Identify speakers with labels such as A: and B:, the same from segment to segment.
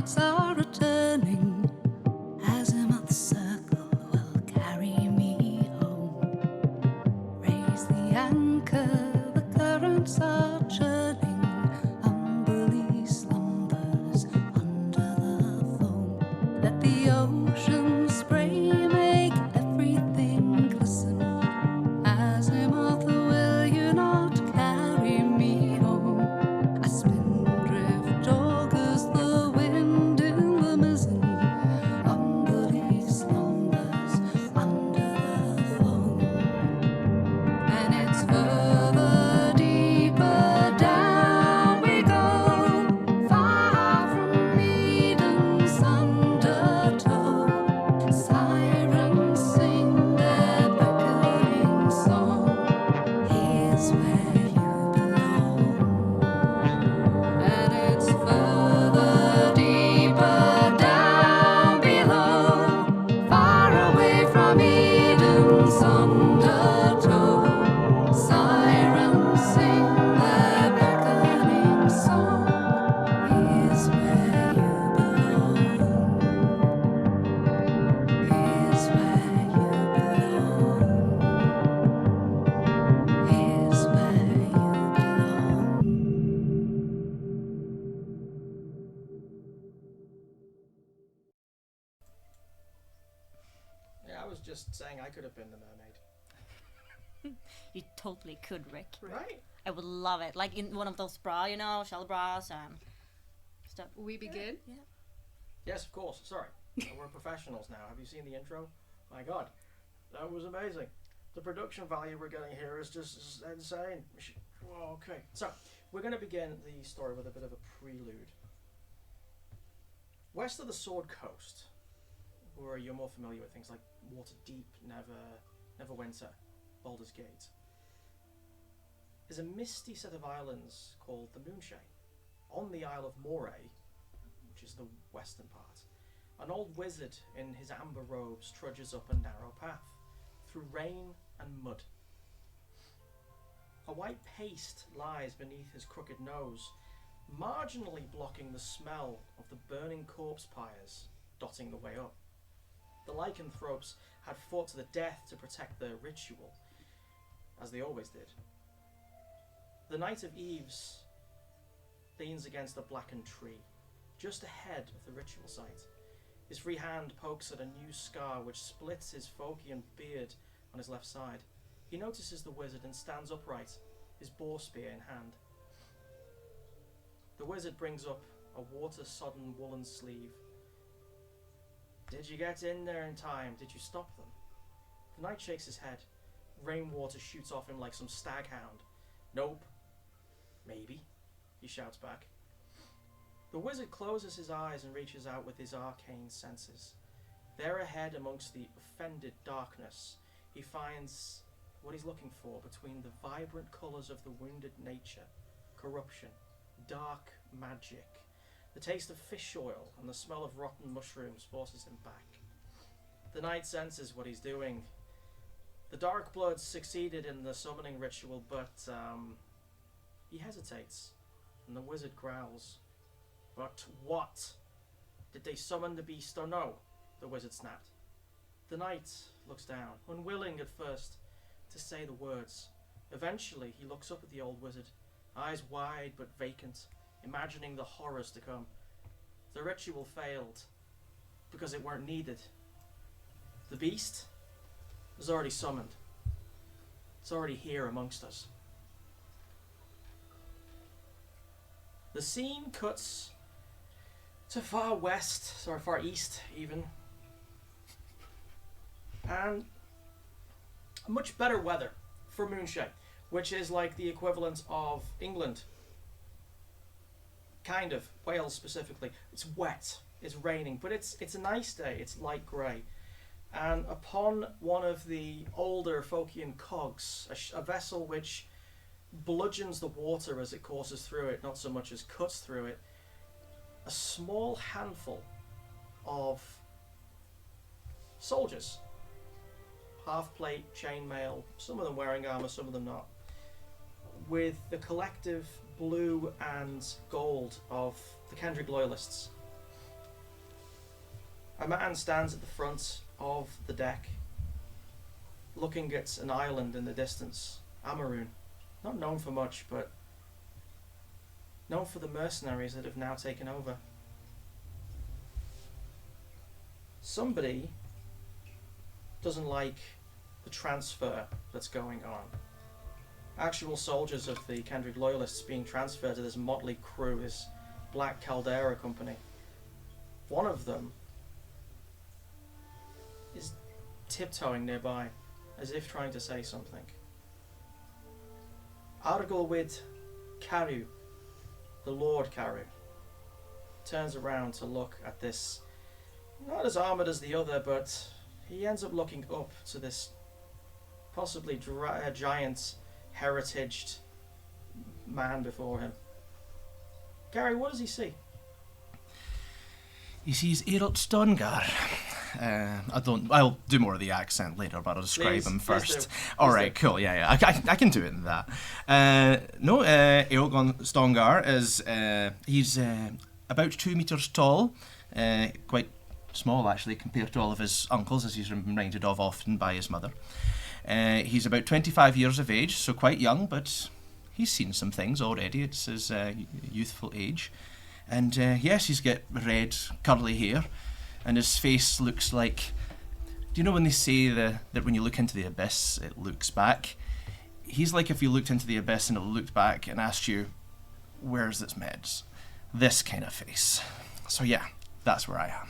A: lights are returning. Azimuth circle will carry me home. Raise the anchor, the currents are churning. Humbly slumbers under the foam. Let the ocean spray make everything glisten. Azimuth, will you not carry me home? I spin drift cause the wind in the mizzen humbly slumbers under the foam. And it's further, deeper down we go, far from Eden's undertow. Sirens sing their beckoning song. Here's where you belong. And it's further, deeper down below, far away from Eden's undertow. Sirens sing their beckoning song. Here's where you belong. Here's where you belong. Here's where you belong.
B: Yeah, I was just saying I could have been the mermaid.
C: You totally could, Rick.
B: Right?
C: I would love it. Like in one of those bra, you know, shell bras and stuff.
D: We begin?
B: Yes, of course. Sorry. We're professionals now. Have you seen the intro? My God. That was amazing. The production value we're getting here is just insane. Well, okay. So, we're going to begin the story with a bit of a prelude. West of the Sword Coast, where you're more familiar with things like Waterdeep, Neverwinter, Baldur's Gate, is a misty set of islands called the Moonshade. On the Isle of Moray, which is the western part, an old wizard in his amber robes trudges up a narrow path, through rain and mud. A white paste lies beneath his crooked nose, marginally blocking the smell of the burning corpse pyres dotting the way up. The lycanthropes had fought to the death to protect their ritual, as they always did. The Knight of Eves leans against a blackened tree, just ahead of the ritual site. His free hand pokes at a new scar which splits his Phocian beard on his left side. He notices the wizard and stands upright, his boar spear in hand. The wizard brings up a water-sodden woolen sleeve. Did you get in there in time? Did you stop them? The knight shakes his head. Rainwater shoots off him like some staghound. Nope. Maybe, he shouts back. The wizard closes his eyes and reaches out with his arcane senses. There ahead amongst the offended darkness, he finds what he's looking for between the vibrant colours of the wounded nature, corruption, dark magic. The taste of fish oil and the smell of rotten mushrooms forces him back. The knight senses what he's doing. The Dark Bloods succeeded in the summoning ritual, but he hesitates, and the wizard growls. But what? Did they summon the beast or no? The wizard snapped. The knight looks down, unwilling at first to say the words. Eventually he looks up at the old wizard, eyes wide but vacant, imagining the horrors to come. The ritual failed because it weren't needed. The beast was already summoned. It's already here amongst us. The scene cuts to far east even, and much better weather for Moonshade, which is like the equivalent of England. Kind of, Wales specifically. It's wet, it's raining, but it's a nice day, it's light grey. And upon one of the older Phocian cogs, a vessel which bludgeons the water as it courses through it, not so much as cuts through it, a small handful of soldiers, half plate, chainmail, some of them wearing armour, some of them not, with the collective blue and gold of the Kendrick Loyalists. A man stands at the front of the deck, looking at an island in the distance. Amarun, not known for much, but known for the mercenaries that have now taken over. Somebody doesn't like the transfer that's going on. Actual soldiers of the Kendrick Loyalists being transferred to this motley crew, this Black Caldera company. One of them is tiptoeing nearby, as if trying to say something. Argolwyd Carew, the Lord Carew, turns around to look at this, not as armoured as the other, but he ends up looking up to this possibly giant, heritaged man before him. Gary, what does he see?
D: He sees Eralt Stongar. I'll do more of the accent later, but I'll describe him first. Alright, cool, yeah. I can do it in that. Eogon Stongar is, he's about 2 meters tall, quite small actually compared to all of his uncles, as he's reminded of often by his mother. He's about 25 years of age, so quite young, but he's seen some things already. It's his youthful age. And yes, he's got red, curly hair, and his face looks like... Do you know when they say that when you look into the abyss, it looks back? He's like if you looked into the abyss and it looked back and asked you, where's its meds? This kind of face. So yeah, that's where I am.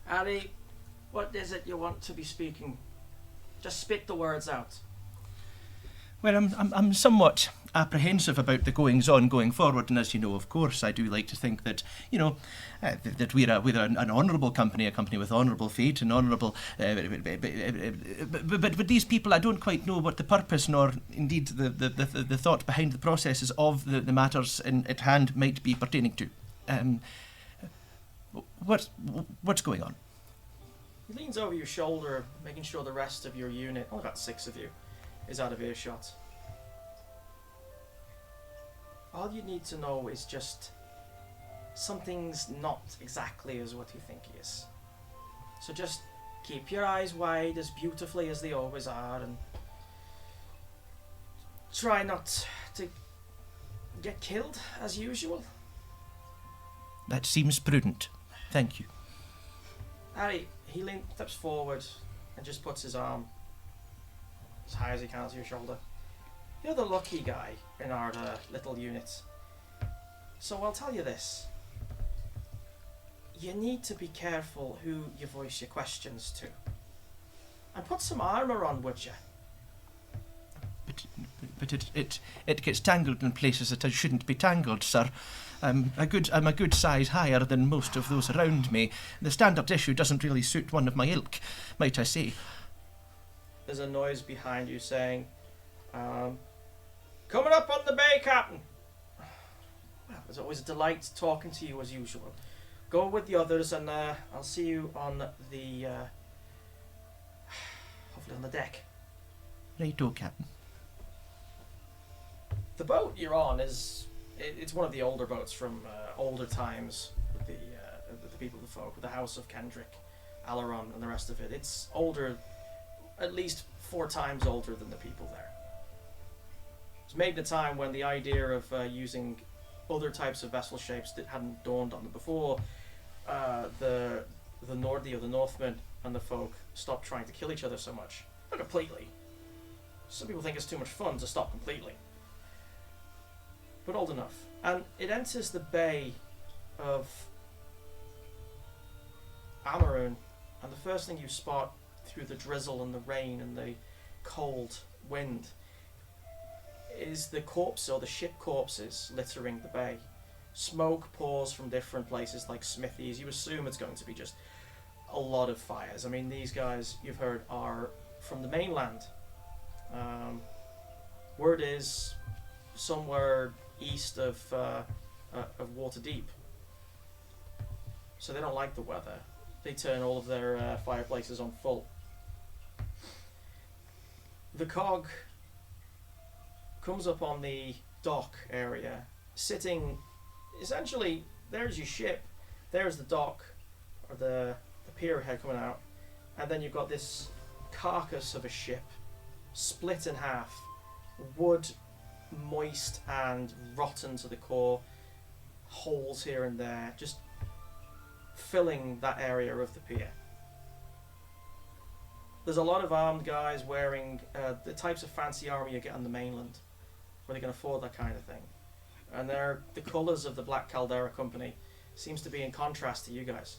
B: Harry, what is it you want to be speaking? Just spit the words out.
D: Well, I'm somewhat apprehensive about the goings-on going forward, and as you know, of course, I do like to think that, that we're an honourable company, a company with honourable fate and honourable... but these people, I don't quite know what the purpose nor indeed the thought behind the processes of the matters at hand might be pertaining to. What's going on?
B: He leans over your shoulder, making sure the rest of your unit, only about 6 of you, is out of earshot. All you need to know is just something's not exactly as what you think he is. So just keep your eyes wide as beautifully as they always are, and try not to get killed as usual.
D: That seems prudent. Thank you.
B: Harry, he steps forward and just puts his arm as high as he can to your shoulder. You're the lucky guy in our little unit. So I'll tell you this. You need to be careful who you voice your questions to. And put some armour on, would you?
D: But it gets tangled in places that it shouldn't be tangled, sir. I'm a good size higher than most of those around me. The standard issue doesn't really suit one of my ilk, might I say.
B: There's a noise behind you saying, coming up on the bay, Captain. Well, it's always a delight talking to you as usual. Go with the others and I'll see you on the, hopefully on the deck.
D: Righto, Captain.
B: The boat you're on it's one of the older boats from older times with the people of the folk, with the House of Kendrick, Alaron and the rest of it. It's older, at least 4 times older than the people there. It was made in a time when the idea of using other types of vessel shapes that hadn't dawned on them before the Northmen and the folk stopped trying to kill each other so much. Not completely. Some people think it's too much fun to stop completely. But old enough. And it enters the bay of Amarun, and the first thing you spot through the drizzle and the rain and the cold wind is the corpse or the ship corpses littering the bay. Smoke pours from different places like smithies. You assume it's going to be just a lot of fires. I mean, these guys you've heard are from the mainland. Word is somewhere east of Waterdeep. So they don't like the weather. They turn all of their fireplaces on full. The cog comes up on the dock area, sitting essentially there's your ship, there's the dock, or the pier head coming out, and then you've got this carcass of a ship, split in half, wood, moist and rotten to the core, holes here and there, just filling that area of the pier. There's a lot of armed guys wearing the types of fancy armour you get on the mainland, where they can afford that kind of thing. And the colours of the Black Caldera Company seems to be in contrast to you guys.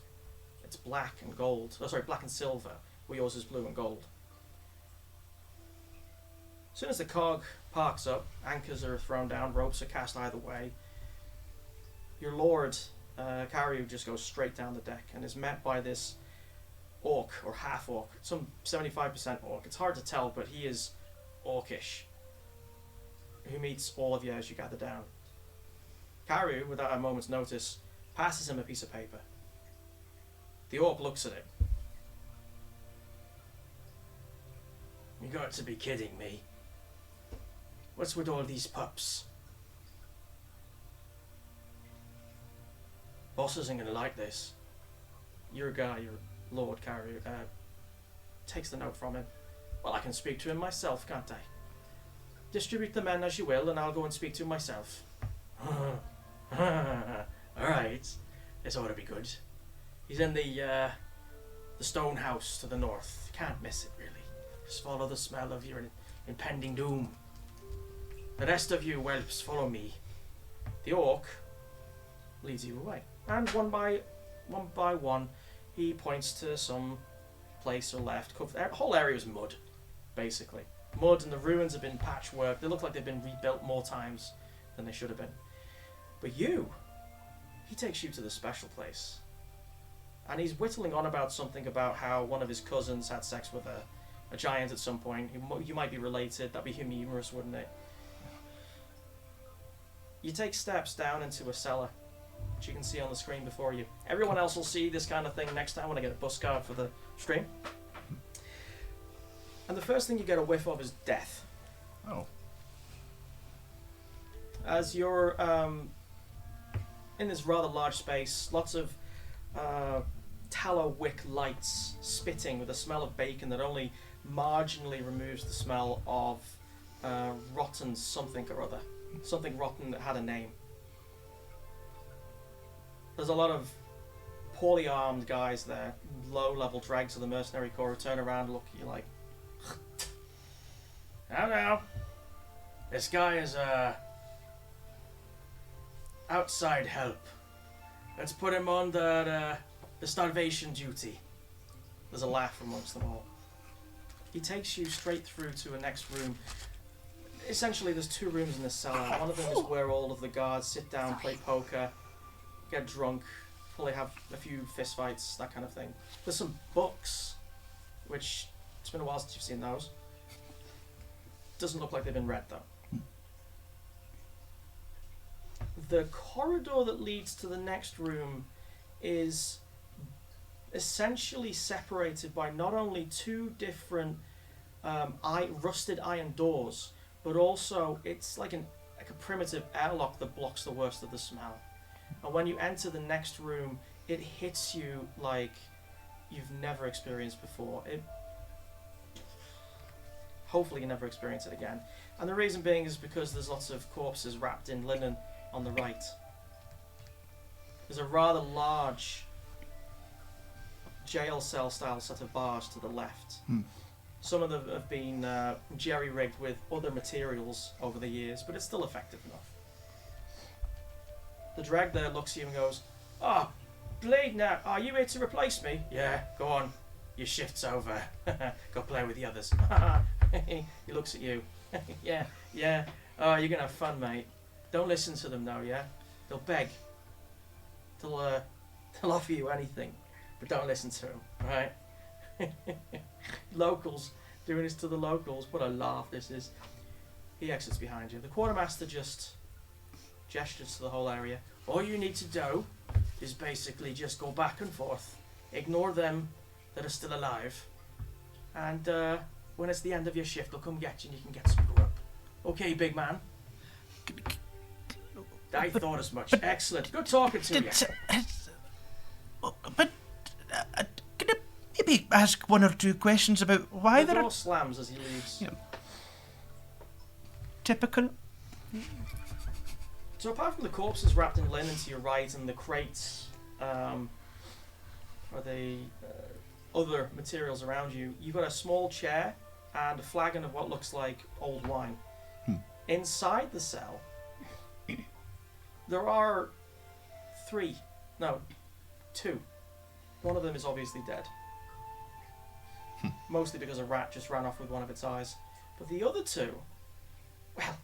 B: It's black and gold. Oh, sorry, black and silver, where yours is blue and gold. As soon as the cog parks up, anchors are thrown down, ropes are cast either way. Your lord, Karyu, just goes straight down the deck and is met by this orc, or half-orc, some 75% orc. It's hard to tell, but he is orcish, who meets all of you as you gather down. Karyu, without a moment's notice, passes him a piece of paper. The orc looks at it. You got to be kidding me. What's with all these pups? Boss isn't going to like this. Your guy, your Lord Karyu, takes the note from him. Well, I can speak to him myself, can't I? Distribute the men as you will, and I'll go and speak to him myself. Alright. This ought to be good. He's in the stone house to the north. Can't miss it, really. Just follow the smell of your impending doom. The rest of you whelps, follow me. The orc leads you away. And one by one, he points to some place or left. The whole area is mud, basically. Mud, and the ruins have been patchwork. They look like they've been rebuilt more times than they should have been. But he takes you to the special place. And he's whittling on about something about how one of his cousins had sex with a giant at some point. You might be related. That'd be humorous, wouldn't it? You take steps down into a cellar, which you can see on the screen before you. Everyone else will see this kind of thing next time when I get a bus card for the stream. And the first thing you get a whiff of is death.
D: Oh.
B: As you're in this rather large space, lots of tallow wick lights spitting with a smell of bacon that only marginally removes the smell of rotten something or other. Something rotten that had a name. There's a lot of poorly armed guys there, low-level dregs of the mercenary corps who turn around and look at you like, now, this guy is outside help. Let's put him on the starvation duty. There's a laugh amongst them all. He takes you straight through to a next room. Essentially, there's two rooms in this cellar. One of them is where all of the guards sit down, play poker, get drunk, probably have a few fist fights, that kind of thing. There's some books, which it's been a while since you've seen those. Doesn't look like they've been read though. The corridor that leads to the next room is essentially separated by not only two different rusted iron doors, but also it's like a primitive airlock that blocks the worst of the smell. And when you enter the next room, it hits you like you've never experienced before. Hopefully you never experience it again. And the reason being is because there's lots of corpses wrapped in linen on the right. There's a rather large jail cell style set of bars to the left. Some of them have been jerry-rigged with other materials over the years, but it's still effective enough. The drag there looks at you and goes, "Oh, Blade now, are you here to replace me?" "Yeah, go on. Your shift's over. Go play with the others." He looks at you. Yeah. Oh, you're going to have fun, mate. Don't listen to them now, yeah? They'll beg. They'll offer you anything, but don't listen to them, right? Locals, doing this to the locals. What a laugh this is. He exits behind you. The quartermaster just gestures to the whole area. All you need to do is basically just go back and forth. Ignore them that are still alive. And when it's the end of your shift, they'll come get you and you can get some grub. Okay, big man? I thought as much. Excellent. Good talking to you.
D: But can I maybe ask one or two questions about why
B: The
D: there
B: door
D: are
B: slams as he leaves.
D: Yeah. typical?
B: So apart from the corpses wrapped in linen to your right and the crates for the other materials around you, you've got a small chair and a flagon of what looks like old wine. Inside the cell, there are two. One of them is obviously dead. Mostly because a rat just ran off with one of its eyes. But the other two, well,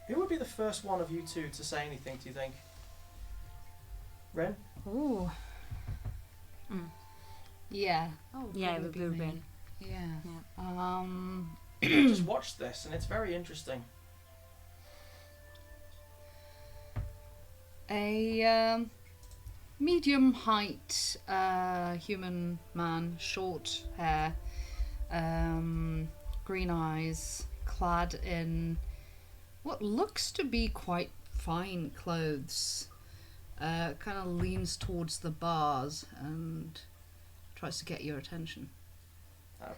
B: who would be the first one of you two to say anything, do you think? Ren?
E: Ooh. Yeah. Oh,
C: Yeah, it would be
E: me.
C: Ren.
E: Yeah.
B: Just watch this, and it's very interesting.
E: A medium height human man, short hair, green eyes, clad in what looks to be quite fine clothes. Kind of leans towards the bars and tries to get your attention.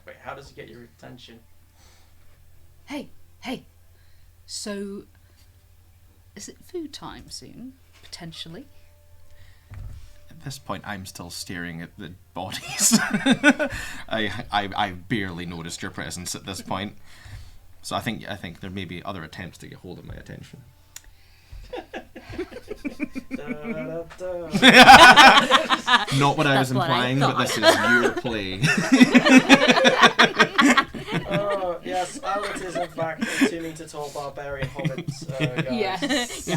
B: Wait, how does he get your attention?
E: Hey, so is it food time soon? Potentially.
D: At this point, I'm still staring at the bodies. I barely noticed your presence at this point, so I think there may be other attempts to get hold of my attention. Not what I was
C: That's what I
D: implying, but this is your play.
B: Oh, yes, Islet is in fact a 2 meter tall barbarian hobbit guy.
E: Yes.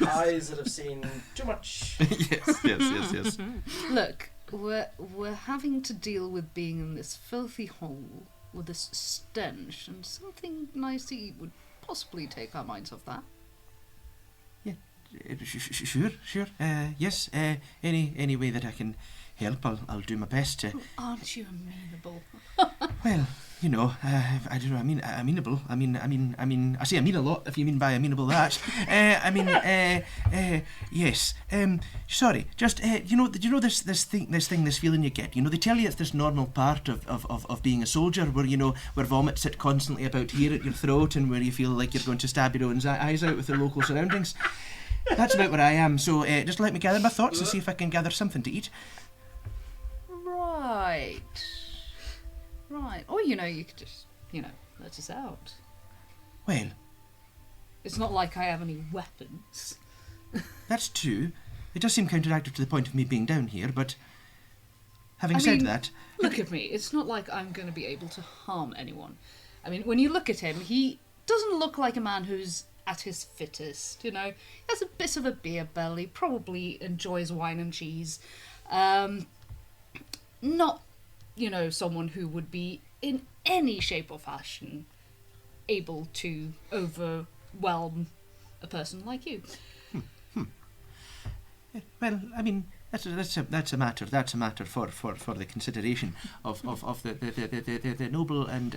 B: Eyes that have seen too much.
D: yes.
E: Look, we're having to deal with being in this filthy hole with this stench, and something nice to eat would possibly take our minds off that.
D: Sure. Yes. Any way that I can help, I'll do my best to.
E: Aren't you amenable?
D: Well, you know, I don't know. I mean, amenable. I mean. I say I mean a lot. If you mean by amenable that. Yes. Sorry. Just you know this feeling you get. You know, they tell you it's this normal part of being a soldier, where vomit sit constantly about here at your throat, and where you feel like you're going to stab your own eyes out with the local surroundings. That's about where I am. So just let me gather my thoughts and see if I can gather something to eat.
E: Right. Or, you could just, let us out.
D: Well,
E: It's not like I have any weapons.
D: that's true. It does seem counteractive to the point of me being down here, but having said that...
E: Look at me. It's not like I'm going to be able to harm anyone. I mean, when you look at him, he doesn't look like a man who's at his fittest, He has a bit of a beer belly, probably enjoys wine and cheese. Not, someone who would be in any shape or fashion able to overwhelm a person like you.
D: Well, I mean, that's a matter for the consideration of the noble and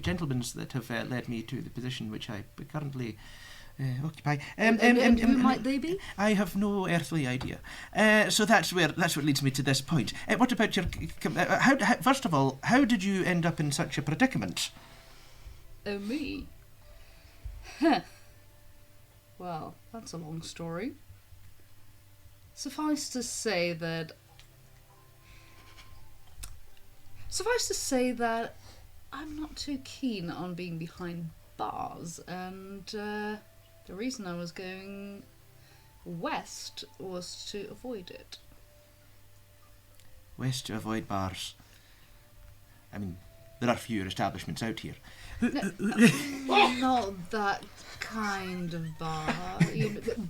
D: gentlemen that have led me to the position which I currently occupy.
E: And who might they be?
D: I have no earthly idea. So that's what leads me to this point. What about your? First of all, how did you end up in such a predicament?
E: Oh, me? Huh. Well, that's a long story. Suffice to say that I'm not too keen on being behind bars, and the reason I was going west was to avoid it.
D: West to avoid bars. I mean, there are fewer establishments out here.
E: Not that kind of bar.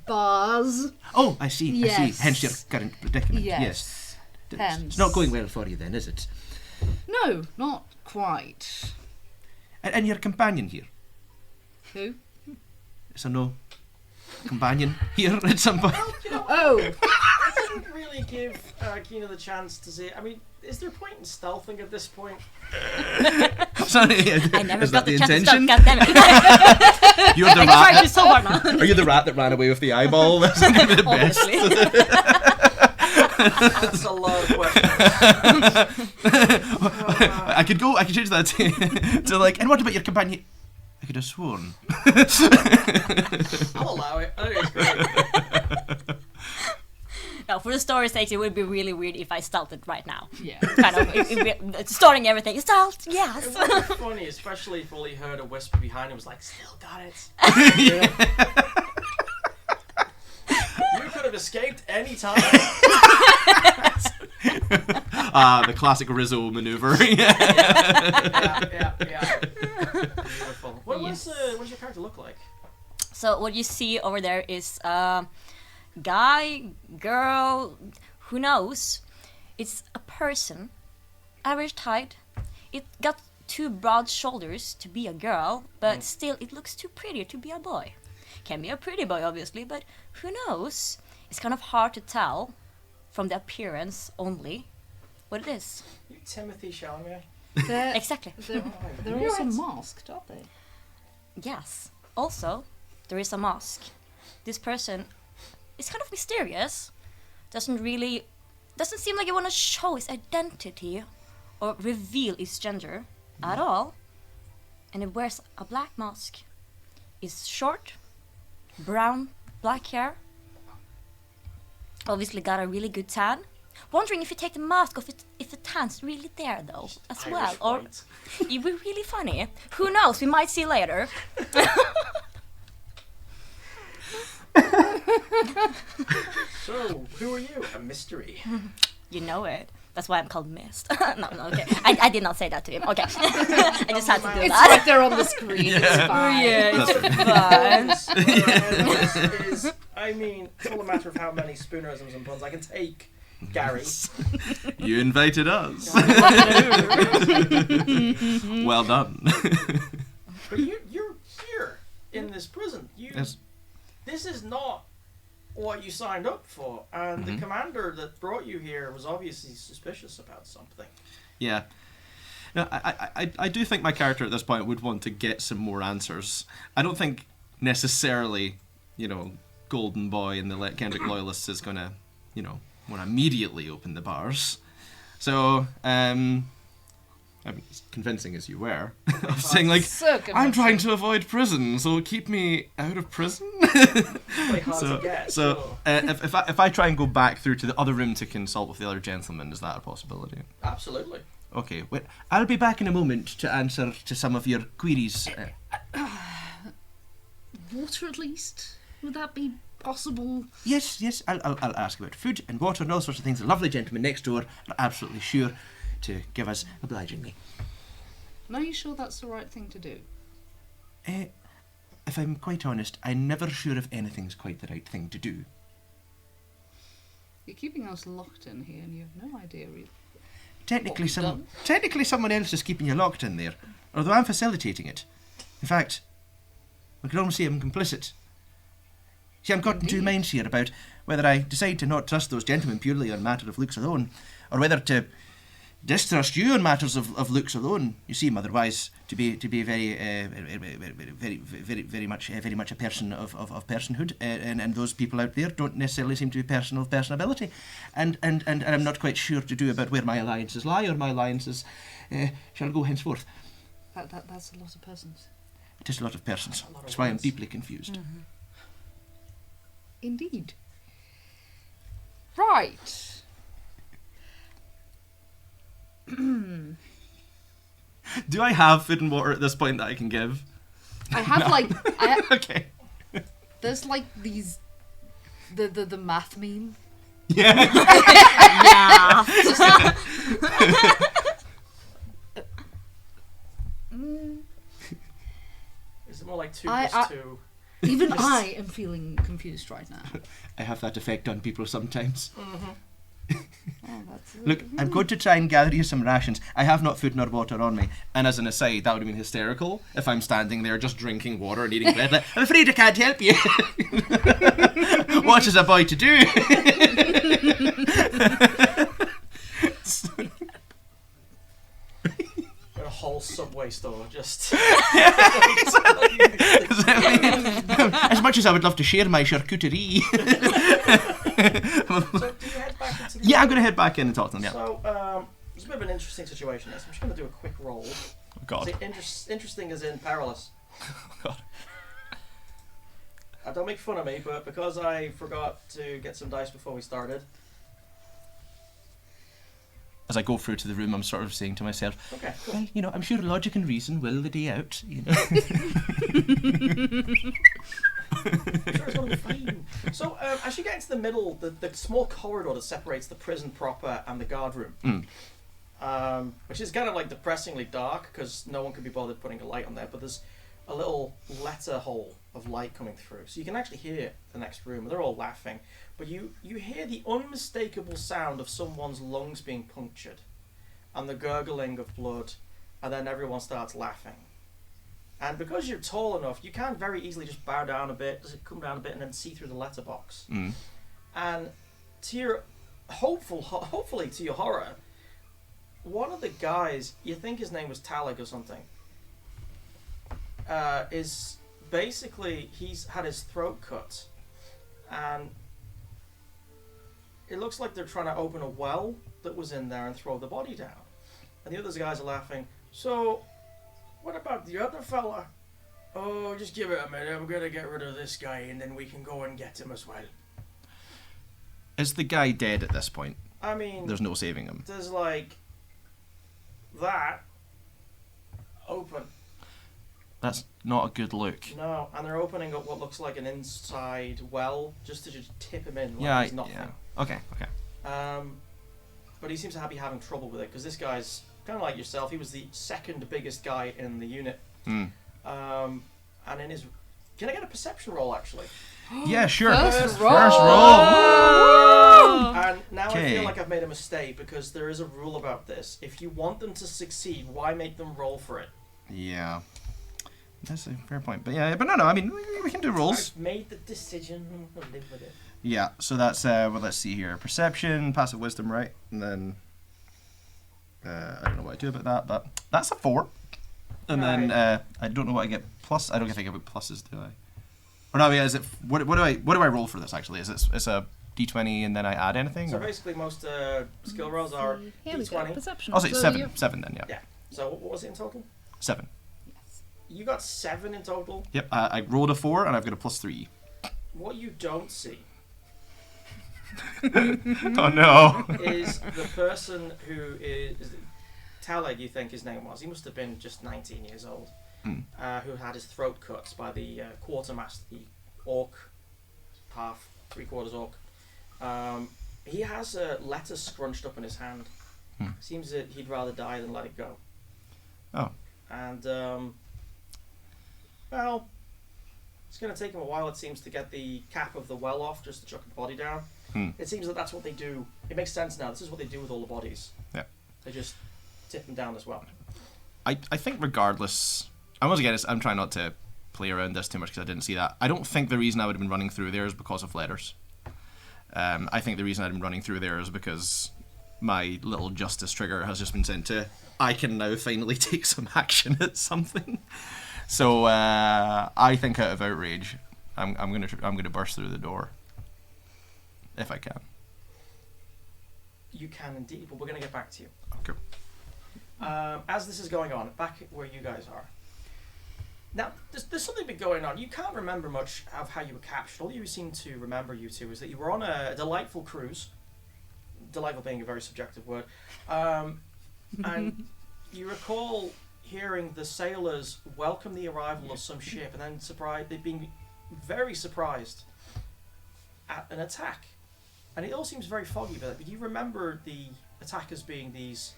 E: Bars.
D: Oh, I see.
E: Yes.
D: Hence your current predicament.
E: Yes. Hence.
D: It's not going well for you then, is it?
E: No, not quite.
D: And your companion here?
E: Who?
D: So no companion here at some point?
E: Oh!
B: didn't really give Kina the chance to say. I mean, is there a point in stealthing at this point?
D: Sorry,
C: I never
D: is
C: got
D: that the
C: the chance to
D: intention?
C: stop, goddammit.
D: You're the
C: I tried
D: rat.
C: to so hard now.
D: Are you the rat that ran away with the eyeball? That's gonna be the best.
C: Obviously.
B: That's a lot of questions.
D: I could change that to like, and what about your companion? I could have sworn.
B: I'll allow it. I think it's great.
C: No, for the story's sake, it would be really weird if I stealthed it right now.
E: Yeah.
C: Kind of starting everything. Stealth,
B: It
C: yes.
B: would be funny, especially if all he heard a whisper behind him was like, "Still got it." You could have escaped any time.
D: The classic Rizzo maneuver.
B: Yeah. Beautiful. What does your character look like?
C: So what you see over there is guy, girl, who knows? It's a person, average height. It got too broad shoulders to be a girl, but still it looks too pretty to be a boy. Can be a pretty boy, obviously, but who knows? It's kind of hard to tell from the appearance only what it is.
B: You Timothy Chalamet.
E: They're,
C: Exactly.
E: they're also masked, aren't they?
C: Yes. Also, there is a mask. This person is kind of mysterious. Doesn't seem like he want to show his identity or reveal his gender at all. And he wears a black mask. Is short, brown, black hair. Obviously got a really good tan. Wondering if you take the mask off, if the tan's really there though, as well.
B: Irish
C: Or
B: white.
C: it would be really funny. Who knows? We might see later.
B: So, who are you? A mystery.
C: You know it. That's why I'm called Mist. no, okay. I did not say that to him. Okay. I just had to do
E: It's
C: that.
E: right there on the screen. It's fine.
C: It's fine.
B: I mean, it's all a matter of how many spoonerisms and puns I can take, Gary.
D: You invited us. Well done.
B: But you're here in this prison.
D: Yes.
B: This is not what you signed up for, and
D: Mm-hmm.
B: the commander that brought you here was obviously suspicious about something.
D: Yeah. No, I do think my character at this point would want to get some more answers. I don't think necessarily, Golden Boy and the Kendrick Loyalists is going to, want to immediately open the bars. So, I mean, as convincing as you were, I was saying like,
E: So
D: I'm
E: convincing.
D: trying to avoid prison, so keep me out of prison.
B: Quite hard to get.
D: So if I try and go back through to the other room to consult with the other gentlemen, is that a possibility?
B: Absolutely.
D: Okay, wait, I'll be back in a moment to answer to some of your queries.
E: Water at least? Would that be possible?
D: Yes, I'll ask about food and water and all sorts of things. The lovely gentleman next door are absolutely sure to give us obligingly.
E: Are you sure that's the right thing to do?
D: If I'm quite honest, I'm never sure if anything's quite the right thing to do.
E: You're keeping us locked in here and you have no idea really.
D: Technically,
E: What we've done.
D: someone else is keeping you locked in there, although I'm facilitating it. In fact, we can almost say I'm complicit. See, I'm caught in two
E: Indeed.
D: minds here about whether I decide to not trust those gentlemen purely on matter of looks alone, or whether to distrust you on matters of looks alone. You seem otherwise to be very much a person of personhood, and those people out there don't necessarily seem to be person of personability, and I'm not quite sure to do about where my alliances lie or my alliances shall go henceforth.
E: That's a lot of persons.
D: It is a lot of persons.
B: A lot of
D: That's why I'm
B: words.
D: deeply confused.
E: Indeed. Right.
D: Do I have food and water at this point that I can give?
E: I have
D: Okay.
E: there's like these the math meme.
D: Yeah.
C: Yeah.
B: Is it more like 2
E: I-
B: plus 2?
E: Even I am feeling confused right now.
D: I have that effect on people sometimes.
E: Oh, that's
D: Look, I'm going to try and gather you some rations. I have not food nor water on me. And as an aside, that would have been hysterical if I'm standing there just drinking water and eating bread. Like, I'm afraid I can't help you. What is a boy to do?
B: In a whole Subway store, just.
D: As much as I would love to share my charcuterie.
B: So, do you head back into the
D: Yeah, I'm going to head back in and talk to them, yeah.
B: So, it's a bit of an interesting situation. This. I'm just going to do a quick roll.
D: Oh, God.
B: See, interesting as in perilous.
D: God.
B: Don't make fun of me, but because I forgot to get some dice before we started.
D: As I go through to the room, I'm sort of saying to myself,
B: Okay, cool.
D: well, you know, I'm sure logic and reason will the day out, you know.
B: I'm sure it's going to be fine. So, as you get into the middle, the small corridor that separates the prison proper and the guard room, which is kind of like depressingly dark because no one can be bothered putting a light on there, but there's a little letter hole of light coming through. So you can actually hear the next room. They're all laughing. But you hear the unmistakable sound of someone's lungs being punctured and the gurgling of blood, and then everyone starts laughing. And because you're tall enough, you can very easily just bow down a bit, just come down a bit, and then see through the letterbox. And to your hopefully to your horror, one of the guys, you think his name was Talig or something, is basically, he's had his throat cut, and it looks like they're trying to open a well that was in there and throw the body down. And the other guys are laughing. So, what about the other fella? Oh, just give it a minute. I'm gonna get rid of this guy, and then we can go and get him as well.
D: Is the guy dead at this point?
B: I mean,
D: There's no saving him.
B: there's like that open.
D: That's not a good look.
B: No, and they're opening up what looks like an inside well just to just tip him in like
D: Yeah,
B: he's nothing.
D: yeah. Okay.
B: But he seems to be having trouble with it because this guy's kind of like yourself. He was the second biggest guy in the unit. And in his, can I get a perception roll actually?
D: Yeah, sure.
E: First roll.
D: First roll.
B: And now I
D: Okay.
B: feel like I've made a mistake because there is a rule about this. If you want them to succeed, why make them roll for it?
D: Yeah. That's a fair point. But yeah, but no, I mean, we can do rolls.
B: I've made the decision. I'll live with it.
D: Yeah, so that's, well, let's see here. Perception, passive wisdom, right? And then, I don't know what I do about that, but that's a 4. And then, I don't know what I get plus. I don't think I get pluses, do I? Or no, yeah, is it, what do I roll for this, actually? Is it's a d20 and then I add anything?
B: So
D: Or?
B: basically, most skill rolls are
E: Here we go.
B: d20.
E: Perception.
D: I'll say
E: So
D: 7.
E: you-
D: 7 then, yeah.
B: Yeah. So what was it in total?
D: 7.
E: Yes.
B: You got 7 in total.
D: Yep, I rolled a 4 and I've got a plus 3.
B: What you don't see
D: Oh no!
B: is the person who is Talig, you think his name was. He must have been just 19 years old. Who had his throat cut by the quartermaster, the orc, half, 3/4 orc. He has a letter scrunched up in his hand. Seems that he'd rather die than let it go.
D: Oh.
B: And, well, it's going to take him a while, it seems, to get the cap of the well off, just to chuck the body down. It seems that that's what they do. It makes sense now. This is what they do with all the bodies.
D: Yeah.
B: They just tip them down as well.
D: I think regardless, and once again, I'm trying not to play around this too much because I didn't see that. I don't think the reason I would have been running through there is because of letters. I think the reason I'd been running through there is because my little justice trigger has just been sent to, I can now finally take some action at something. So I think out of outrage, I'm gonna burst through the door if I can.
B: You can indeed, but we're going to get back to you.
D: Okay.
B: As this is going on, back where you guys are. Now, there's something been going on. You can't remember much of how you were captured. All you seem to remember, you two, is that you were on a delightful cruise. Delightful being a very subjective word. And you recall hearing the sailors welcome the arrival of some ship, and then they'd been very surprised at an attack. And it all seems very foggy, but you remember the attackers being these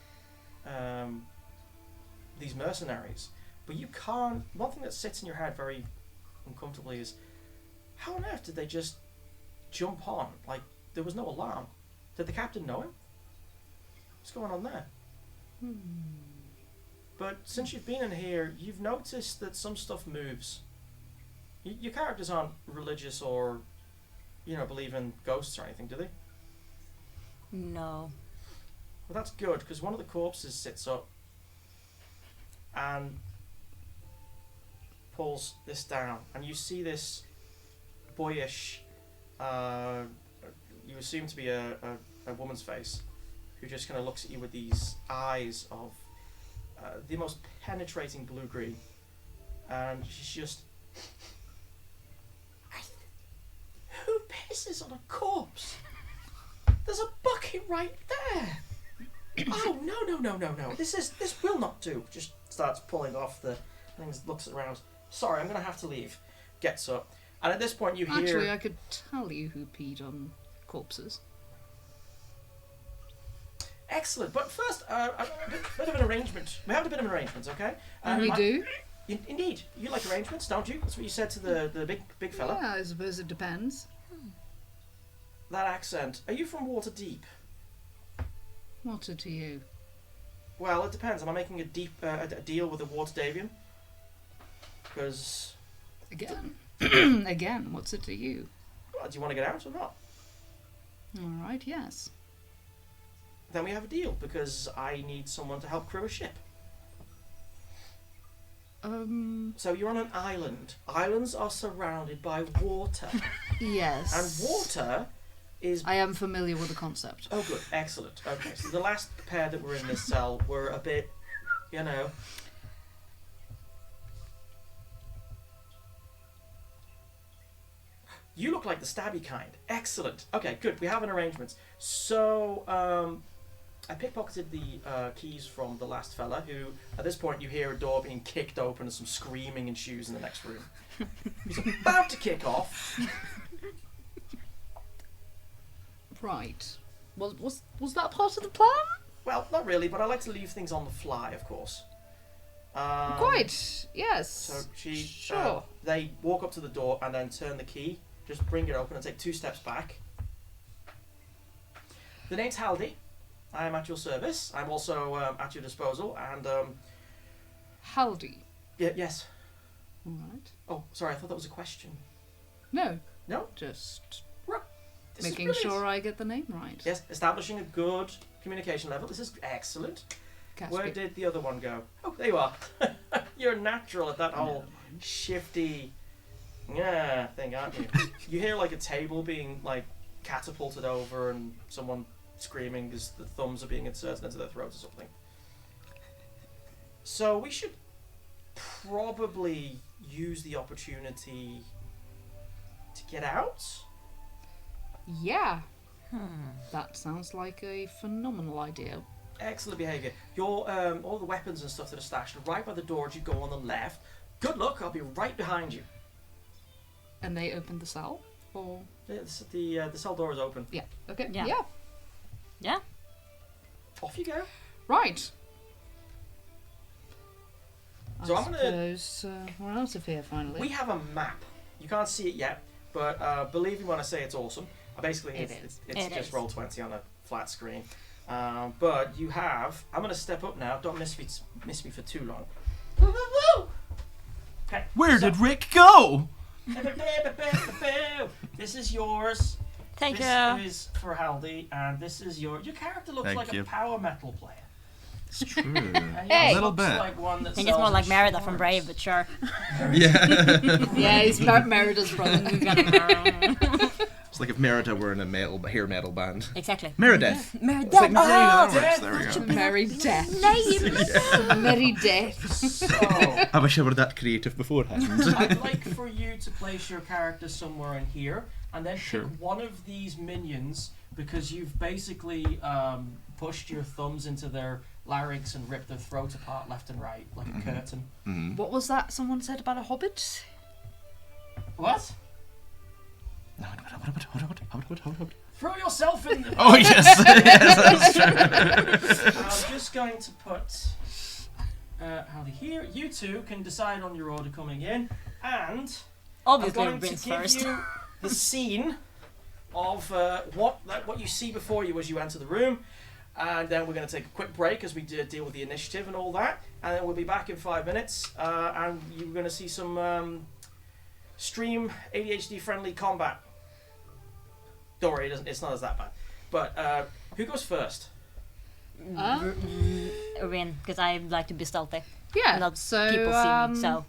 B: mercenaries. But you can't... One thing that sits in your head very uncomfortably is, how on earth did they just jump on? Like, there was no alarm. Did the captain know him? What's going on there? But since you've been in here, you've noticed that some stuff moves. Your characters aren't religious or, believe in ghosts or anything, do they?
C: No.
B: Well, that's good, because one of the corpses sits up and pulls this down, and you see this boyish, you assume to be a woman's face, who just kind of looks at you with these eyes of the most penetrating blue-green, and she's just... Who pisses on a corpse? There's a bucket right there! Oh, no. This will not do. Just starts pulling off the things, looks around. Sorry, I'm going to have to leave. Gets up. And at this point you hear...
E: Actually, I could tell you who peed on corpses.
B: Excellent. But first, a bit of an arrangement. We have a bit of an arrangement, okay?
E: We do?
B: Indeed. You like arrangements, don't you? That's what you said to the big fella.
E: Yeah, I suppose it depends.
B: That accent. Are you from Waterdeep?
E: What's it to you?
B: Well, it depends. Am I making a deal with a Waterdavian? Because...
E: Again? Again, what's it to you?
B: Well, do you want to get out or not?
E: Alright, yes.
B: Then we have a deal, because I need someone to help crew a ship. So you're on an island. Islands are surrounded by water.
E: Yes.
B: And water is...
E: I am familiar with the concept.
B: Oh, good. Excellent. Okay, so the last pair that were in this cell were a bit, you know... You look like the stabby kind. Excellent. Okay, good. We have an arrangement. So, I pickpocketed the keys from the last fella, who, at this point, you hear a door being kicked open and some screaming ensues in the next room. He's about to kick off.
E: Right. Was that part of the plan?
B: Well, not really, but I like to leave things on the fly, of course.
E: Quite. Yes.
B: So
E: Sure.
B: they walk up to the door and then turn the key. Just bring it open and take 2 steps back. The name's Haldy. I am at your service. I'm also at your disposal. And
E: Haldy.
B: yes.
E: Alright.
B: Oh, sorry. I thought that was a question.
E: No.
B: No.
E: Just
B: This is
E: making
B: brilliant.
E: sure I get the name right.
B: Yes, establishing a good communication level. This is excellent. Where
E: Caspi.
B: did the other one go? Oh, there you are. You're natural at that whole
E: Never mind.
B: shifty thing, aren't you? You hear like a table being like catapulted over and someone screaming because the thumbs are being inserted into their throat or something. So we should probably use the opportunity to get out.
E: Yeah. That sounds like a phenomenal idea.
B: Excellent behaviour. Your all the weapons and stuff that are stashed right by the door as you go on the left. Good luck. I'll be right behind you.
E: And they opened the cell? Or
B: The cell door is open.
E: yeah. Okay.
C: Yeah.
E: Yeah.
C: Yeah?
B: Off you go.
E: Right.
B: So
E: I
B: I'm gonna-
E: suppose we're out of here finally.
B: We have a map. You can't see it yet, but believe me when I say it's awesome. Basically,
E: It
B: it's
C: It
B: just
C: is.
B: Roll20 on a flat screen. But you have. I'm going to step up now. Don't miss me for too long. Okay.
D: Where
B: so-
D: did Rick go?
B: This is yours.
C: Thank
B: this
C: you.
B: is for Haldy, and this is your character looks
D: Thank
B: like
D: you.
B: a power metal player.
D: It's true.
B: And
E: Hey.
B: he
D: A little
B: looks
D: bit.
B: like one that
C: I think it's
B: sells
C: more like Merida
B: insurance.
C: from Brave, but sure.
D: Yeah.
E: yeah, he's Merida's brother.
D: It's like if Merida were in a hair metal band.
C: Exactly.
D: Meredith.
C: Merida.
D: It's like
C: Oh,
D: Merida. There we go.
E: Merry Death.
C: name.
E: Merry Death.
B: So,
D: I wish I were that creative beforehand.
B: I'd like for you to place your character somewhere in here, and then
D: Sure.
B: pick one of these minions, because you've basically pushed your thumbs into their larynx and ripped their throat apart left and right, like a curtain.
D: Mhm.
E: What was that someone said about a hobbit?
B: What?
D: No, hold.
B: Throw yourself in the...
D: Oh yes, yes, that's true.
B: I'm just going to put Haldy here. You two can decide on your order coming in, and
C: Obviously,
B: I'm going to
C: Vince
B: give
C: first.
B: you the scene of what you see before you as you enter the room, and then we're going to take a quick break as we deal with the initiative and all that, and then we'll be back in 5 minutes, and you're going to see some stream ADHD friendly combat. Don't worry, it's not as that bad. But who goes first?
C: Rin, because I like to be stealthy.
E: Yeah.
C: Not
E: So
C: people see me. So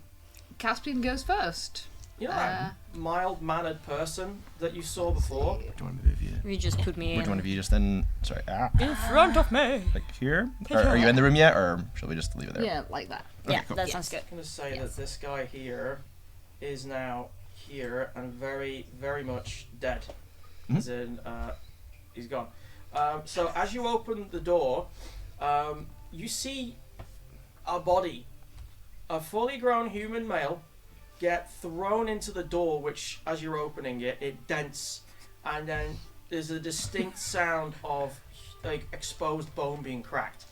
E: Caspian goes first.
B: You know that mild-mannered person that you saw before?
D: Do you want to move you?
C: you just put me
D: Which one
C: in
D: of you just then? Sorry.
C: in front of me.
D: Like here? Are you in the room yet, or shall we just leave it there?
E: Yeah, like that.
D: Okay,
C: Yeah,
D: cool.
C: that sounds good.
B: I'm going to say
C: Yes.
B: that this guy here is now here and very, very much dead.
D: Mhm.
B: As in, he's gone. So as you open the door, you see a body, a fully grown human male, get thrown into the door, which, as you're opening it, it dents, and then there's a distinct sound of like exposed bone being cracked.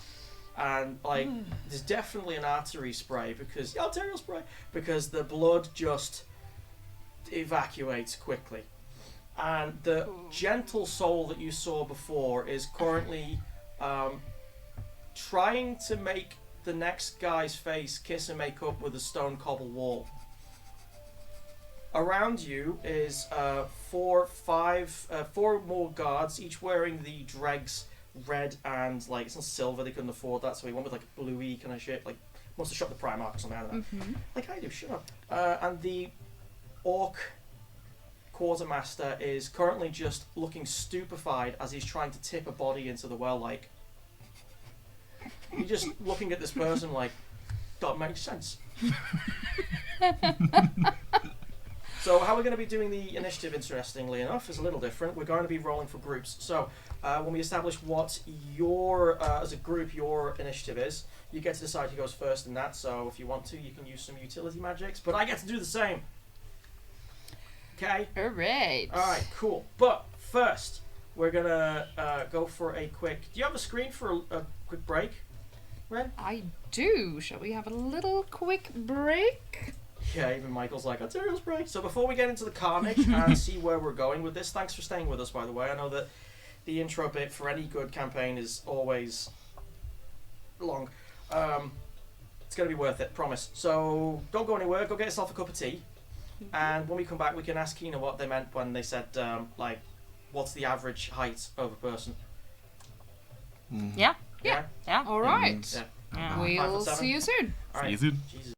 B: And like there's definitely an arterial spray because the blood just evacuates quickly. And the gentle soul that you saw before is currently trying to make the next guy's face kiss and make up with a stone cobble wall. Around you is four more guards, each wearing the dregs red and like it's not silver, they couldn't afford that, so he went with like bluey kind of shit, like must have shot the Primarch or something, I don't know. Like I do, shut up. And the orc quartermaster is currently just looking stupefied as he's trying to tip a body into the well. Like you're just looking at this person like that makes sense. So how we're going to be doing the initiative, interestingly enough, is a little different. We're going to be rolling for groups. So when we establish what your, as a group, your initiative is, you get to decide who goes first in that. So if you want to, you can use some utility magics, but I get to do the same. Okay?
E: Alright.
B: Alright, cool. But first, we're going to go for a quick... Do you have a screen for a quick break, Ren?
E: I do. Shall we have a little quick break?
B: Yeah, even Michael's like, Arterial's break. So before we get into the carnage and see where we're going with this, thanks for staying with us, by the way. I know that the intro bit for any good campaign is always long. It's going to be worth it, promise. So don't go anywhere, go get yourself a cup of tea. And when we come back, we can ask Kina what they meant when they said, like, what's the average height of a person?
C: Yeah,
B: Yeah?
C: yeah.
E: Alright.
B: Yeah.
C: Yeah.
E: We'll
B: 5'7".
E: see you soon.
B: Alright.
D: See you soon.
B: Jesus.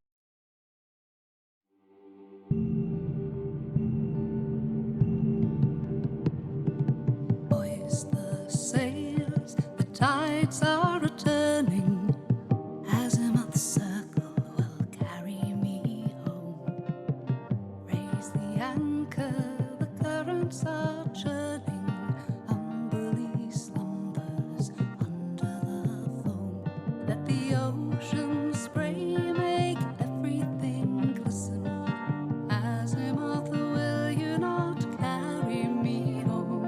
A: Hoist the sails, the tides are returning. Azimuth circle will carry me home. Raise the anchor, the currents are churning. Humberly slumbers under the foam. Let the ocean spray make everything glisten. Azimuth, will you not carry me home?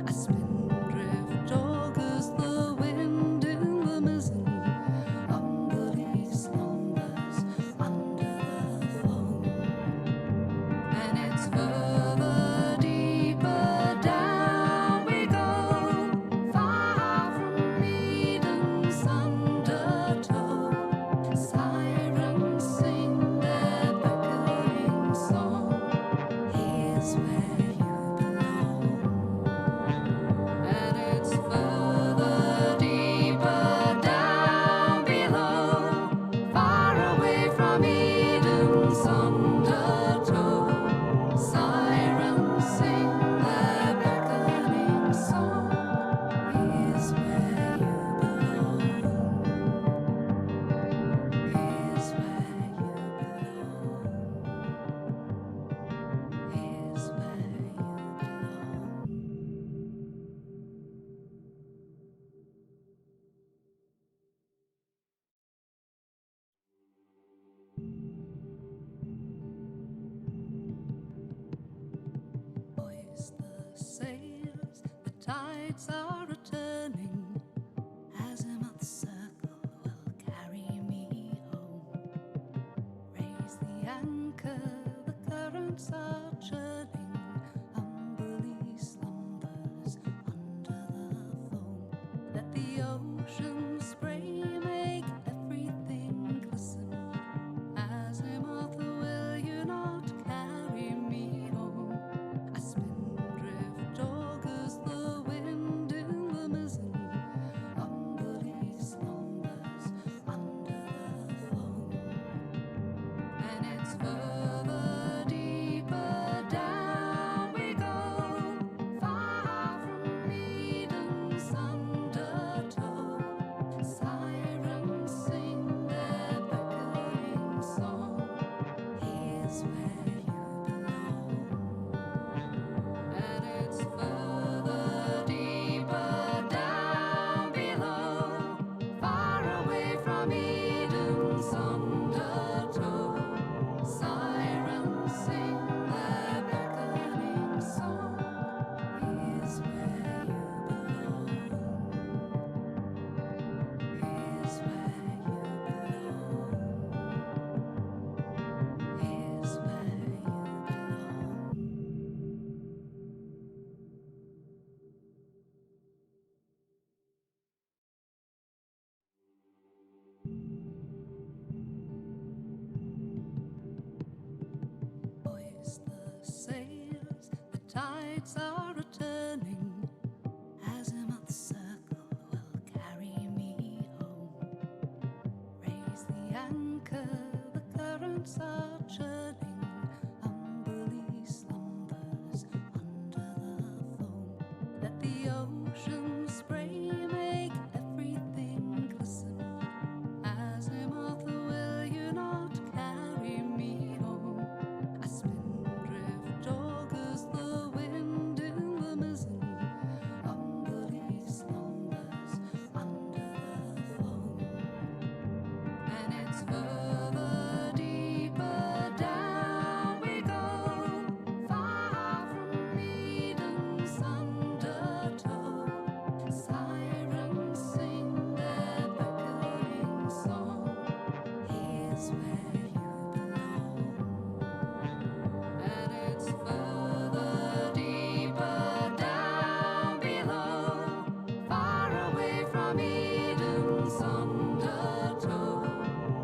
A: A spindrift augurs the wind in the mizzen. Humberly slumbers under the foam. And it's further, deeper down we go, far from Eden's undertow. Sirens sing their beckoning song. Here's where you belong. And it's further, deeper down below, far away from Eden's undertow. Sirens sing their beckoning song. Here's where you belong. Here's where you belong. Here's where you belong. Hoist the sails, the tides are returning. Azimuth circle will carry me home. Raise the anchor, the currents are churning. Humberly slumbers under the foam. Let the ocean spray make everything glisten. Azimuth, will you not carry me home? A spindrift augurs the wind in tides are returning. Azimuth circle will carry me home. Raise the anchor, the currents are churning. Umberly slumbers under the foam. Let the ocean spray make everything glisten. Azimuth, will you not carry me home? A spindrift augurs the wind in the mizzen. Umberly slumbers under the foam. And it's further, deeper down we go, far from Eden's undertow. Sirens sing their beckoning song. Here's where you belong. And it's further, deeper down below, far away from Eden's undertow.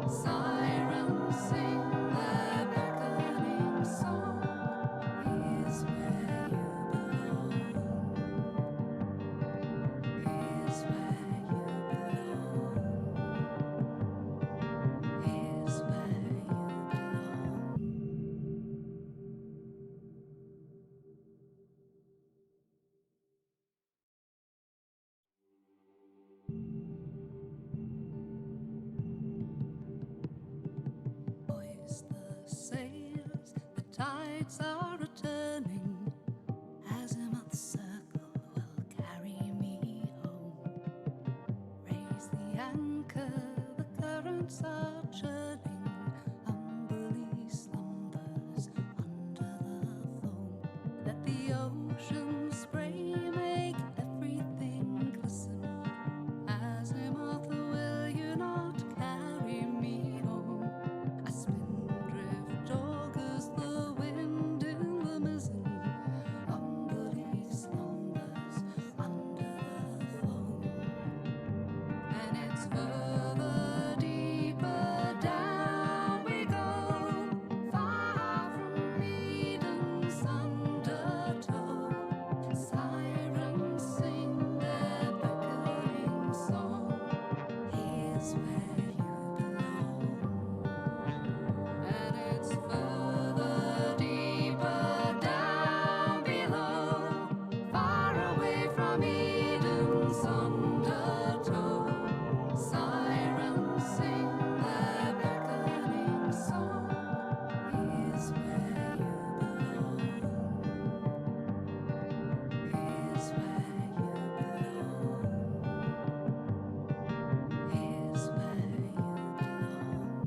A: Sirens sing their beckoning song. Here's where you belong. Here's where you belong. Here's where you belong. Hoist the sails, the tides are returning. Azimuth circle will carry me home. Raise the anchor, the currents are churning. Umberly slumbers under the foam. Let the ocean spray make everything glisten. Azimuth, will you not carry me home? A spindrift augurs the wind in the mizzen. Umberly slumbers under the foam. And it's further, deeper down we go, far from Eden's undertow. Sirens sing their beckoning song. Here's where you belong. And it's further, deeper down below, far away from Eden's undertow. Sirens sing their beckoning song. Here's where you belong. Here's where you belong. Here's where you belong.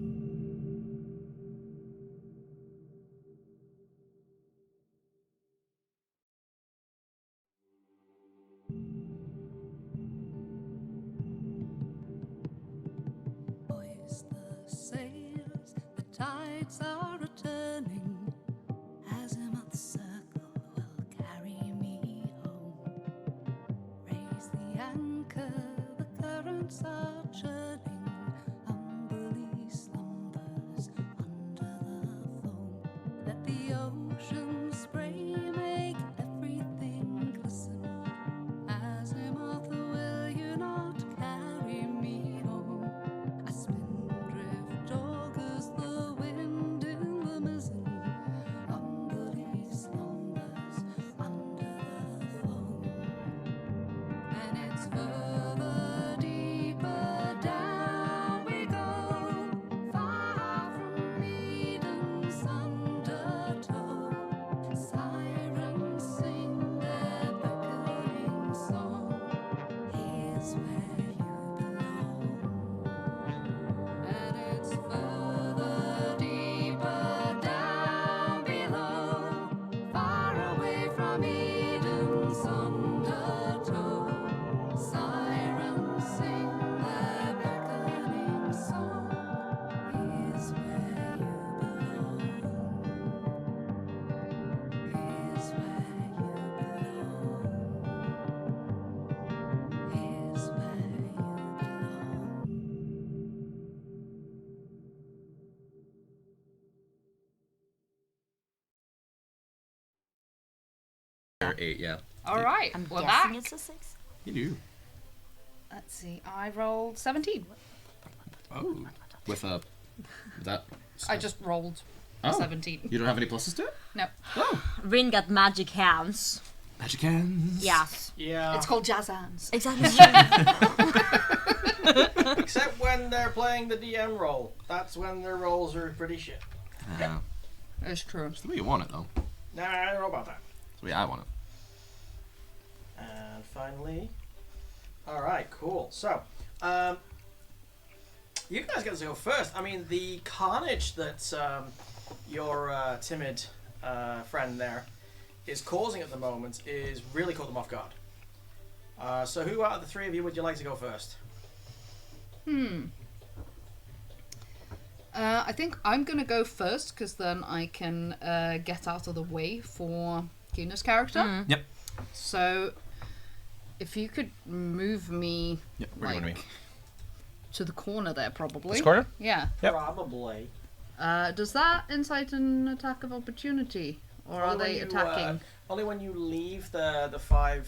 A: Hoist the sails, the tides are returning. Azimuth circle will carry me home. Raise the anchor, the currents are churning. Umberly slumbers under the foam. Let the ocean spray make everything glisten. Azimuth, will you not carry me home? A spindrift augurs the wind in the mizzen. Umberly slumbers under the foam. And it's further, deeper
D: Or 8, yeah.
E: All right.
C: I'm
E: We're
C: guessing
E: back.
C: it's a 6.
D: You do.
E: Let's see. I rolled 17.
D: Oh. With a... That...
E: I just rolled
D: Oh.
E: 17.
D: You don't have any pluses to it?
E: No.
D: Oh.
C: Rin got magic hands.
D: Magic hands.
C: Yeah.
B: Yeah.
E: It's called jazz hands.
C: Exactly.
B: Except when they're playing the DM role. That's when their rolls are pretty shit.
D: Yeah.
E: It's true.
D: It's the way you want it, though.
B: Nah, I don't know about that.
D: It's the way I want it.
B: And finally... Alright, cool. So, you guys get to go first. I mean, the carnage that your timid friend there is causing at the moment is really caught them off guard. So who out of the three of you would you like to go first?
E: I think I'm going to go first because then I can get out of the way for Kina's character.
D: Yep.
E: So, if you could move me
D: Yep. Where do you want to be?
E: to the corner there, probably.
D: This corner?
E: Yeah.
D: Yep.
B: Probably.
E: Does that incite an attack of opportunity, or are
B: Only
E: they
B: when you,
E: attacking?
B: only when you leave the 5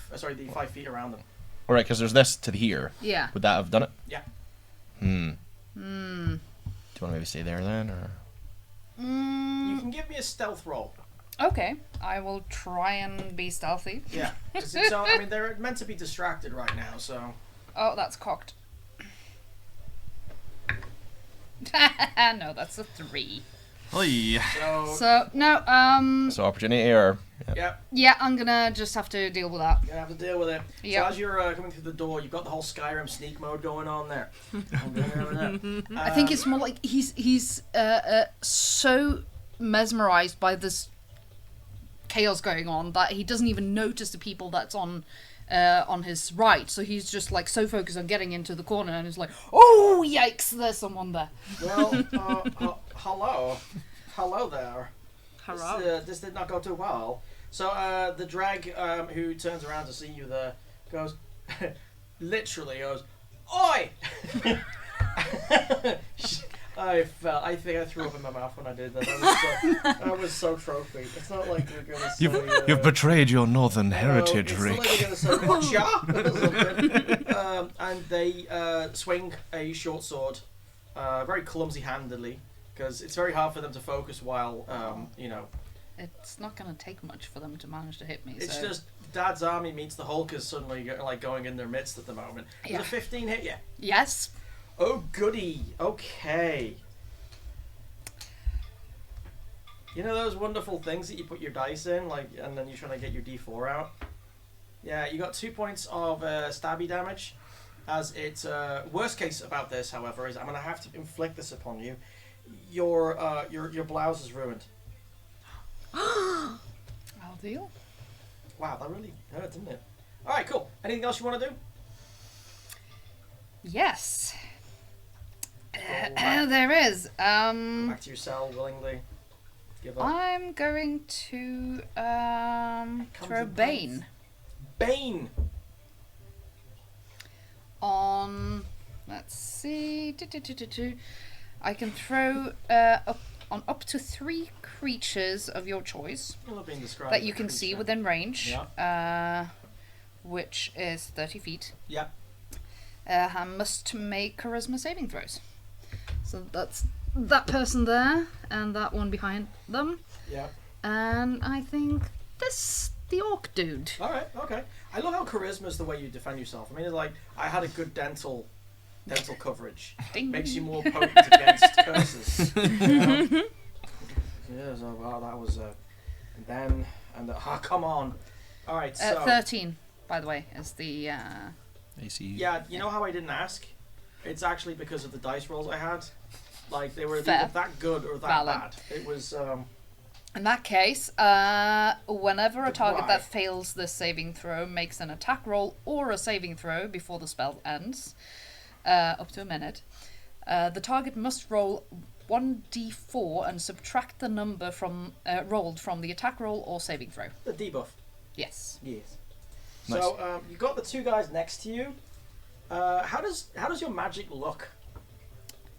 B: feet around them.
D: Alright, because there's this to the here.
E: Yeah.
D: Would that have done it?
B: Yeah.
D: Do you want to maybe stay there then, or...?
B: You can give me a stealth roll.
E: Okay, I will try and be stealthy.
B: Yeah. 'Cause it's, I mean, they're meant to be distracted right now, so...
E: Oh, that's cocked. No, that's a 3.
D: Oi.
E: So no,
D: So opportunity or...
B: Yeah,
E: yeah, I'm gonna just have to deal with that.
B: you're gonna have to deal with it.
E: Yep.
B: So as you're coming through the door, you've got the whole Skyrim sneak mode going on there.
E: I think it's more like he's so mesmerized by this chaos going on that he doesn't even notice the people that's on his right. So he's just like so focused on getting into the corner and is like, oh yikes, there's someone there.
B: Well, hello there.
E: Hello.
B: This did not go too well. So the drag who turns around to see you there goes, literally goes, oi! I think I threw up in my mouth when I did that. That was so trophy. It's not like you're gonna say.
D: You've betrayed your northern heritage,
B: it's
D: Rick.
B: not like you're gonna say, "Gotcha!" or something. And they swing a short sword, very clumsy-handedly, because it's very hard for them to focus while,
E: It's not gonna take much for them to manage to hit me.
B: It's
E: so.
B: just Dad's army meets the Hulkers suddenly going in their midst at the moment. Does
E: Yeah.
B: a 15 hit you?
E: Yes.
B: Oh goody. Okay. You know those wonderful things that you put your dice in, and then you're trying to get your D4 out? Yeah, you got 2 points of stabby damage. As it's worst case about this, however, is I'm gonna have to inflict this upon you. Your blouse is ruined.
E: I'll deal.
B: Wow, that really hurt, didn't it? All right, cool. Anything else you want to do?
E: Yes.
B: Go back,
E: There is.
B: back to your cell willingly. Give up.
E: I'm going to throw
B: to
E: Bane
B: Bane.
E: on. Let's see. I can throw up to 3 creatures of your choice
B: I love being described
E: that
B: as
E: you
B: a
E: can see
B: creature.
E: within range.
B: Yeah.
E: Which is 30 feet.
B: Yeah.
E: And must make charisma saving throws. So that's that person there and that one behind them.
B: Yeah.
E: And I think the orc dude.
B: All right. Okay. I love how charisma is the way you defend yourself. I mean, it's like I had a good dental coverage.
E: Ding.
B: Makes you more potent against curses. Yeah. Yeah. So wow, that was come on. All right. So
E: 13, by the way, is the.
D: AC.
B: yeah, you know how I didn't ask? It's actually because of the dice rolls I had. Like they were
E: Fair.
B: either that good or that
E: Valid.
B: bad. It was.
E: In that case, whenever a target
B: Why?
E: that fails this saving throw makes an attack roll or a saving throw before the spell ends, up to a minute, the target must roll 1d4 and subtract the number from rolled from the attack roll or saving throw.
B: The debuff.
E: Yes.
B: Yes.
D: Nice.
B: So you got the 2 guys next to you. How does your magic look?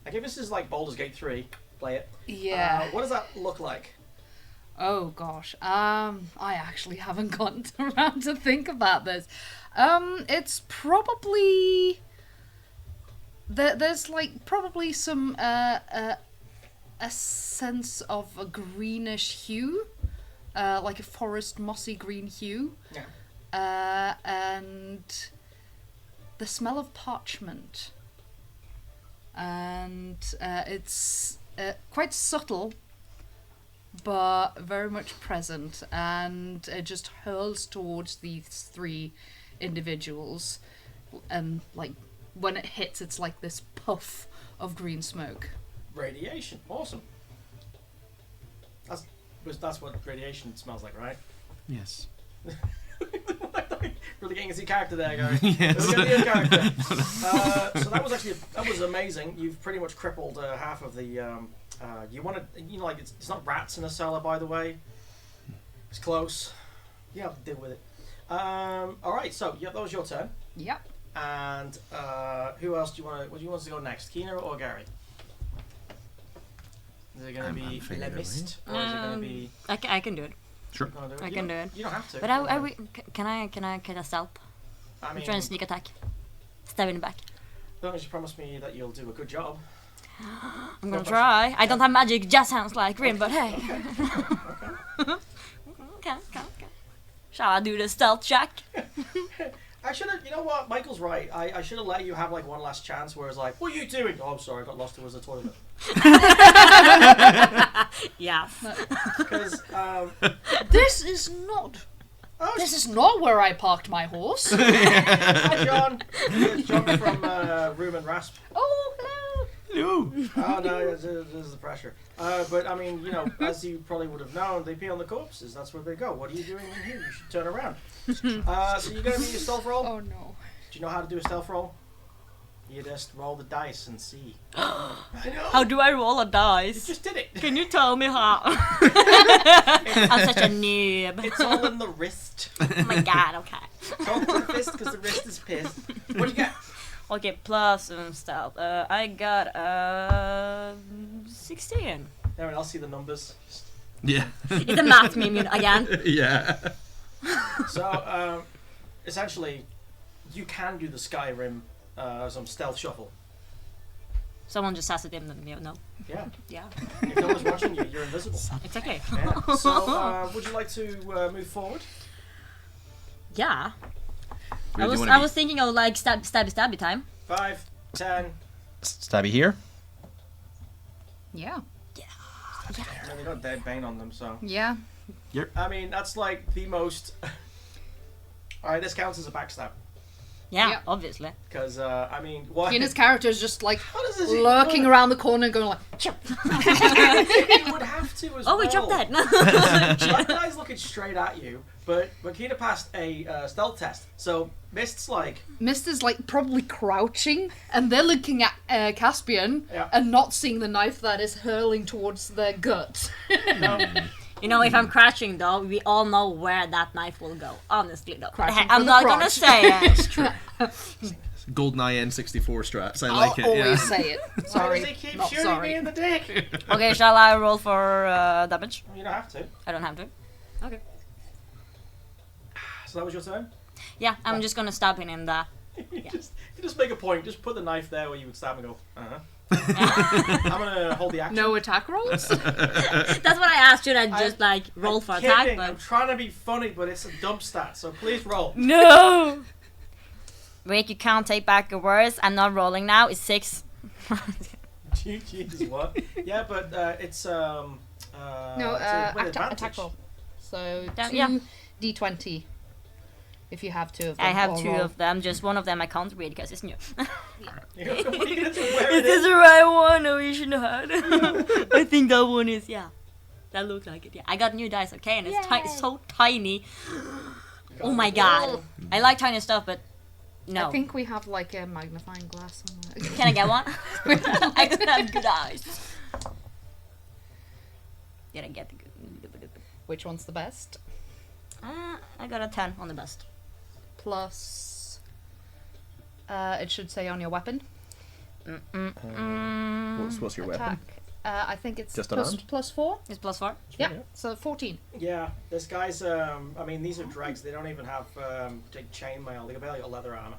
B: Like if this is like Baldur's Gate 3, play it.
E: Yeah.
B: What does that look like?
E: Oh gosh. I actually haven't gotten around to think about this. It's probably there's like probably some a sense of a greenish hue, like a forest mossy green hue.
B: Yeah.
E: And the smell of parchment. And it's quite subtle, but very much present, and it just hurls towards these three individuals, and like when it hits, it's like this puff of green smoke.
B: Radiation. Awesome. That's what radiation smells like, right?
D: Yes.
B: Really getting into character there, guys.
D: Yes.
B: So that was actually amazing. You've pretty much crippled half of the. You want to, like it's not rats in a cellar, by the way. It's close. You have to deal with it. All right, so yeah, that was your turn.
E: Yep.
B: And who else do you want to? What do you want to go next, Kina or Gary? Is it going to
D: I'm
B: be
D: fine
B: Le
D: either
B: Mist, or is it going to be?
C: I can do it.
D: Sure.
B: You wanna
C: I
B: you
C: can
B: don't-
C: do it.
B: You don't have to.
C: But can I stealth?
B: I
C: I'm
B: mean,
C: trying to sneak attack. Stab in the back.
B: as long as you promise me that you'll do a good job.
C: I'm gonna try. I don't have magic, just sounds like Grim, but hey. Okay. Shall I do the stealth check?
B: I should have. You know what? Michael's right. I should have let you have like one last chance. Where it's like, what are you doing? Oh, I'm sorry. I got lost towards the toilet.
C: Yeah.
B: Because
E: This is not.
B: oh,
E: This is not where I parked my horse.
B: hi John. It's John from Room and Rasp.
E: Oh, hello.
D: No.
B: Oh no, this is the pressure. But I mean, as you probably would have known, they pee on the corpses. That's where they go. What are you doing in here? You should turn around. So you're gonna do your stealth roll.
E: Oh no.
B: Do you know how to do a stealth roll? You just roll the dice and see. I know.
C: How do I roll a
B: You
C: dice?
B: just did it.
C: Can you tell me how? I'm such a noob.
B: It's all in the wrist.
C: Oh my god, okay.
B: Don't do the fist because the wrist is pissed. What do you got?
C: Okay, plus stealth. I got 16.
B: Everyone else see the numbers.
D: Yeah.
C: It's a math meme again.
D: Yeah.
B: So, essentially, you can do the Skyrim some stealth shuffle.
C: Someone just has it in them, no.
B: Yeah.
C: Yeah,
B: If no one's watching you, you're invisible.
C: it's okay.
B: Yeah. So, would you like to move forward?
C: Yeah.
D: Where do you
C: I
D: wanna be?
C: was thinking of like stabby time.
B: 5, 10.
D: Stabby here.
E: Yeah.
B: And they got dead bane on them, so.
E: Yeah.
B: I mean, that's like the most. Alright, this counts as a backstab.
C: Yeah,
E: Yep.
C: obviously.
B: Because, I mean, what.
E: Kina's character is just like
B: How does this
E: lurking around the corner and going like,
B: You would have to as
C: Oh,
B: well.
C: we dropped that.
B: That guy's looking straight at you, but Kina passed a stealth test. So, Mist's like.
E: Mist is like probably crouching, and they're looking at Caspian
B: Yeah.
E: and not seeing the knife that is hurling towards their gut.
B: No.
C: You know, if I'm crouching though, we all know where that knife will go. Honestly though.
E: Crouching
C: I'm
E: for the
C: not gonna
E: crotch.
C: say it.
D: GoldenEye N64 straps. I
E: I'll
D: like it.
E: always
D: Yeah.
E: say it.
B: Why
E: Sorry,
B: does he keep
E: not
B: shooting
E: sorry.
B: me in the dick?
C: Okay, shall I roll for damage?
B: You don't have to.
C: I don't have to. Okay.
B: So that was your turn?
C: Yeah, I'm just gonna stab him in the.
B: You just make a point. Just put the knife there where you would stab and go, I'm gonna hold the action.
E: No attack rolls?
C: That's what I asked. Should I just like roll
B: I'm
C: for
B: kidding.
C: attack?
B: I'm
C: But
B: trying to be funny, but it's a dump stat, so please roll.
C: no. Rick, you can't take back your words. I'm not rolling now. It's 6.
B: Jesus, what? Yeah, but it's
E: No,
B: it's with
E: attack
B: advantage.
E: roll. So
C: Yeah.
E: 2d20. If you have two of them.
C: I have
E: or
C: 2
E: roll.
C: of them. Just one of them I can't read because it's new.
B: What are you gonna do? Wear
C: Is
B: it
C: this
B: in?
C: the right one? No, you shouldn't have. I think that one is, yeah. That looks like it, yeah. I got new dice, okay? And it's so tiny. Oh my god. I like tiny stuff, but no.
E: I think we have like a magnifying glass somewhere.
C: Can I get one? I don't have good eyes. Did I get the good?
E: Which one's the best?
C: I got a 10 on the best.
E: Plus. It should say on your weapon.
D: What's your weapon?
E: Attack. I think it's
F: Just
E: plus,
F: unarmed?
E: +4.
C: It's +4.
E: Yeah, so 14.
B: Yeah, this guy's. I mean, these are dregs. They don't even have chainmail. They barely got leather armor.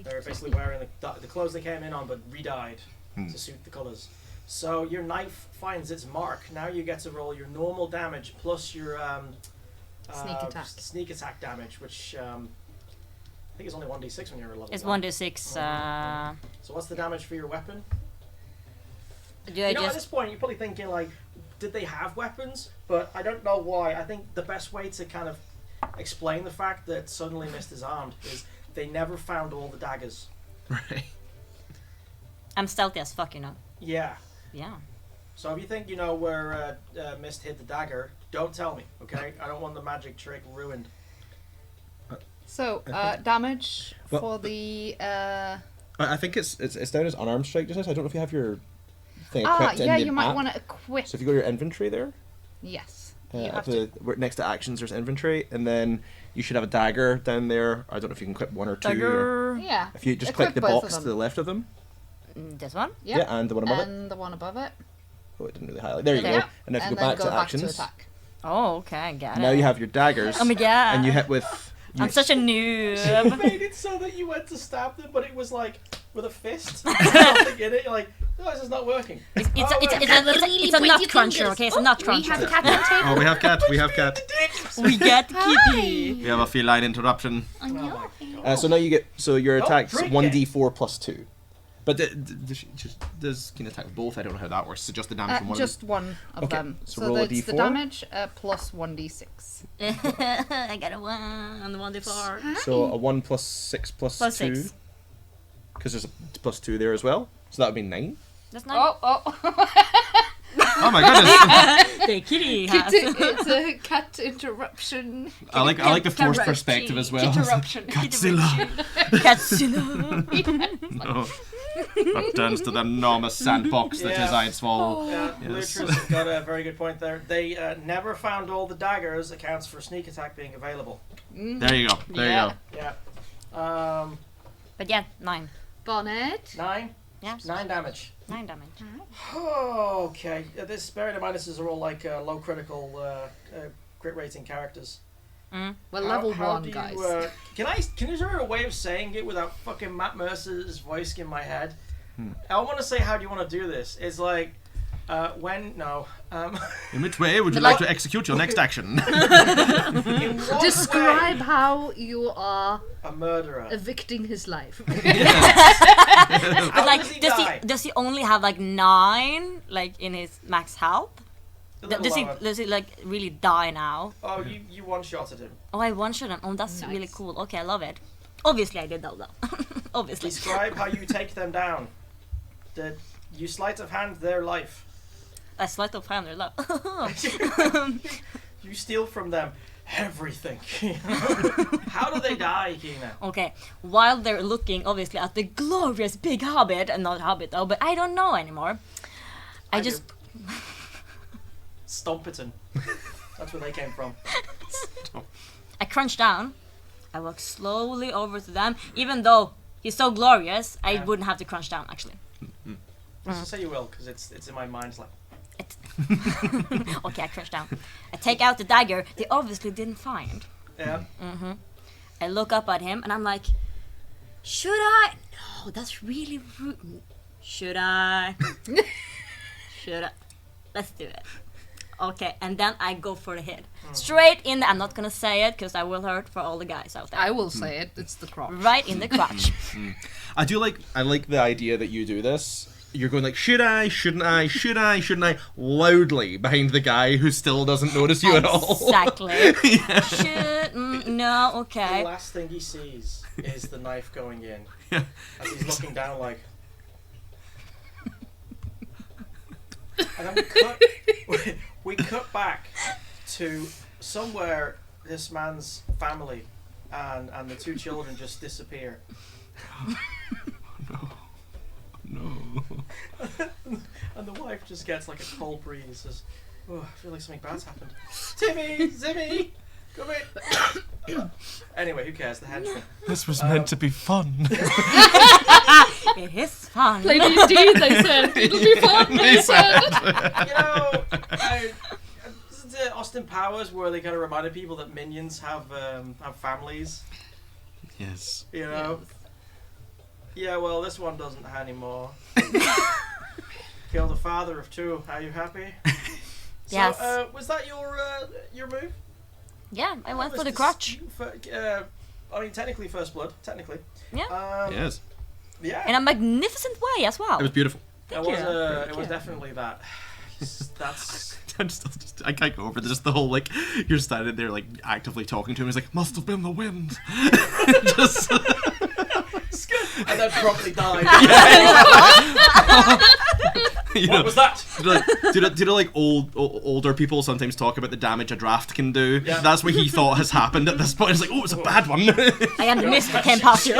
B: They're basically wearing the clothes they came in on, but re-dyed to suit the colors. So your knife finds its mark. Now you get to roll your normal damage plus your sneak attack damage, which I think is only 1d6 when you're a level.
C: It's
B: 1.
C: 1d6.
B: So what's the damage for your weapon?
C: Do I
B: You know, at
C: just
B: this point, you're probably thinking like, did they have weapons? But I don't know why. I think the best way to kind of explain the fact that suddenly Mist is armed is they never found all the daggers.
F: Right.
C: I'm stealthy as fuck, you know.
B: Yeah.
C: Yeah.
B: So if you think you know where Mist hid the dagger, don't tell me, okay? I don't want the magic trick ruined.
E: So, damage
F: Well,
E: for the...
F: I think it's down as unarmed strike just now, so I don't know if you have your thing equipped in
E: yeah,
F: the
E: you might
F: app.
E: want to equip.
F: So if you go to your inventory there,
E: Yes.
F: up
E: You have
F: to where next to actions there's inventory, and then you should have a dagger down there. I don't know if you can equip one or two. Or
C: Dagger.
E: Yeah.
F: if you just
E: Equip
F: click the
E: both of
F: box to
E: them.
F: the left of them.
C: This one?
E: Yep.
F: Yeah, and the one above it.
E: And the one above it.
F: Oh, it didn't really highlight. There you
E: Yeah.
F: go. And if you
E: And
F: go
E: then
F: back
E: go
F: to
E: back
F: actions,
E: to attack.
C: Oh, okay, I got
F: now
C: it.
F: you have your daggers.
C: Oh my god.
F: And you hit with.
C: I'm such a
B: You
C: noob.
B: made it so that you went to stab them, but it was like with a fist. Nothing in it. You're like, no, this is not working.
C: It's
B: Oh,
C: a nut cruncher, okay? It's a nut
E: We
C: cruncher.
E: have cat on table.
F: Oh, we have cat. We have cat.
C: We get kitty.
F: We have a feline interruption.
B: Oh my God.
F: So now you get your
B: Don't
F: attack's
B: drink
F: 1d4 plus 2. But does can attack with both? I don't know how that works. So just the damage from one.
E: Just one of
F: Okay,
E: them.
F: so
E: So,
F: roll a
E: that's the
F: D4.
E: damage plus 1d6.
C: I got a 1 on the 1d4.
F: So a 1 plus 6 plus
C: Plus
F: 2.
C: 6.
F: Because there's a plus 2 there as well. So that would be 9.
C: That's nice.
F: Oh my goodness!
C: The kitty has.
E: It's a cat interruption.
F: I like the forced
C: Interruption.
F: perspective as well.
E: Interruption.
F: Godzilla.
C: Katsuna.
F: No. Returns to the enormous sandbox that
B: Yeah.
F: is Eidsvoll.
B: Lutra's
F: Yes.
B: got a very good point there. They never found all the daggers accounts for sneak attack being available.
F: There you go. There
E: Yeah.
F: you go.
B: Yeah.
C: But yeah, 9.
E: Bonnet.
B: 9?
C: Yeah.
B: 9 damage.
C: 9 damage.
B: Okay. This bearing in mind this are all like low critical crit rating characters.
E: Well,
B: How-
E: level
B: how
E: 1,
B: do you,
E: guys.
B: Can you hear a way of saying it without fucking Matt Mercer's voice in my head? I want to say how do you want to do this? It's like
F: In which way would you like to execute your next action?
B: in what
E: Describe
B: way
E: how you are
B: a murderer.
E: evicting his life.
C: But
B: How
C: like,
B: does he
C: does
B: die?
C: does he only have like 9 like in his max health?
B: A little lower.
C: Does he like really die now?
B: Oh, you one-shotted him.
C: Oh, I one-shot him. Oh, that's really
E: Nice.
C: cool. Okay, I love it. Obviously, I did that though. Obviously.
B: Describe how you take them down. That you sleight of hand their life.
C: A sleight of hand, love.
B: You steal from them everything. How do they die, Kina?
C: Okay, while they're looking obviously at the glorious big hobbit, and not hobbit though, but I don't know anymore. I
B: do.
C: just
B: Stomperton. That's where they came from.
C: I crunch down. I walk slowly over to them, even though he's so glorious. I
B: Yeah.
C: wouldn't have to crunch down actually.
B: Let's just say you will, because it's in my mind. It's like,
C: Okay, I crunch down. I take out the dagger they obviously didn't find.
B: yeah.
C: I look up at him and I'm like, should I? No, that's really rude. Should I? Should I? Let's do it. Okay, and then I go for the hit. Straight in the, I'm not gonna say it because I will hurt for all the guys out there.
E: I will say it. It's the crotch.
C: Right in the crotch.
F: I like the idea that you do this. You're going like, should I, shouldn't I, should I, shouldn't I, loudly behind the guy who still doesn't notice you at all.
C: Exactly. Should, no,
B: The
C: okay.
B: last thing he sees is the knife going in.
F: Yeah.
B: As he's looking down like... And then we cut back to somewhere this man's family and the two children just disappear.
F: No.
B: And the wife just gets like a cold breeze, says, "Oh, I feel like something bad's happened." Timmy, Zimmy, Come in. Anyway, who cares? The henchman.
D: This was meant to be fun.
C: It is fun.
E: Play D&D, they said. It'll be fun, they said.
B: You know, isn't it Austin Powers where they kind of reminded people that minions have families?
D: Yes.
B: You know. Yeah, well, this one doesn't anymore. Killed a father of two. Are you happy? So,
C: Yes.
B: Was that your move?
C: Yeah, I went for
B: Was
C: the
B: this-
C: crotch.
B: I mean, technically first blood. Technically.
C: Yeah.
F: Yes.
B: Yeah.
C: In a magnificent way as well.
F: It was beautiful.
B: It was. It was definitely that. That's.
F: I can't go over this. Just the whole like you're standing there like actively talking to him. He's like, must have been the wind. Just
B: And then promptly died.
F: you
B: What
F: know,
B: was that?
F: do you know like older people sometimes talk about the damage a draft can do?
B: Yeah.
F: That's what he thought has happened at this point. It's like, oh, it's a bad one.
C: I am the mist that came past you.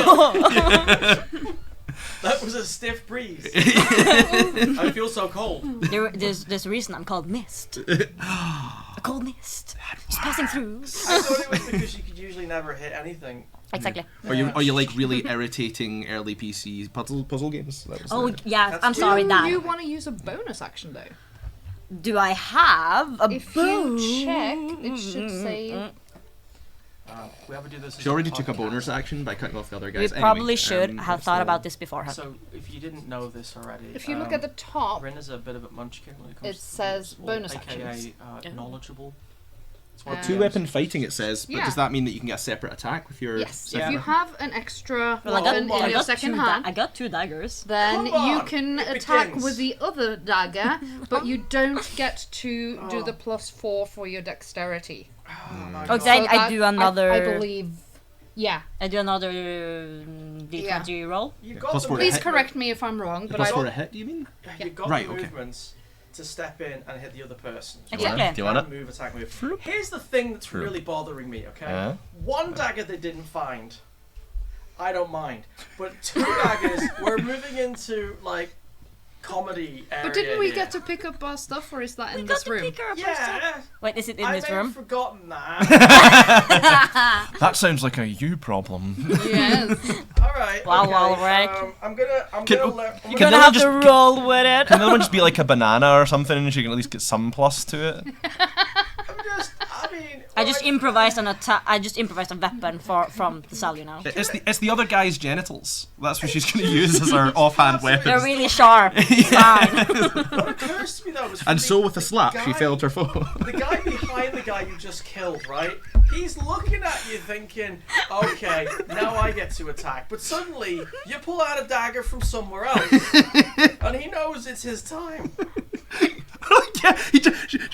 B: That was a stiff breeze. I feel so cold.
C: There's a reason I'm called Mist. A cold mist. Just passing through.
B: I thought it was because you could usually never hit anything.
C: Exactly.
F: Are you like really irritating early PC puzzle games? That was
C: Oh,
F: the-
C: yeah,
B: That's
C: I'm
B: true.
C: sorry,
E: Do
C: that.
E: you want to use a bonus action, though?
C: Do I have a
E: If you check, it should say...
B: We ever do this.
F: She already took a bonus action by cutting off the other
C: We
F: guys.
C: probably
F: Anyway,
C: should have
F: what's
C: thought
F: the-
C: about this beforehand.
B: So, if you didn't know this already,
E: If you look at the top,
B: Rin is a bit of a munchkin when it comes
E: it
B: to
E: says
B: rules,
E: bonus
B: aka,
E: actions.
B: knowledgeable. It's one of the
F: Two
B: games.
F: weapon fighting, it says, but
E: Yeah.
F: does that mean that you can get a separate attack with your?
E: Yes,
F: second
E: if you
F: weapon?
E: have an extra
C: Well,
E: weapon in your second hand,
C: I got 2 daggers.
E: then
B: Come
E: you
B: on,
E: can
B: it
E: attack
B: begins.
E: with the other dagger, but you don't get to do
B: Oh.
E: the +4 for your dexterity.
B: Oh my
C: Oh,
B: God.
C: exactly.
E: So
C: I
E: that-
C: do another.
E: I believe. Yeah.
C: I do another D20 roll.
B: You got
F: Plus
B: the
F: four to
E: Please
F: hit.
E: correct me if I'm wrong, but
F: Plus
E: I.
F: for a hit, do you mean?
B: You got
F: Right,
B: the
F: okay.
B: movements to step in and hit the other person.
C: Exactly.
D: Do you want it?
B: Move, attack, move. Here's the thing that's
D: True.
B: really bothering me, okay?
D: Yeah.
B: One dagger they didn't find, I don't mind. But 2 daggers, we're moving into, like, comedy area.
E: But didn't we
B: here.
E: get to pick up our stuff, or is that in
C: Got
E: this
C: to
E: room?
C: pick her up first.
B: Yeah.
C: Wait, is it in
B: I
C: this
B: may have
C: room?
B: forgotten that.
D: That sounds like a you problem.
E: Yes.
B: Alright.
C: Wow,
B: okay.
C: wow, Rick.
B: I'm gonna
D: Can-
B: let.
C: We're
D: Can
C: gonna
D: no
C: have
D: one
C: to
D: just-
C: roll with it.
D: Can the other one just be like a banana or something and she can at least get some plus to it?
C: I just improvised an attack. I just improvised a weapon from the cell, you know.
D: It's the other guy's genitals. That's what she's going to use as her offhand
C: They're
D: weapon.
C: really sharp. It's fine.
B: What occurs to me though was
F: And
B: the-
F: so with a slap,
B: the
F: she
B: guy-
F: failed her foe.
B: The guy behind the guy you just killed, right? He's looking at you thinking, okay, now I get to attack. But suddenly, you pull out a dagger from somewhere else. And he knows it's his time.
D: Yeah, she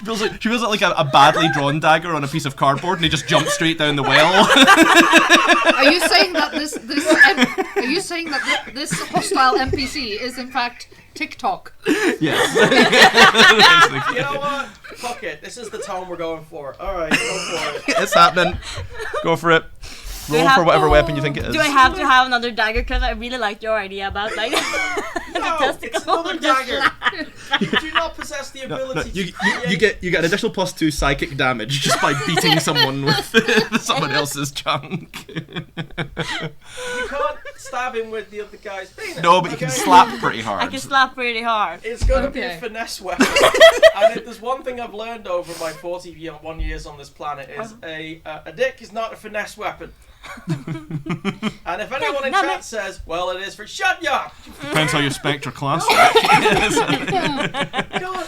D: feels like a badly drawn dagger on a piece of cardboard, and he just jumps straight down the well.
E: Are you saying that this hostile NPC is in fact TikTok?
F: Yes.
B: You know what? Fuck it. This is the tone we're going for. Alright, go for it.
D: It's happening. Go for it.
C: Do I
D: Roll
C: have-
D: for whatever weapon you think it is.
C: Do I have to have another dagger? Because I really liked your idea about like
B: No,
C: testicle
B: it's another
C: just
B: dagger. You do not possess the
F: No,
B: ability
F: you,
B: to create...
F: you get an additional +2 psychic damage just by beating someone with someone else's chunk.
B: You can't stab him with the other guy's penis.
D: No, but you can
B: okay?
D: slap pretty hard.
C: I can slap pretty hard.
B: It's going to be
E: Okay.
B: a finesse weapon. And if there's one thing I've learned over my 41 years on this planet is a dick is not a finesse weapon. And if anyone in
C: No,
B: chat
C: no.
B: says, well, it is for... Shut ya!
D: Depends how your Spectre class.
B: God,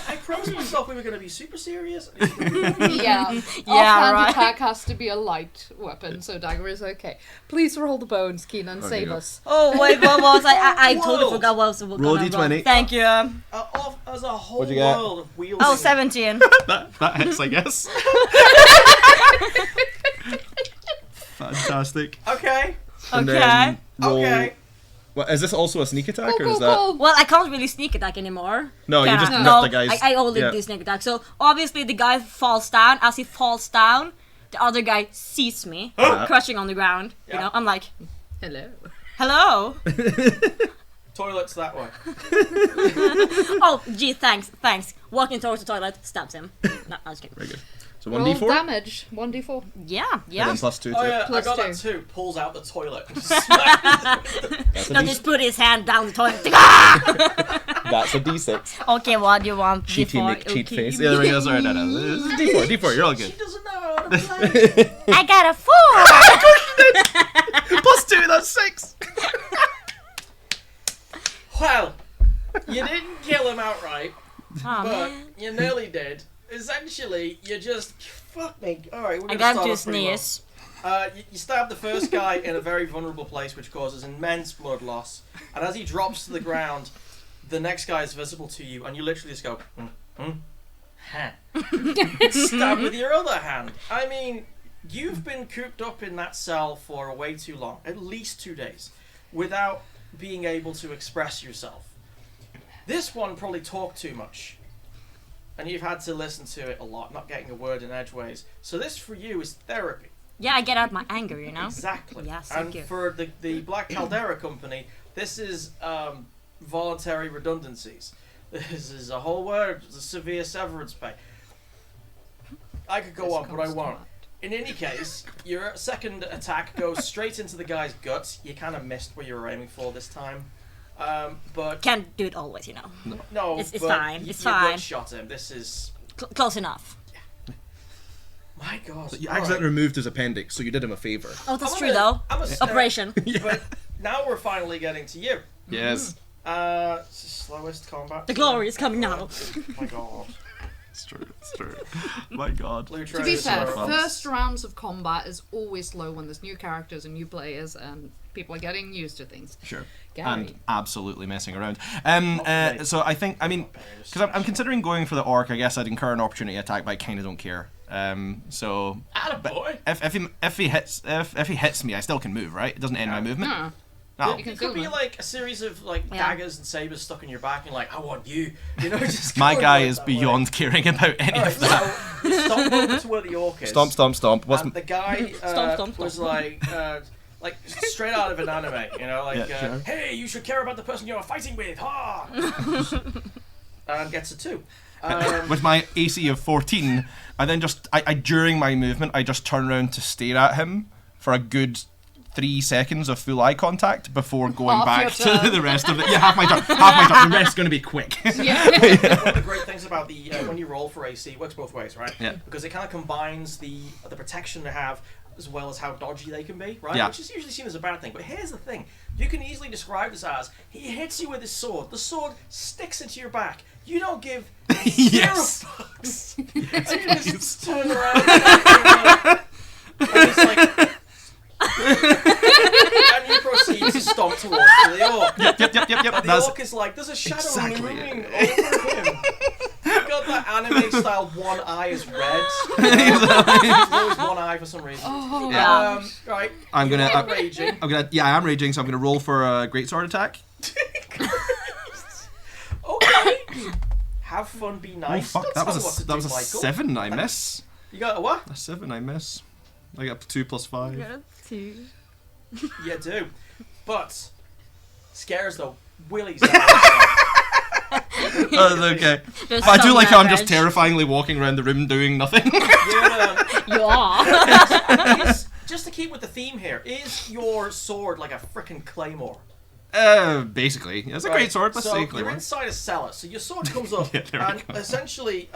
B: I promised myself we were going to be super serious.
E: Yeah. Offhand
C: right.
E: attack has to be a light weapon, so dagger is okay. Please roll the bones, Keenan. Save
F: you go.
E: us.
C: Oh wait, what was I totally
B: Whoa.
C: forgot what was
F: Roll
C: gonna
F: D20.
C: roll. Thank you.
B: As a whole
F: What'd you get?
B: world of wheels.
C: Oh, 17.
F: that hits, I guess. Fantastic.
B: Okay.
F: And
C: Okay.
F: then roll.
B: Okay.
F: What, is this also a sneak attack, or
E: Go,
F: is
E: go,
F: that?
E: go.
C: Well, I can't really sneak attack anymore.
F: No, you
C: Can
F: just
C: I?
F: nut
C: No,
F: the guy's.
C: I only
F: yeah.
C: do sneak attack. So obviously the guy falls down. As he falls down, the other guy sees me crushing on the ground. You
B: Yeah.
C: know, I'm like,
E: Hello.
C: hello.
B: Toilet's that way.
C: Oh, gee, thanks. Walking towards the toilet, stabs him. No, I was kidding.
F: Very good. So
E: Roll
F: 1d4?
E: damage. 1d4.
C: Yeah,
F: And
C: yeah.
F: then plus 2
B: Oh
F: to it.
B: yeah,
E: Plus
B: I got
E: two.
B: that too. Pulls out the toilet.
F: That's a,
C: No,
F: D-
C: just put his hand down the toilet. Ah!
F: that's a d6.
C: Okay, what do you want
F: Cheaty
C: before?
F: Nick cheat
C: Okay.
F: face. Yeah, there we go. Sorry, no. This is d4, d4, you're all
B: She
F: good.
B: doesn't know how to play.
C: I got a 4!
F: Plus 2, that's 6.
B: Well, you didn't kill him outright,
C: Oh,
B: but
C: man.
B: you nearly did. Essentially, you just fuck me. All right, we're
C: I
B: gonna
C: got
B: start
C: to
B: off pretty well.
C: sneeze.
B: You stab the first guy in a very vulnerable place, which causes immense blood loss. And as he drops to the ground, the next guy is visible to you, and you literally just go, ha. Stab with your other hand. I mean, you've been cooped up in that cell for way too long, at least 2 days, without being able to express yourself. This one probably talked too much. And you've had to listen to it a lot, not getting a word in edgeways. So this for you is therapy.
C: Yeah, I get out my anger, you know?
B: Exactly.
C: Yes,
B: and
C: thank you.
B: for the Black Caldera Company, this is voluntary redundancies. This is a whole word, it's a severe severance pay. I could go
E: This
B: on, but I
E: comes to
B: won't.
E: mind.
B: In any case, your second attack goes straight into the guy's guts. You kind of missed what you were aiming for this time. But
C: Can't do it always, you know.
B: no,
C: It's
B: but
C: fine,
B: You
C: it's fine.
B: gut shot him. This is
C: Close enough.
B: my God.
F: You
B: All
F: accidentally
B: right.
F: removed his appendix, so you did him a favour.
C: Oh, that's
B: I'm
C: true,
B: gonna-
C: though.
B: I'm a
C: Operation.
B: But now we're finally getting to you.
F: Yes.
B: It's the slowest combat.
C: The glory is coming now.
B: Oh my God.
F: It's true, it's true. My god.
B: Lutra
E: To be
B: is
E: fair,
B: slow.
E: first rounds of combat is always slow when there's new characters and new players and people are getting used to things.
F: Sure.
E: Gary.
F: And absolutely messing around.
B: me.
F: So I think, I mean, because I'm considering going for the orc, I guess I'd incur an opportunity attack, but I kind of don't care. So
B: Attaboy.
F: if he hits me, I still can move, right? It doesn't end my movement.
E: No.
F: No.
E: You can
B: It could be
E: still
B: like a series of like
C: Yeah.
B: daggers and sabers stuck in your back, and like I want you. You know, just
F: My
B: going
F: guy
B: like
F: is
B: that way.
F: beyond caring about any
B: Alright,
F: of that.
B: so you stomp over to where the orc is.
F: Stomp, stomp, stomp. What's
B: And the guy
C: Stomp.
B: was like straight out of an anime, you know, like
F: Yeah, sure.
B: hey, you should care about the person you're fighting with, ha! And gets a 2.
F: with my AC of 14, I then just I during my movement I just turn around to stare at him for a good 3 seconds of full eye contact before going
E: Half
F: back
E: your
F: to
E: turn.
F: the rest of it. Yeah, half my turn. Half my turn. The rest's going to be quick.
E: Yeah.
B: One of the great things about the when you roll for AC, it works both ways, right?
F: Yeah.
B: Because it kind of combines the protection they have as well as how dodgy they can be, right?
F: Yeah.
B: Which is usually seen as a bad thing. But here's the thing: you can easily describe this as he hits you with his sword. The sword sticks into your back. You don't give
F: Yes.
B: 0 fucks. And you just turn around and it's like. And you proceed to stomp towards the orc.
F: Yep.
B: The
F: That's
B: orc is like, there's a shadow
F: exactly
B: looming over him. You've got that anime style one eye is red. There's always one eye for some reason.
C: Yeah.
B: Right.
F: I'm
B: you
F: gonna-
B: are raging.
F: I am raging, so I'm gonna roll for a greatsword attack.
B: Okay. Have fun, be nice.
F: Oh fuck,
B: Don't
F: that
B: tell me what
F: was
B: to
F: a that
B: do,
F: was a
B: Michael.
F: 7 I miss.
B: You got a what?
F: A 7 I miss. I got 2 plus 5.
B: You do. But scares the willies
F: That's okay.
C: There's
F: But I do
C: some
F: like how I'm just
C: revenge.
F: terrifyingly walking around the room doing nothing.
C: You are.
B: Just to keep with the theme here, is your sword like a frickin' claymore?
F: Basically. It's a
B: Right,
F: great sword, let's
B: so
F: say
B: you're
F: claymore.
B: inside a cellar, so your sword comes up
F: Yeah, there we
B: and
F: go.
B: essentially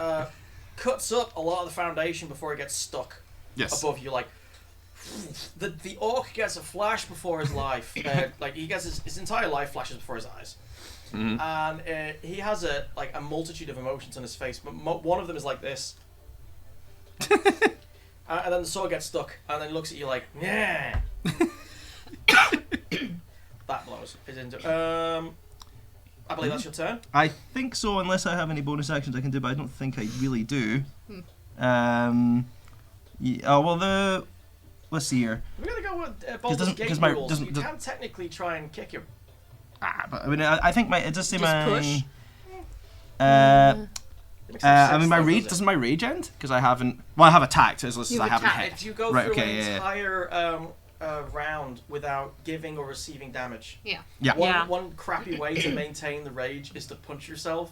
B: cuts up a lot of the foundation before it gets stuck
F: Yes.
B: above you. Like the orc gets a flash before his life, like he gets his entire life flashes before his eyes,
F: Mhm.
B: and he has a multitude of emotions on his face. But one of them is like this, and then the sword gets stuck, and then he looks at you like, yeah. That blows. It didn't do. I believe that's your turn.
D: I think so, unless I have any bonus actions I can do, but I don't think I really do. Oh well, let's see here.
B: We're gonna go with Baldur's
D: doesn't-
B: Gate
D: 'cause my-
B: rules.
D: doesn't-
B: You can technically try and kick him.
D: But I mean, I think it does say
C: Just
D: my.
C: push.
B: It makes no
D: I mean,
B: sense,
D: my
B: though,
D: rage
B: does it?
D: doesn't my rage end because I have. Well, I have attacked as I haven't hit.
B: If you go
D: Right,
B: through
D: okay,
B: an
D: yeah, yeah.
B: entire round without giving or receiving damage.
E: Yeah.
F: Yeah.
C: Yeah.
B: One crappy way to maintain the rage is to punch yourself.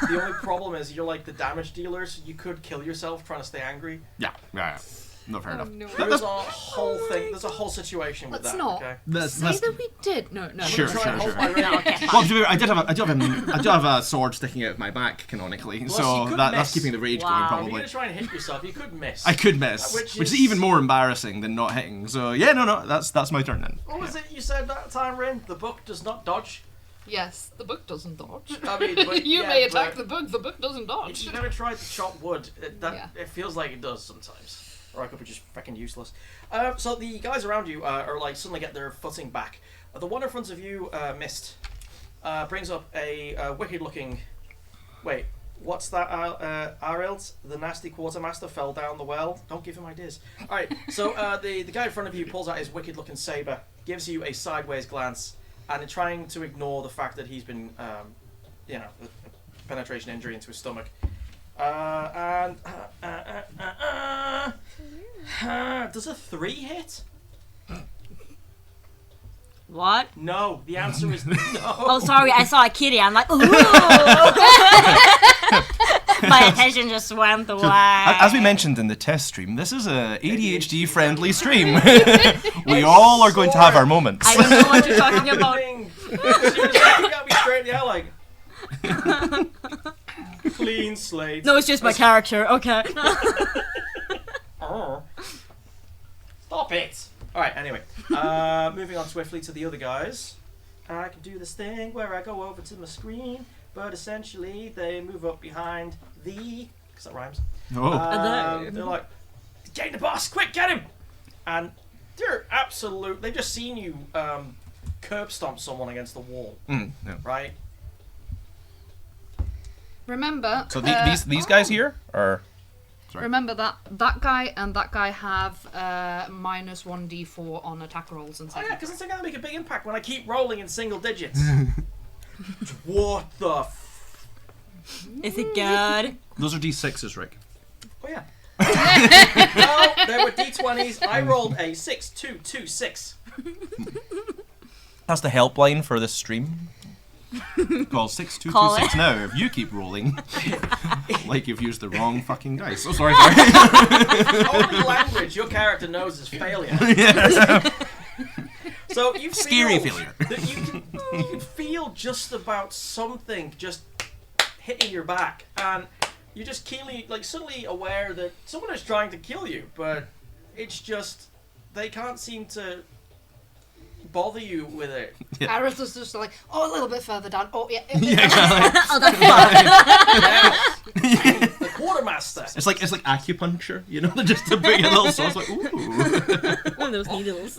B: The only problem is you're like the damage dealers. You could kill yourself trying to stay angry.
F: Yeah. No, fair enough.
E: No.
B: There's a whole thing. There's a whole situation with
E: Let's
B: that.
E: not.
B: Okay.
E: Say that we did. No.
F: Sure,
B: Try and
F: sure.
B: hold my rage.
C: Okay,
F: Well, to be fair, I do have a sword sticking out of my back canonically,
B: Plus,
F: so
B: you could
F: that's
B: miss.
F: keeping the rage
C: Wow.
F: going
B: If you're
F: probably.
B: gonna try and hit yourself, you could miss.
F: I could miss,
B: Which
F: which is
B: is-
F: even more embarrassing than not hitting. So yeah, no, that's my turn then.
B: What was it you said that time, Rin? The book does not dodge.
E: Yes, the book doesn't dodge.
B: I mean, but,
E: You
B: yeah,
E: may attack
B: but
E: the book doesn't
B: If
E: dodge.
B: you've never tried to chop wood,
E: Yeah.
B: it feels like it does sometimes. Or I could be just fucking useless. So the guys around you are like suddenly get their footing back. The one in front of you, Mist, brings up a wicked-looking. Wait, what's that? Arild, the nasty quartermaster, fell down the well. Don't give him ideas. All right. So the guy in front of you pulls out his wicked-looking saber, gives you a sideways glance, and in trying to ignore the fact that he's been, a penetration injury into his stomach. Does a 3 hit?
C: What?
B: No. The answer is no.
C: Oh, sorry, I saw a kitty. I'm like, ooh. My attention just went away.
F: As we mentioned in the test stream, this is a ADHD friendly stream. We all are going to have our moments.
C: I don't know what you're talking about.
B: Seriously, you got me straight in the eye like. Clean slate.
C: No, it's just my character. Okay.
B: Oh. Stop it! Alright, anyway. Moving on swiftly to the other guys. I can do this thing where I go over to my screen, but essentially they move up behind the. Because that rhymes.
F: Oh.
B: They're like, get the boss, quick, get him! And they're they've just seen you curb stomp someone against the wall,
F: Yeah.
B: right?
E: Remember.
F: So these guys here are. Sorry.
E: Remember that guy and that guy have minus 1d4 on attack rolls and
B: Oh
E: stuff.
B: yeah, because it's going to make a big impact when I keep rolling in single digits. What the
C: Is it good?
F: Those are D6s, Rick.
B: Oh yeah. No, there were D20s. I rolled a 6, 2, 2, 6.
F: That's the helpline for this stream. Call 6226 now if you keep rolling like you've used the wrong fucking dice. Oh, sorry.
B: Only language your character knows is failure. So you feel
F: Scary failure.
B: that you can feel just about something just hitting your back, and you're just keenly, like, suddenly aware that someone is trying to kill you, but it's just they can't seem to bother you with it.
E: Aris is just like, oh, a little bit further down. Oh, yeah.
C: Oh, that's fun.
B: Yes. The quartermaster.
F: It's like acupuncture, you know, just to bring a little sauce. Like, ooh.
C: One of those needles.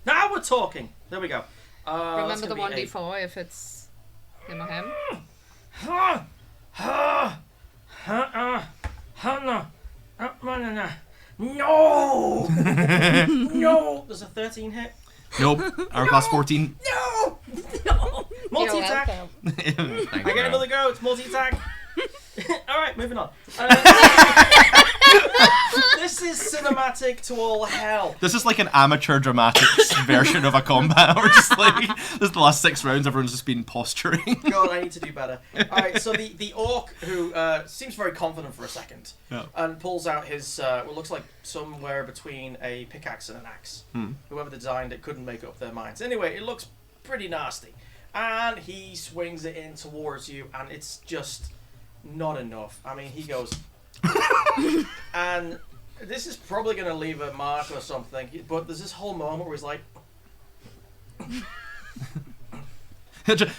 B: Now we're talking. There we go.
E: Remember the
B: one
E: 1d4 if it's him or him.
B: No! No! There's a 13 hit.
F: Nope. Our class 14.
B: No! No! Multi attack.
F: I
B: I get another go. It's multi attack. Alright, moving on. This is cinematic to all hell.
F: This is like an amateur dramatics version of a combat. We're just like, this is the last 6 rounds, everyone's just been posturing.
B: God, I need to do better. Alright, so the orc who seems very confident for a second
F: Yeah.
B: and pulls out his, what looks like somewhere between a pickaxe and an axe. Whoever designed it couldn't make up their minds. Anyway, it looks pretty nasty. And he swings it in towards you, and it's just not enough. I mean, he goes... and this is probably going to leave a mark or something, but there's this whole moment where he's like...
F: Can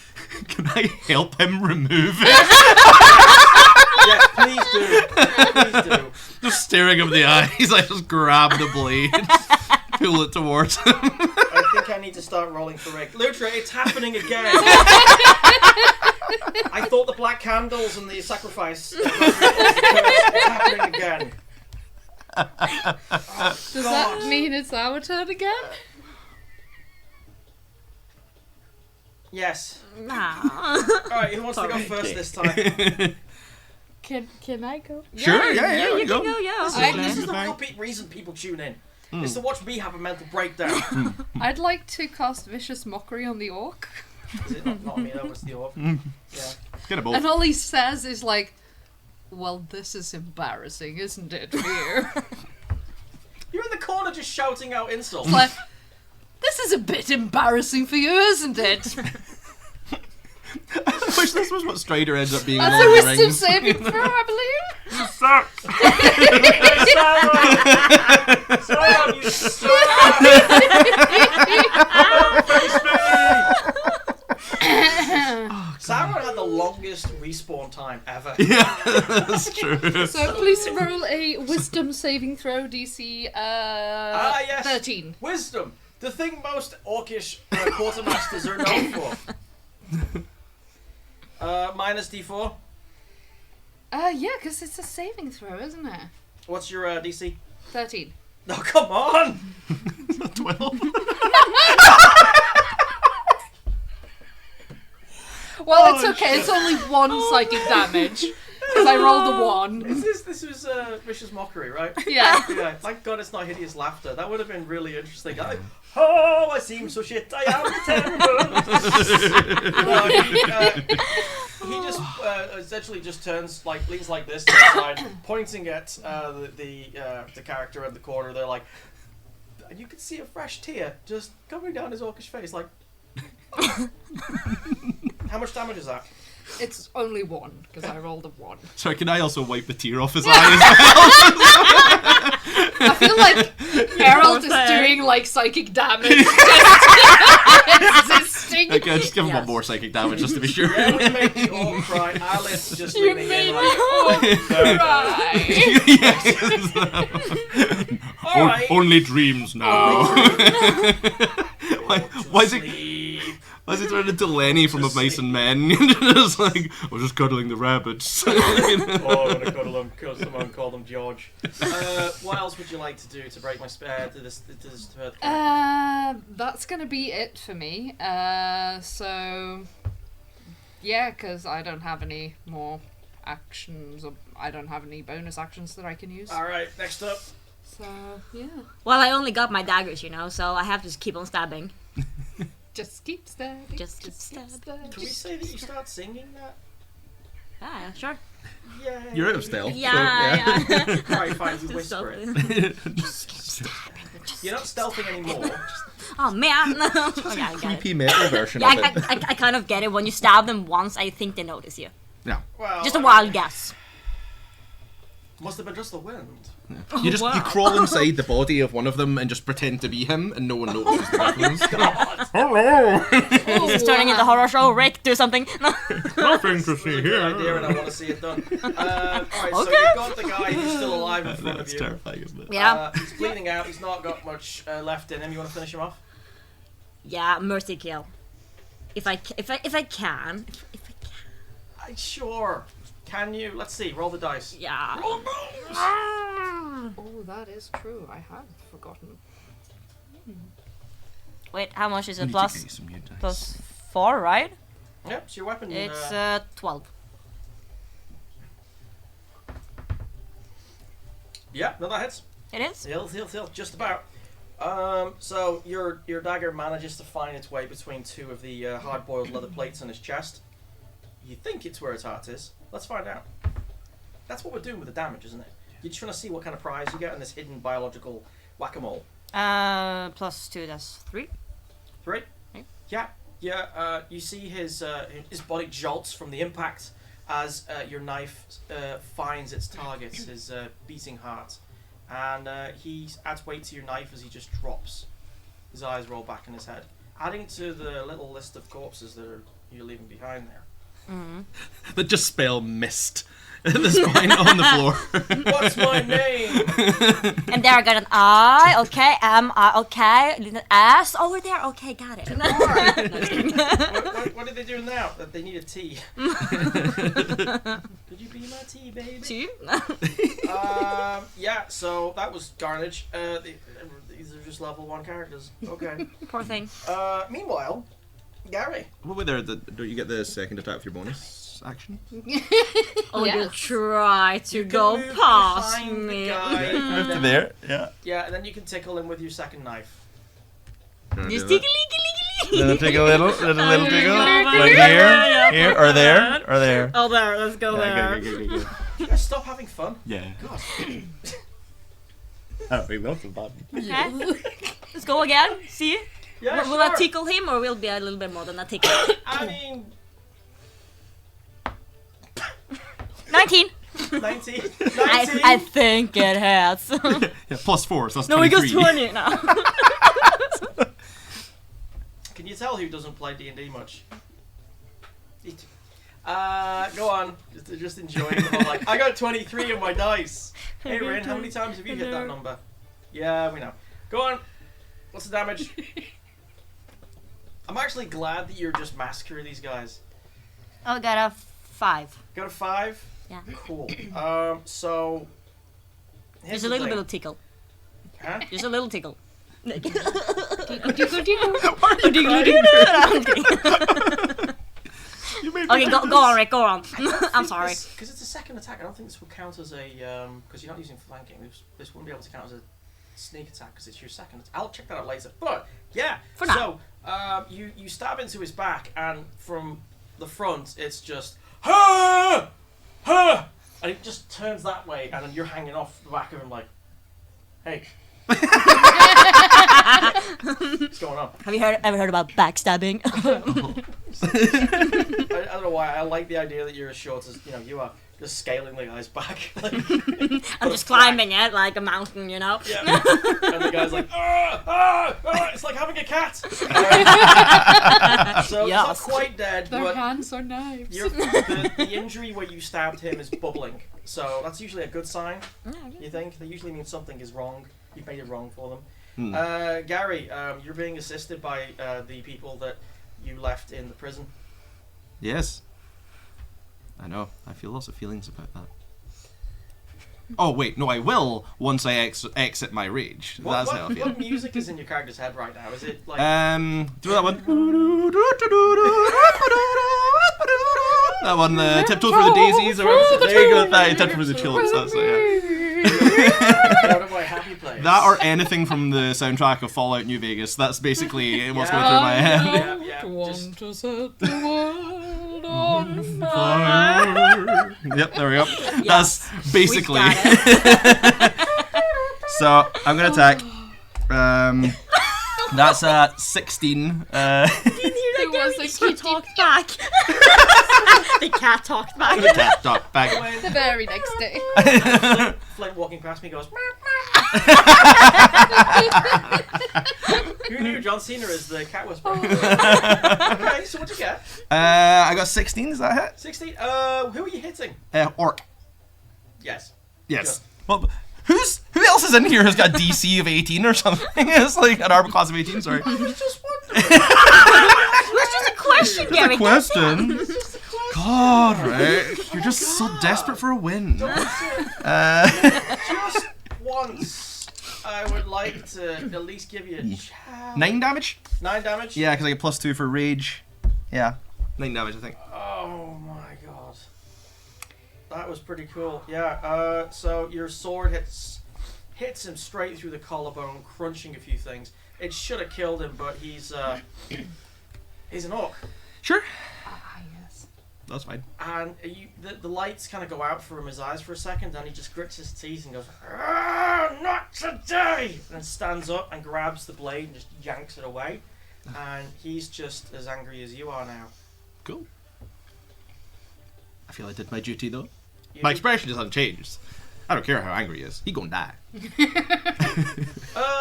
F: I help him remove it?
B: Yes, please do. Please do.
F: Just staring him in the eyes, I just grab the blade, pull it towards him.
B: I think I need to start rolling for Rick. Lutra, it's happening again. I thought the black candles and the sacrifice. It's happening again.
E: Does that mean it's our turn again?
B: Yes.
C: Nah.
B: Alright, who wants to go first this time?
E: Can I go?
F: Sure, yeah,
C: you
F: go.
C: can go, yeah.
B: This
C: obviously.
B: is the real reason people tune in. is to watch me have a mental breakdown.
E: I'd like to cast Vicious Mockery on the orc.
B: Is it not me, that was the orc? Yeah.
F: Get a both.
E: And all he says is like, well, this is embarrassing, isn't it, for you?
B: You're in the corner just shouting out insults.
E: Like, this is a bit embarrassing for you, isn't it?
F: I wish this was what Strider ends up being in
E: That's a
F: Lord of the
E: wisdom
F: Rings.
E: saving throw, I believe.
B: Sauron, you suck! Sauron had the longest respawn time ever.
F: Yeah, that's true.
E: So please roll a wisdom saving throw, DC
B: Yes.
E: 13.
B: Wisdom, the thing most orcish quartermasters are known for. Minus D4.
E: Yeah, because it's a saving throw, isn't it?
B: What's your DC?
E: 13.
B: No, come on!
F: 12.
E: Well, it's okay. It's only 1 psychic damage. Because I rolled a 1.
B: This was Vicious Mockery, right?
E: Yeah.
B: Yeah, thank God it's not Hideous Laughter. That would have been really interesting. Oh, I seem so shit, I am terrible. He just essentially just turns, like, leans like this to the side, pointing at the character in the corner. They're like, and you can see a fresh tear just coming down his orcish face, like. How much damage is that?
E: It's only 1, because I rolled a 1.
F: Sorry, can I also wipe the tear off his eyes?
E: I feel like Harold is doing, like, psychic damage. Existing.
F: Okay, just give him one
C: Yes.
F: more psychic damage just to be sure.
B: Yeah, we made the orc cry. Alice just
E: You
B: leaning
E: made
B: in
E: me
B: like,
E: cry.
B: Alright.
F: Only dreams now. Why is it?
B: Sleep.
F: Why is he turning into Lenny from A Mice and Men? Just like, I was just cuddling the rabbits.
B: Oh, I'm gonna cuddle him because someone called him George. What else would you like to do to break my to this third character?
E: That's gonna be it for me. So yeah, because I don't have any more actions, or I don't have any bonus actions that I can use.
B: Alright, next up.
E: So yeah,
C: Well, I only got my daggers, so I have to just keep on stabbing.
E: just keep stabbing.
C: Just keep stabbing.
B: Can we say that you start singing that?
C: Yeah, sure.
B: Yeah.
F: You're out of stealth.
C: Yeah.
B: Alright, fine, you whisper it. You're not stealthing anymore.
C: Oh man. Okay, I get it.
F: Creepy metal version
C: Yeah,
F: of it.
C: I kind of get it. When you stab them once, I think they notice you.
F: Yeah.
B: Well,
C: Just a wild guess.
B: Must have been just the wind.
F: You just you crawl inside the body of one of them and just pretend to be him, and no one notices the difference. Hello.
C: This is turning into horror show. Rick, do something.
F: Nothing to see
B: Really good idea, and I want to see it done. Alright, so
C: Okay.
B: you've got the guy who's still alive in front
F: That's
B: of you.
F: terrifying, isn't it?
C: Yeah.
B: He's bleeding out. He's not got much left in him. You want to finish him off?
C: Yeah, mercy kill. If I can.
B: Sure. Can you? Let's see. Roll the dice.
C: Yeah.
B: Roll those.
E: Oh, that is true. I had forgotten.
C: Wait, how much is
F: We
C: it?
F: need to get you some new dice.
C: Plus 4, right?
B: Yep. So your weapon.
C: It's 12.
B: Yeah. No, that hits.
C: It is.
B: Heal. Just about. So your dagger manages to find its way between two of the hard-boiled leather plates on his chest. You think it's where his heart is. Let's find out. That's what we're doing with the damage, isn't it? You're just trying to see what kind of prize you get in this hidden biological whack-a-mole.
C: Plus 2, that's 3.
B: 3?
C: Right.
B: Yeah. You see his body jolts from the impact as your knife finds its target, his beating heart. And he adds weight to your knife as he just drops. His eyes roll back in his head, adding to the little list of corpses that you're leaving behind there.
F: That just spell mist at this point on the floor.
B: What's my name?
C: And there I got an eye. Okay, okay. An S over there. Okay, got it.
B: What did they do now? That they need a tea. Could you be my tea, baby?
C: Two.
B: Yeah. So that was Carnage. These are just level 1 characters. Okay.
C: Poor thing.
B: Meanwhile, Gary.
F: What were there? Don't you get the second attack for your bonus? bonus action.
C: Oh, you
E: Yes.
C: try to
B: You can
C: go
B: move
C: past
B: behind the
C: me.
B: guy, and
F: Move to
B: then-
F: there. Yeah.
B: Yeah, and then you can tickle him with your second knife.
C: Just tickly.
F: Little tickle, little tickle.
C: Like
F: Like
C: yeah,
F: here, or there, or there.
C: Oh, there. Let's go there.
B: You guys stop having fun.
F: Yeah.
B: God.
F: Oh, we love the button.
C: Okay. Let's go again. See?
B: Yeah,
C: Will I
B: sure.
C: tickle him or will it be a little bit more than a tickle?
B: I mean,
C: 19.
B: 19.
C: I think it has.
F: Yeah, +4, so that's
C: No, it
F: 23.
C: goes 20 now.
B: Can you tell who doesn't play D&D much? Go on. Just enjoying the whole, like, I got 23 on my dice. Hey, Rin, how many times have you hit that number? Yeah, we know. Go on. What's the damage? I'm actually glad that you're just massacring these guys.
C: Oh, I got a 5.
B: Got a 5?
C: Yeah.
B: Cool. So... here's
C: Just a
B: the
C: little
B: thing.
C: bit of tickle.
B: Huh?
C: Just a little tickle.
E: Tickle, tickle, tickle.
C: Okay, go on, Rick, go on. I'm sorry.
B: Because it's a second attack. I don't think this will count as a... because you're not using flanking. This wouldn't be able to count as a sneak attack because it's your second. I'll check that out later. But, yeah.
C: For now.
B: So, you stab into his back, and from the front, it's just... Ha! Ha! And it just turns that way, and then you're hanging off the back of him like... Hey. What's going on?
C: Have you ever heard about backstabbing?
B: I don't know why. I like the idea that you're as short as you are. Just scaling the guy's back. Like,
C: I'm just climbing it like a mountain, you know?
B: yeah. And the guy's like, it's like having a cat. So he's not
C: Yes.
B: quite dead,
E: Their
B: but
E: hands are knives.
B: the injury where you stabbed him is bubbling. So that's usually a good sign. You think? That usually means something is wrong. You've made it wrong for them. Gary, you're being assisted by the people that you left in the prison.
F: Yes. I know. I feel lots of feelings about that. Oh, wait. No, I will once I exit my rage. That's how I feel.
B: What music is in your character's head right now? Is it like...
F: Do that one. That one, Tiptoe Through the Daisies. Or whatever. There you go. That Tiptoe Through the Tulips. That's it, yeah.
B: One of my happy plays.
F: That or anything from the soundtrack of Fallout New Vegas. That's basically what's going through my head.
B: Yeah, just...
E: to set the world on fire.
F: Yep, there we go. That's basically.
C: We got it.
F: So I'm gonna attack. That's 16.
E: It was a
C: He talked back. The cat talked back.
F: Tap, dot, back.
E: the very next day.
B: Flint walking past me goes... Who knew John Cena is the cat whisperer? Okay, so what'd you get?
F: I got 16. Is that a hit?
B: 16? Who are you hitting?
F: Orc.
B: Yes.
F: Yes. Well, who else is in here who's got a DC of 18 or something? It's like an armor class of 18. Sorry.
B: I was just wondering.
C: It's just a question, Gary.
F: Question. God, right? You're just so desperate for a win.
B: Just once, I would like to at least give you a chance.
F: 9 damage?
B: 9 damage?
F: Yeah, because I get +2 for rage. Yeah. 9 damage, I think.
B: Oh my god. That was pretty cool. Yeah, so your sword hits him straight through the collarbone, crunching a few things. It should have killed him, but he's an orc.
F: Sure.
E: Yes.
F: That's fine.
B: And the lights kind of go out from his eyes for a second, and he just grits his teeth and goes, "Ah, not today!" And then stands up and grabs the blade and just yanks it away. And he's just as angry as you are now.
F: Cool. I feel I did my duty, though.
B: You
F: My
B: did-
F: expression just hasn't changed. I don't care how angry he is. He gonna die.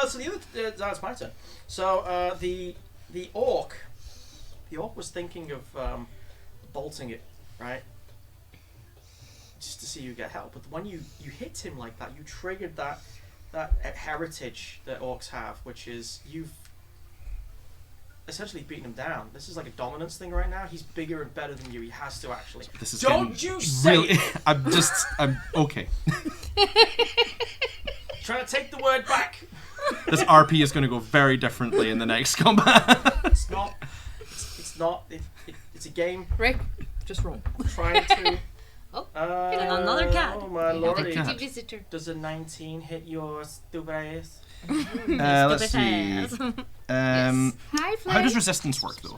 B: So the other that's my turn. So the orc was thinking of bolting it, right? Just to see you get help. But when you hit him like that, you triggered that heritage that orcs have, which is you've essentially beaten him down. This is like a dominance thing right now. He's bigger and better than you. He has to actually.
F: This is
B: Don't
F: getting
B: you say
F: really.
B: it.
F: I'm okay.
B: Trying to take the word back.
F: This RP is going to go very differently in the next combat.
B: It's not. It's not. It's a game.
E: Rick, Just roll.
B: Trying to.
E: Oh.
C: Another cat.
B: Oh my lordy.
D: cat.
E: Kitty visitor.
B: Does a 19 hit your stupid ass?
D: Let's see.
E: Yes. Hi, Flynn.
D: How does resistance work though?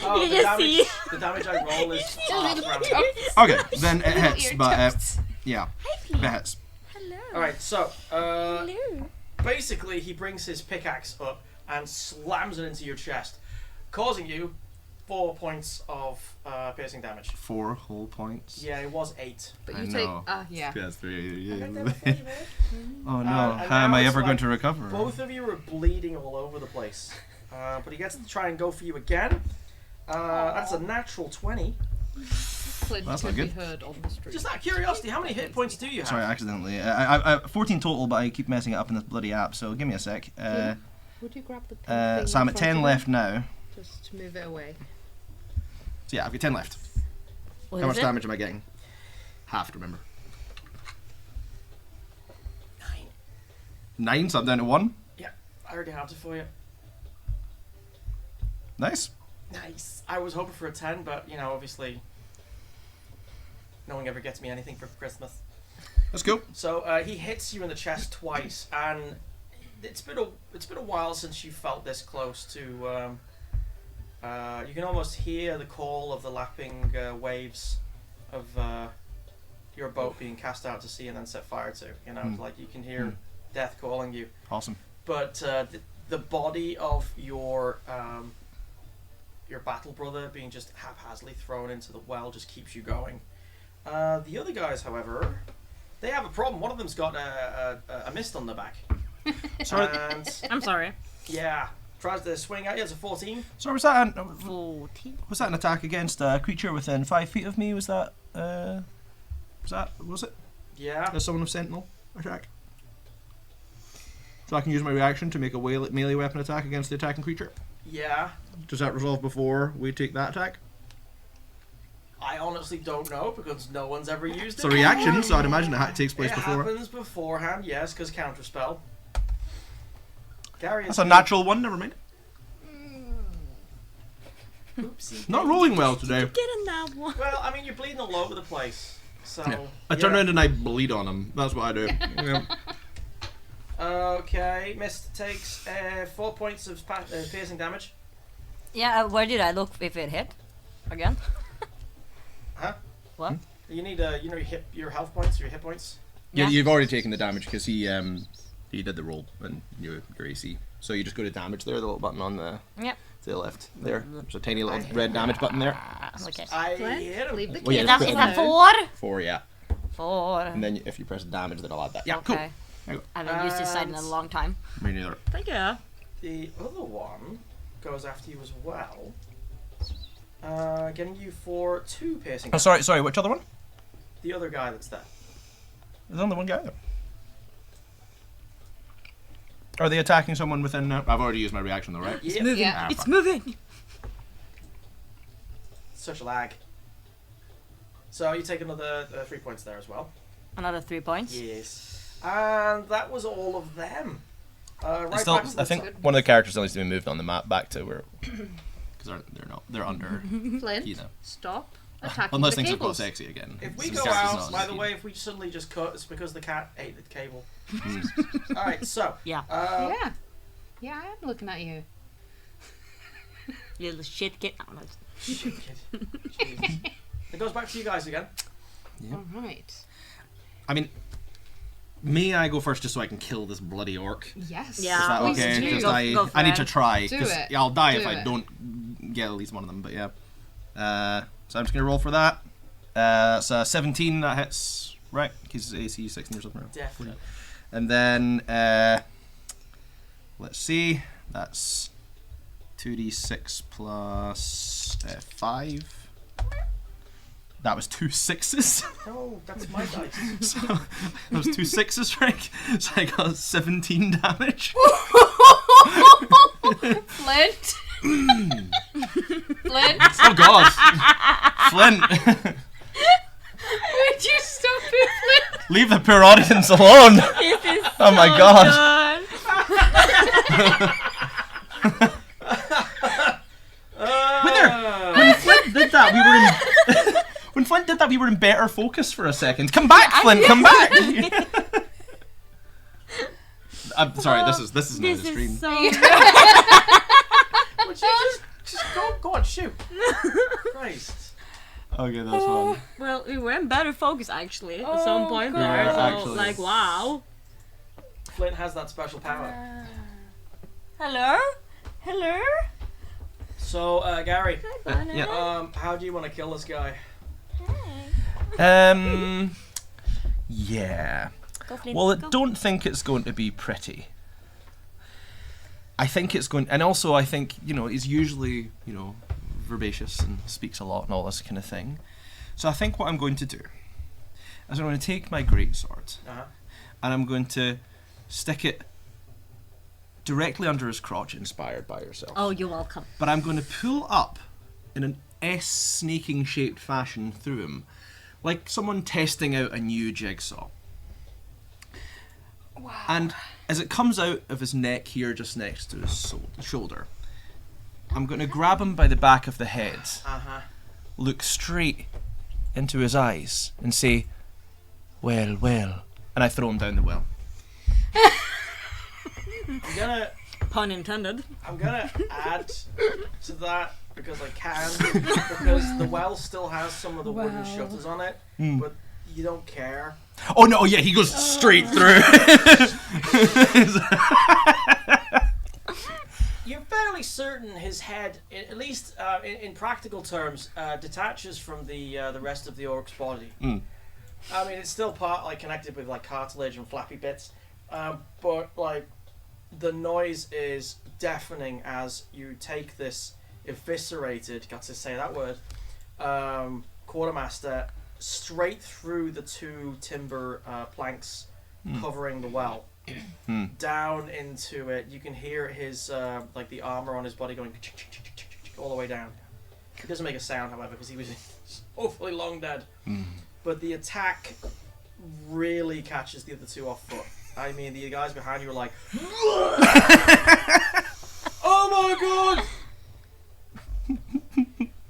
B: Oh,
C: You
B: the
C: just
B: damage,
C: see.
B: the damage I roll is half rounded.
D: Okay, then it hits,
E: Ear
D: but
E: tufts.
D: yeah, it hits.
C: Hello.
B: Alright, so,
C: Hello.
B: basically he brings his pickaxe up and slams it into your chest, causing you 4 points of piercing damage.
D: 4 whole points.
B: Yeah, it was 8.
E: But
D: I
E: you take.
D: know.
E: Yeah.
D: That's very.
B: I got that before you,
D: Oh no!
B: and
D: How am
B: now
D: I
B: it's
D: ever going
B: like
D: to recover?
B: Both of you are bleeding all over the place. But he gets to try and go for you again. That's a natural 20.
E: Flynn
D: That's
E: could
D: not
E: be
D: good.
E: heard on the street.
B: Just out of curiosity, how many hit points do you have?
D: Sorry, accidentally. I 14 total, but I keep messing it up in this bloody app. So give me a sec.
E: Would you grab the pink thing
D: So I'm
E: in
D: at
E: front
D: 10
E: of
D: left
E: you?
D: now.
E: Just to move it away.
D: So yeah, I've got 10 left.
C: What
D: How
C: is
D: much
C: it?
D: damage am I getting? Half, remember. 9, so I'm down to 1.
B: Yeah, I already have it for you.
D: Nice.
B: Nice. I was hoping for a 10, but, you know, obviously, no one ever gets me anything for Christmas.
D: Let's go.
B: So he hits you in the chest twice, and it's been a while since you felt this close to. You can almost hear the call of the lapping waves of your boat being cast out to sea and then set fire to. You know, like you can hear death calling you.
D: Awesome.
B: But the body of your battle brother being just haphazardly thrown into the well just keeps you going. The other guys, however, they have a problem. One of them's got a mist on their back.
D: Sorry.
B: And
C: I'm sorry.
B: yeah, tries to swing at you. It's a 14.
D: So was that
C: 14.
D: was that an attack against a creature within 5 feet of me? Was that was it?
B: Yeah.
D: As someone of sentinel attack? So I can use my reaction to make a melee weapon attack against the attacking creature.
B: Yeah.
D: Does that resolve before we take that attack?
B: I honestly don't know because no one's ever used
D: It's
B: it.
D: a reaction, so I'd imagine it takes place
B: It
D: before.
B: happens beforehand, yes, because counterspell. Gary,
D: That's a natural one. Never mind.
B: Oopsie.
D: Not rolling well today.
C: Get in that one.
B: Well, I mean, you're bleeding all over the place. So.
D: Yeah. I turn
B: yeah.
D: around and I bleed on him. That's what I do. Yeah.
B: Okay, Mist takes 4 points of piercing damage.
C: Yeah, where did I look if it hit? Again?
B: Huh?
C: What?
B: You need your health points, your hit points.
C: Yeah.
D: You've already taken the damage because he did the roll and your AC. So you just go to damage there, the little button on the
C: Yep.
D: to the left there. There's a tiny little red damage button there.
C: Okay.
B: I
E: Flynn,
B: hit him.
E: leave the
D: Well, yeah,
C: Is
E: kids
C: that, is
D: that's
C: that
E: alone.
C: 4?
D: 4, yeah.
C: 4.
D: And then if you press damage, then I'll add that. Yeah,
C: Okay.
D: cool. There you
C: I haven't used this side in a
B: And-
C: long time.
D: Me neither.
C: Thank you.
B: The other one goes after you as well. Getting you for 2 piercing.
D: Oh, sorry. Which other one?
B: The other guy that's there.
D: There's only one guy there. Are they attacking someone within? I've already used my reaction though, right?
B: Yeah.
C: Moving.
E: Yeah.
C: It's moving.
B: Such a lag. So you take another 3 points there as well.
C: Another 3 points.
B: Yes. And that was all of them. Right
D: Still,
B: back to the
D: I think
B: top.
D: one of the characters still needs to be moved on the map back to where, because they're under.
E: Flynn,
D: You know.
E: stop attacking
D: Unless
E: the
D: things have got
E: cables.
D: sexy again.
B: If we
D: These
B: go
D: characters
B: out,
D: not
B: by the
D: sexy.
B: way, if we suddenly just cut, it's because the cat ate the cable. Alright, so.
C: Yeah.
E: Yeah. Yeah, I am looking at you.
C: You little shit kid. Oh, no.
B: Shit, kid. Jesus. It goes back to you guys again.
D: Yeah.
E: All right.
D: I mean, may I go first just so I can kill this bloody orc?
E: Yes.
C: Yeah.
D: Is that
E: Please
D: okay?
E: do.
D: Just
C: Go for
D: I need
C: it.
D: to try.
E: Do
D: 'cause
E: it.
D: I'll die if
E: Do
D: I
E: it.
D: don't get at least one of them. But yeah. So I'm just gonna roll for that. So 17 that hits, right? Because AC 16 or something.
B: Definitely.
D: And then let's see. That's 2d6 plus 5. That was 2 6s.
B: No, that's my dice.
D: So that was 2 6s, right? So I got 17 damage.
E: Flint. Flint.
D: Oh god. Flint.
E: Would you stop it, Flint?
D: Leave the poor audience alone. Oh my god. When Flint did that, we were in
F: in better focus for a second. Come back, Flint. Come back. I'm sorry. This is now the
C: This
F: stream.
C: is so.
B: Would you just go on, shoot. Christ.
F: Okay, that's fun.
C: Well, we were in better focus actually at some point there.
F: Yeah,
C: So,
F: actually.
C: like, wow.
B: Flint has that special power.
C: Hello? Hello?
B: So, Gary,
F: Yeah.
B: how do you want to kill this guy?
F: Yeah.
C: Go, Flint,
F: Well, I
C: go.
F: don't think it's going to be pretty. I think it's going, and also I think, he's usually, herbaceous and speaks a lot and all this kind of thing. So I think what I'm going to do is I'm going to take my greatsword
B: Uh-huh.
F: and I'm going to stick it directly under his crotch, inspired by yourself.
C: Oh, you're welcome.
F: But I'm going to pull up in an S snaking shaped fashion through him, like someone testing out a new jigsaw. Wow. And as it comes out of his neck here, just next to his shoulder, I'm going to grab him by the back of the head,
B: Uh-huh.
F: look straight into his eyes, and say, "Well, well," and I throw him down the well.
C: Pun intended.
B: I'm gonna add to that because I can, because the well still has some of the wooden shutters on it, but you don't care.
F: Oh no! Yeah, he goes straight through.
B: You're fairly certain his head, at least in practical terms, detaches from the rest of the orc's body. I mean, it's still connected with cartilage and flappy bits, but the noise is deafening as you take this eviscerated, got to say that word, quartermaster straight through the two timber planks covering the well. Down into it. You can hear his the armor on his body going all the way down. It doesn't make a sound, however, because he was awfully long dead. But the attack really catches the other two off foot. I mean, the guys behind you are like, "Oh my god!"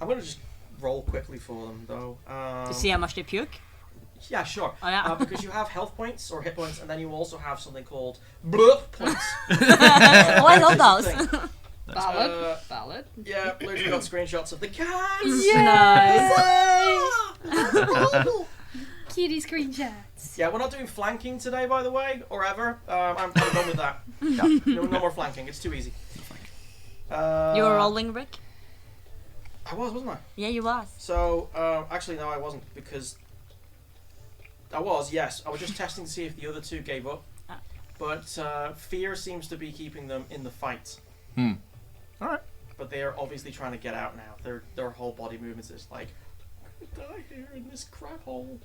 B: I'm gonna just roll quickly for them, though.
C: To see how much they puke?
B: Yeah, sure.
C: Oh, yeah.
B: Because you have health points or hit points, and then you also have something called bluff points.
C: Oh, I love those.
B: Thing.
E: Valid.
B: Yeah, Luigi got screenshots of the cats.
C: Nice.
A: Cutie screenshots.
B: Yeah, we're not doing flanking today, by the way, or ever. I'm done with that. No more flanking. It's too easy.
C: You were rolling, Rick?
B: I wasn't I?
C: Yeah, you was.
B: So, actually, no, I wasn't, because I was, yes. I was just testing to see if the other two gave up. But fear seems to be keeping them in the fight.
F: Alright.
B: But they are obviously trying to get out now. Their whole body movements is like, I'm gonna die here in this crap hole.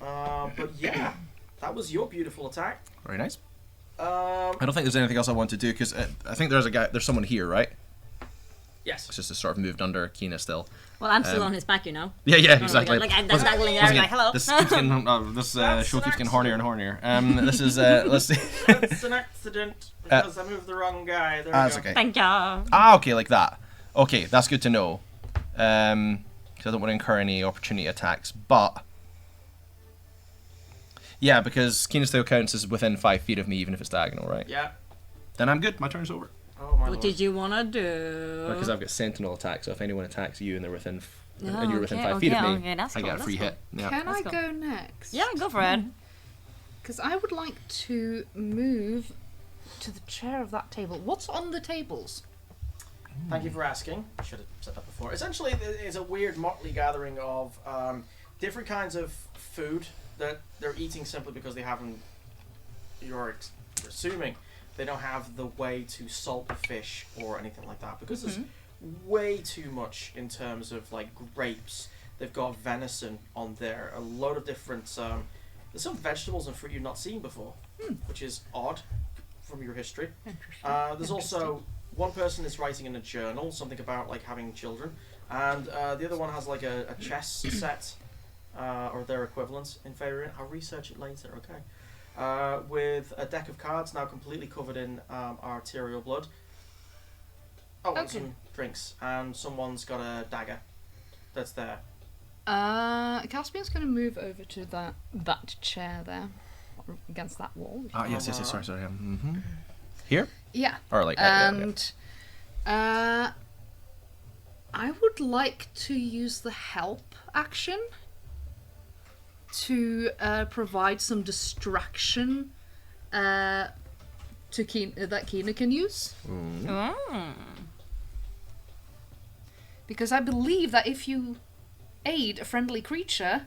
B: But yeah, that was your beautiful attack.
F: Very nice.
B: Um,
F: I don't think there's anything else I want to do because I think there's someone here, right?
B: yes.
F: It's just sort of moved under Kina still.
C: Well, I'm still on his back, you know.
F: Yeah, exactly.
C: Like, I'm just juggling there, like, hello.
F: This keeps getting,
B: That's
F: show
B: an
F: keeps getting hornier and hornier. This is let's see.
B: It's an accident because I moved the wrong guy. There we
F: That's
B: go.
F: okay.
C: Thank ya.
F: Okay, like that. Okay, that's good to know. Because I don't want to incur any opportunity attacks, but yeah, because Kina still counts as within 5 feet of me, even if it's diagonal, right?
B: Yeah.
F: Then I'm good. My turn's over.
B: Oh my
C: What
B: lord.
C: did you want to do?
F: Because I've got sentinel attack, so if anyone attacks you and they're within
C: Oh,
F: and you're within
C: okay,
F: 5 feet of me,
C: okay, that's
F: I
C: cool,
F: get a free
C: that's
F: hit. Yeah.
E: Can I
C: Let's go.
E: go next?
C: Yeah, go for it.
E: Because I would like to move to the chair of that table. What's on the tables?
B: Thank you for asking. I should have said that before. Essentially, it's a weird motley gathering of different kinds of food that they're eating simply because they haven't. You're assuming they don't have the way to salt the fish or anything like that because there's way too much in terms of like grapes. They've got venison on there, a load of different. There's some vegetables and fruit you've not seen before, which is odd from your history. There's also one person is writing in a journal something about like having children, and the other one has like a chess set or their equivalent in Faerun. I'll research it later. Okay. With a deck of cards now completely covered in arterial blood. Oh, and
E: Okay.
B: some drinks. And someone's got a dagger that's there.
E: Caspian's going to move over to that chair there, against that wall.
F: Yes. Sorry. Here?
E: Yeah.
F: Or like. yeah.
E: And I would like to use the help action to provide some distraction that Kina can use. Because I believe that if you aid a friendly creature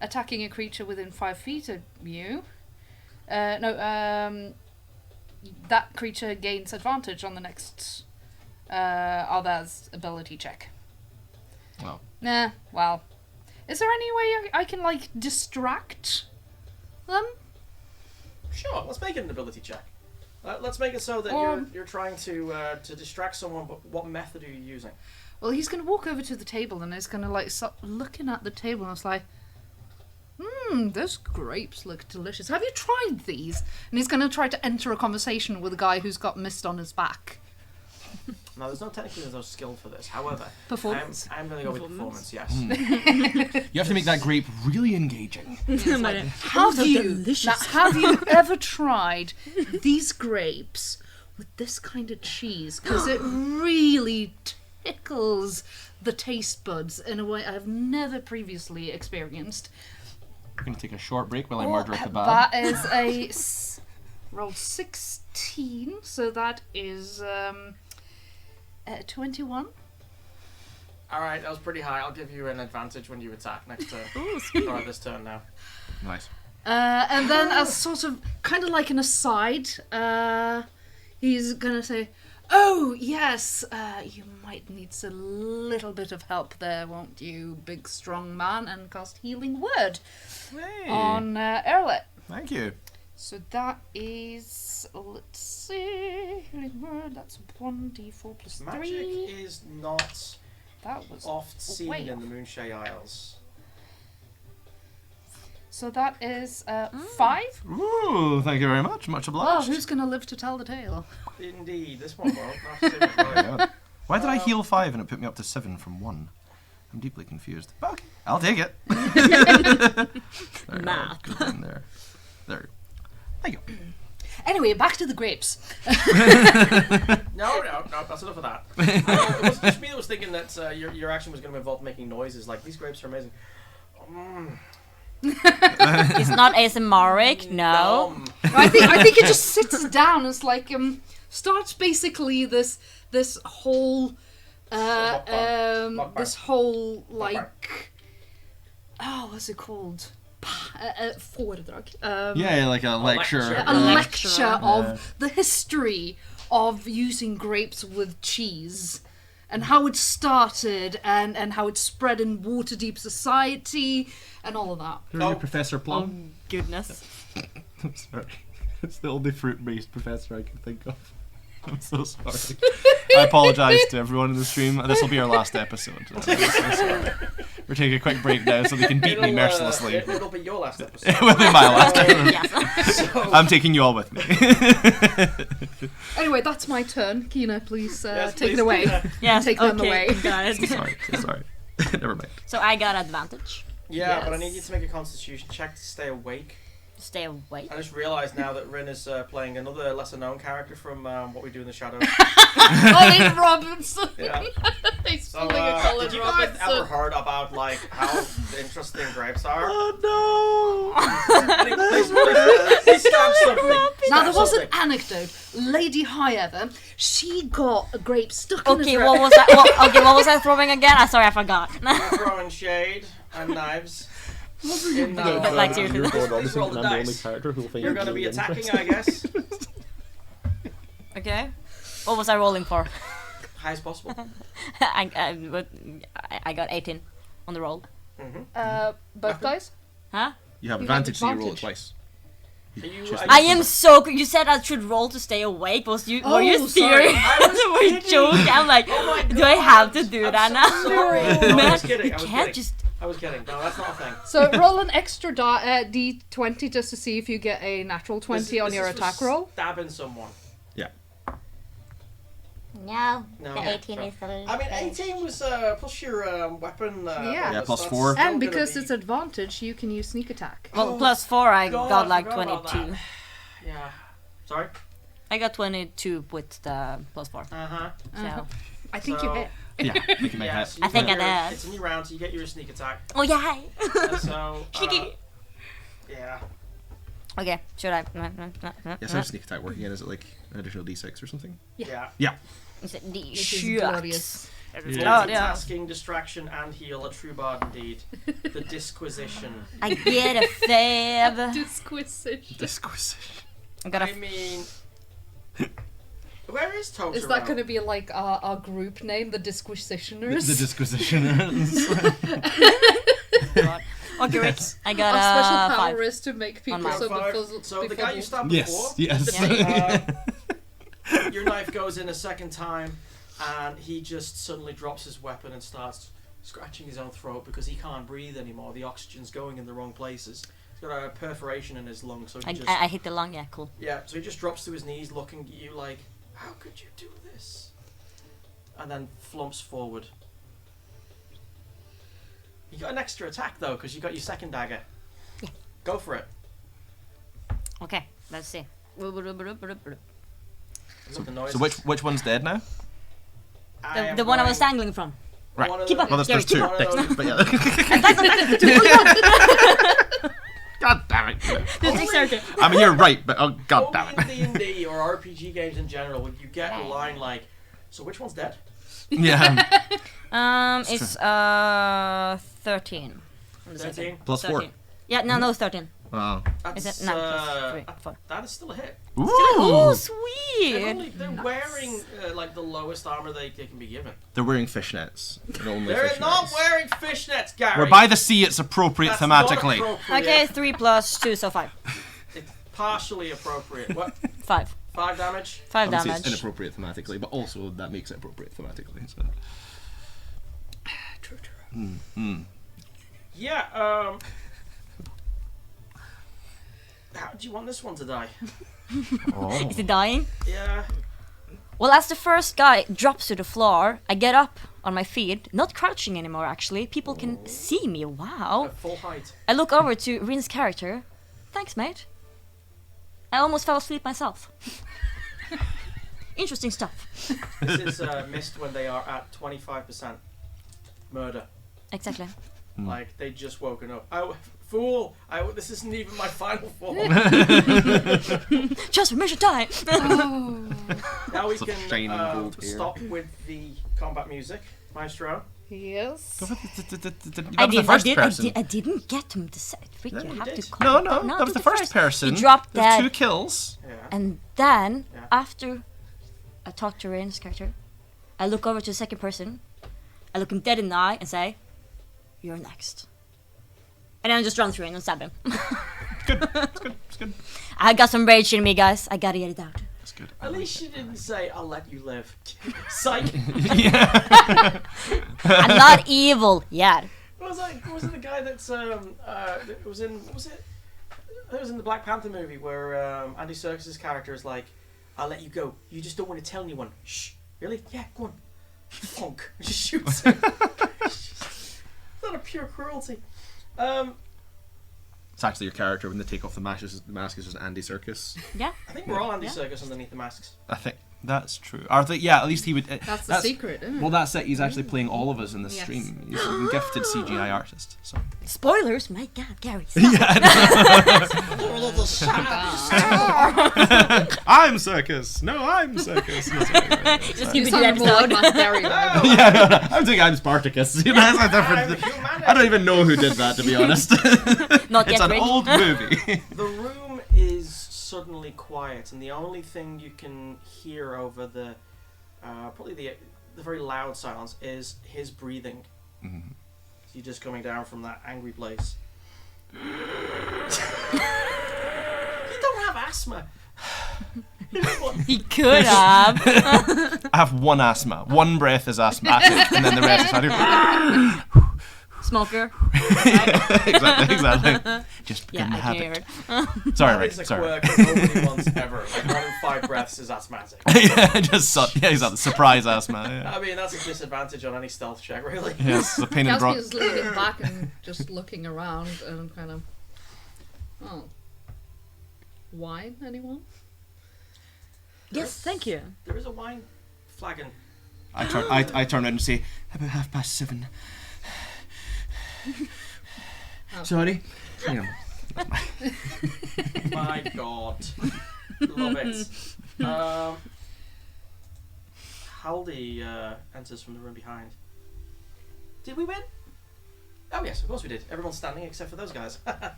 E: attacking a creature within 5 feet of you, that creature gains advantage on the next other's ability check.
F: Well.
E: Nah, well. Is there any way I can, like, distract them?
B: Sure, let's make it an ability check. Let's make it so that you're trying to distract someone, but what method are you using?
E: Well, he's going to walk over to the table and he's going to, like, start looking at the table and it's like, those grapes look delicious. Have you tried these? And he's going to try to enter a conversation with a guy who's got mist on his back.
B: Now, there's no skill for this. However,
E: Performance.
B: I'm going to go with performance, yes.
F: You have to make that grape really engaging.
E: Have you ever tried these grapes with this kind of cheese? Because it really tickles the taste buds in a way I've never previously experienced.
F: I'm going to take a short break while I murder a kebab.
E: That is rolled 16, so that is 21.
B: Alright, that was pretty high. I'll give you an advantage when you attack next turn. Or this turn now.
F: Nice.
E: And then as sort of, kind of like an aside, he's going to say, oh, yes, you might need a little bit of help there, won't you, big strong man, and cast Healing Word on Erlet.
F: Thank you.
E: So that is, let's see, Healing Word, that's 1d4 plus 3.
B: Magic is not
E: That was
B: oft seen
E: way
B: in
E: off.
B: the Moonshay Isles.
E: So that is 5.
F: Ooh, thank you very much. Much
E: Well,
F: obliged.
E: who's going to live to tell the tale?
B: Indeed, this one won't. I'll have to say it's right.
F: God. Why did I heal 5 and it put me up to 7 from 1? I'm deeply confused. But okay, I'll take it.
C: Math.
F: Good one there. There. Thank you.
E: Anyway, back to the grapes.
B: No, that's enough of that. It was just me that was thinking that your action was going to involve making noises, like, these grapes are amazing.
C: It's not ASMRic, no.
E: I think it just sits down. It's like starts basically this whole
B: Mukbang.
E: this whole like what's it called? Foredrag.
F: Yeah, like a lecture.
E: A lecture
C: lecture.
E: of the history of using grapes with cheese. And how it started, and how it spread in Waterdeep society, and all of that.
F: Remember Professor Plum?
C: Goodness.
F: I'm sorry. It's the only fruit-based professor I can think of. I'm so sorry. I apologise to everyone in the stream. This will be our last episode. I'm so sorry. We're taking a quick break now so they can beat me mercilessly.
B: It'll be your last episode.
F: It will be my last episode.
C: Yes.
F: I'm taking you all with me.
E: Anyway, that's my turn. Kina, please
B: Yes,
E: take
B: please,
E: it away.
B: Kina.
C: Yes,
E: Take them
C: okay,
E: away.
C: got it.
F: So sorry. Never mind.
C: So I got advantage.
B: Yeah, but I
E: Yes.
B: need you to make a constitution check to stay awake.
C: Stay awake.
B: I just realised now that Rin is playing another lesser known character from What We Do in the Shadows.
E: Colin Robinson.
B: Yeah.
E: He's
B: So,
E: pulling a Colin
B: did you guys ever
E: Robinson.
B: heard about like how interesting grapes are?
F: Oh
B: Please stab something.
E: Now
B: Stab
E: there was an
B: something.
E: anecdote. Lady Highever, she got a grape stuck in
C: Okay,
E: her
C: what was that? What was I throwing again? I'm sorry, I forgot.
B: You're throwing shade and knives. In,
C: But, like, seriously,
B: please
C: Colin
B: roll the dice.
G: character who'll find
B: You're going to be attacking, I guess.
C: Okay. What was I rolling for?
B: High as possible.
C: I got 18 on the roll.
E: both dice.
C: Huh?
F: You have
E: You have
F: advantage, so you roll it
E: advantage.
F: twice.
B: Are you,
F: Just-
B: are
C: I
B: you-
C: am so. You said I should roll to stay awake. Were you
E: Oh, sorry.
C: serious? Were you joking? I'm like,
B: Oh my
C: do I have to
B: God.
C: do
B: I'm
C: that
B: so
C: now?
B: sorry. No, I
C: Man,
B: was kidding.
C: you
B: I was
C: can't
B: kidding.
C: just.
B: I was kidding. No, that's not a thing.
E: So roll an extra d20 just to see if you get a natural 20 on
B: This
E: your
B: is for
E: attack roll.
B: Stabbing someone.
F: Yeah.
C: No,
B: No.
C: the 18 is the
B: I mean, 18 was plus your weapon.
E: Yeah.
F: Yeah, plus
B: that's
F: 4.
B: still
E: And
B: gonna
E: because
B: be-
E: it's advantage, you can use sneak attack.
C: Well,
B: Oh,
C: plus 4, I
B: God,
C: got
B: I
C: like
B: forgot about
C: 22.
B: that. Yeah. Sorry?
C: I got 22 with the plus 4.
B: Uh-huh.
C: So.
E: I think
B: So-
E: you hit.
F: Yeah, I think you may
B: Yeah,
F: hit.
B: so you
C: I think
B: get
C: I
B: your-
C: did.
B: It's a new round, so you get your sneak attack.
C: Oh, yeah.
B: So,
C: Cheeky.
B: yeah.
C: Okay, should I?
F: Yeah, so how's sneak attack working in? Is it like an additional d6 or something?
B: Yeah.
F: Yeah.
C: Is it the
E: Which is glorious.
C: Yeah.
B: Multitasking, distraction, and heal, a true bard indeed. The disquisition.
C: I get a fab.
E: Disquisition.
F: Disquisition.
C: I got
B: I
C: a.
B: mean... Where is Totoro?
E: Is that going to be like our group name, the Disquisitioners?
F: The disquisitioners.
C: Okay, Rick. I got
E: Our special
C: a
E: power
C: 5.
E: is to make people
C: mine.
E: so
B: Five.
E: befuzzled.
B: So the guy you stabbed
F: yes,
B: before,
F: yes.
B: your knife goes in a second time, and he just suddenly drops his weapon and starts scratching his own throat because he can't breathe anymore. The oxygen's going in the wrong places. He's got a perforation in his lung, so he just
C: I hit the lung, yeah, cool.
B: so he just drops to his knees, looking at you like, "How could you do this?" And then flumps forward. You got an extra attack though, because you got your second dagger.
C: Yeah.
B: Go for it.
C: Okay, let's see.
B: Look at the noise.
F: So which one's dead now?
C: The one I was angling from.
F: Right.
B: One of
C: Keep
B: the-
C: up.
F: Well, there's two.
B: One of those-
F: But yeah. God damn it. I mean, you're right, but oh, god damn
B: Only
F: it.
B: in D&D or RPG games in general would you get a line like, "So which one's dead?"
F: Yeah.
C: It's 13. On the second.
B: 13.
F: Plus 4.
C: 13. Yeah, no, 13.
F: Wow.
C: Is
B: That's
C: it? No, plus 3. 4.
B: that is still a hit.
C: Oh,
F: Ooh.
C: sweet!
B: They're wearing like the lowest armor they can be given.
F: They're wearing fishnets. They're only
B: They're
F: fishnets.
B: not wearing fishnets, Gary.
F: We're by the sea, it's appropriate
B: That's not
F: thematically.
B: appropriate.
C: Okay, 3 plus 2, so 5.
B: It's partially appropriate. What?
C: 5.
B: 5 damage.
C: 5
F: Obviously,
C: damage.
F: it's inappropriate thematically, but also that makes it appropriate thematically. So.
E: True.
B: Yeah. How do you want this one to die?
F: Oh.
C: Is it dying?
B: Yeah.
C: Well, as the first guy drops to the floor, I get up on my feet, not crouching anymore actually. People can see me, wow.
B: At full height.
C: I look over to Rin's character. Thanks, mate. I almost fell asleep myself. Interesting stuff.
B: This is missed when they are at 25% murder.
C: Exactly.
B: Like they just woken up. Oh, fool! This isn't even my final form.
C: Transformation time!
E: Oh.
B: Now we
F: Such
B: can
F: shining gold hair.
B: stop with the combat music, Maestro.
E: Yes.
F: That was the first person.
C: I didn't get him to say it. Rick,
F: Yeah,
C: you
B: you
C: have
B: did.
C: to
F: No,
C: comment.
F: no, that was the first person.
C: He dropped
F: There's
C: that.
F: 2 kills.
B: Yeah.
C: And then,
B: Yeah.
C: after I talk to Rin's character, I look over to the second person, I look him dead in the eye and say, "You're next." And then I just run through and stab him.
F: It's good.
C: I got some rage in me, guys. I gotta get it out.
F: That's good.
B: At least you didn't say, "I'll let you live." Psych.
C: I'm not evil yet.
B: Was it the guy that's it was in what was it? It was in the Black Panther movie where Andy Serkis's character is like, "I'll let you go. You just don't want to tell anyone." Shh. Really? Yeah. Go on. Funk. Just shoots him. It's not a pure cruelty.
F: It's actually your character when they take off the mask. The mask is just Andy Serkis.
C: Yeah.
B: I think we're all Andy
C: Yeah.
B: Serkis underneath the masks.
F: I think that's true. Or yeah, at least he would.
E: That's the secret, isn't it?
F: Well, that's it. He's actually playing all of us in this
E: Yes.
F: stream. He's a gifted CGI artist. So.
C: Spoilers? My God, Gary.
F: I'm Circus. No, I'm Circus.
C: Just give
E: You
C: me the
E: sound more like
C: episode.
E: Matt Berry.
F: Yeah, I'm doing I'm Spartacus. You know, that's a
B: I'm
F: different.
B: humanity.
F: I don't even know who did that, to be honest.
C: Not
F: It's
C: yet,
F: an
C: Rick.
F: old movie.
B: The room is suddenly quiet, and the only thing you can hear over the probably the very loud silence is his breathing.
F: Mm-hmm.
B: So you're just coming down from that angry place. You don't have asthma.
C: He could have.
F: I have one asthma. One breath is asthmatic, and then the rest is I do.
C: Smoker.
F: exactly. Just
C: Yeah,
F: become the
C: I
F: habit.
C: cared.
F: Sorry,
B: It's
F: right.
B: a
F: Sorry.
B: quirk that nobody wants ever. Like 1 in 5 breaths is asthmatic.
F: yeah, exactly. Surprise asthma. Yeah.
B: I mean, that's a disadvantage on any stealth check, really.
F: Yeah, it's a pain in the bro.
E: Gatsby's leaning back and just looking around and kind of. Oh. Wine, anyone?
C: Yes, thank you.
B: There is a wine flagon.
F: I turn around and say, about 7:30. Sorry. Hang on.
B: My God. Love it. Haldy enters from the room behind. Did we win? Oh yes, of course we did. Everyone's standing except for those guys.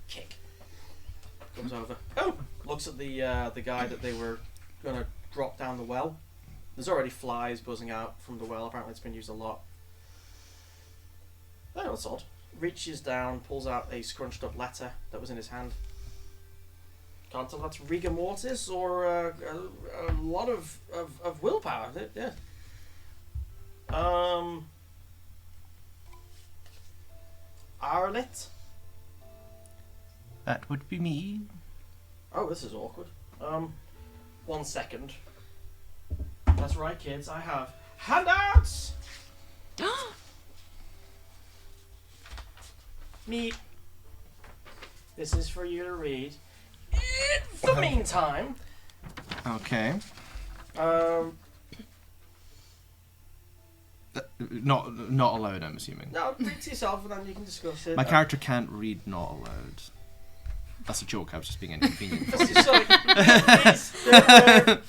B: Kick. Comes over. Oh! Looks at the guy that they were gonna drop down the well. There's already flies buzzing out from the well. Apparently it's been used a lot. Oh, that's odd. Reaches down, pulls out a scrunched up letter that was in his hand. Can't tell if that's rigor mortis or a lot of willpower. Yeah. Arlet?
F: That would be me.
B: Oh, this is awkward. 1 second. That's right, kids. I have handouts. Me. This is for you to read. In the meantime,
F: Okay. Not allowed, I'm assuming.
B: no, read to yourself and then you can discuss it.
F: My character can't read not allowed. That's a joke, I was just being inconvenient.
B: This is like, these, they were,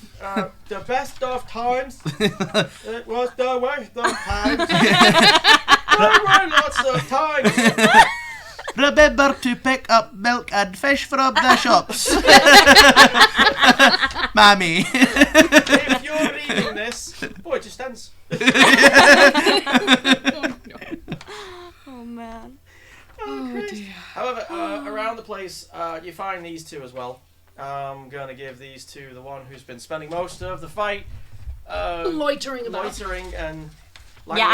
B: the best of times. It was the worst of times. There were lots of times.
F: Remember to pick up milk and fish from the shops. Mammy.
B: If you're reading this, boy, it just ends.
C: Oh man.
E: Oh dear.
B: However, around the place, you find these two as well. I'm gonna give these to the one who's been spending most of the fight
E: Loitering about.
B: loitering and.
C: Yeah,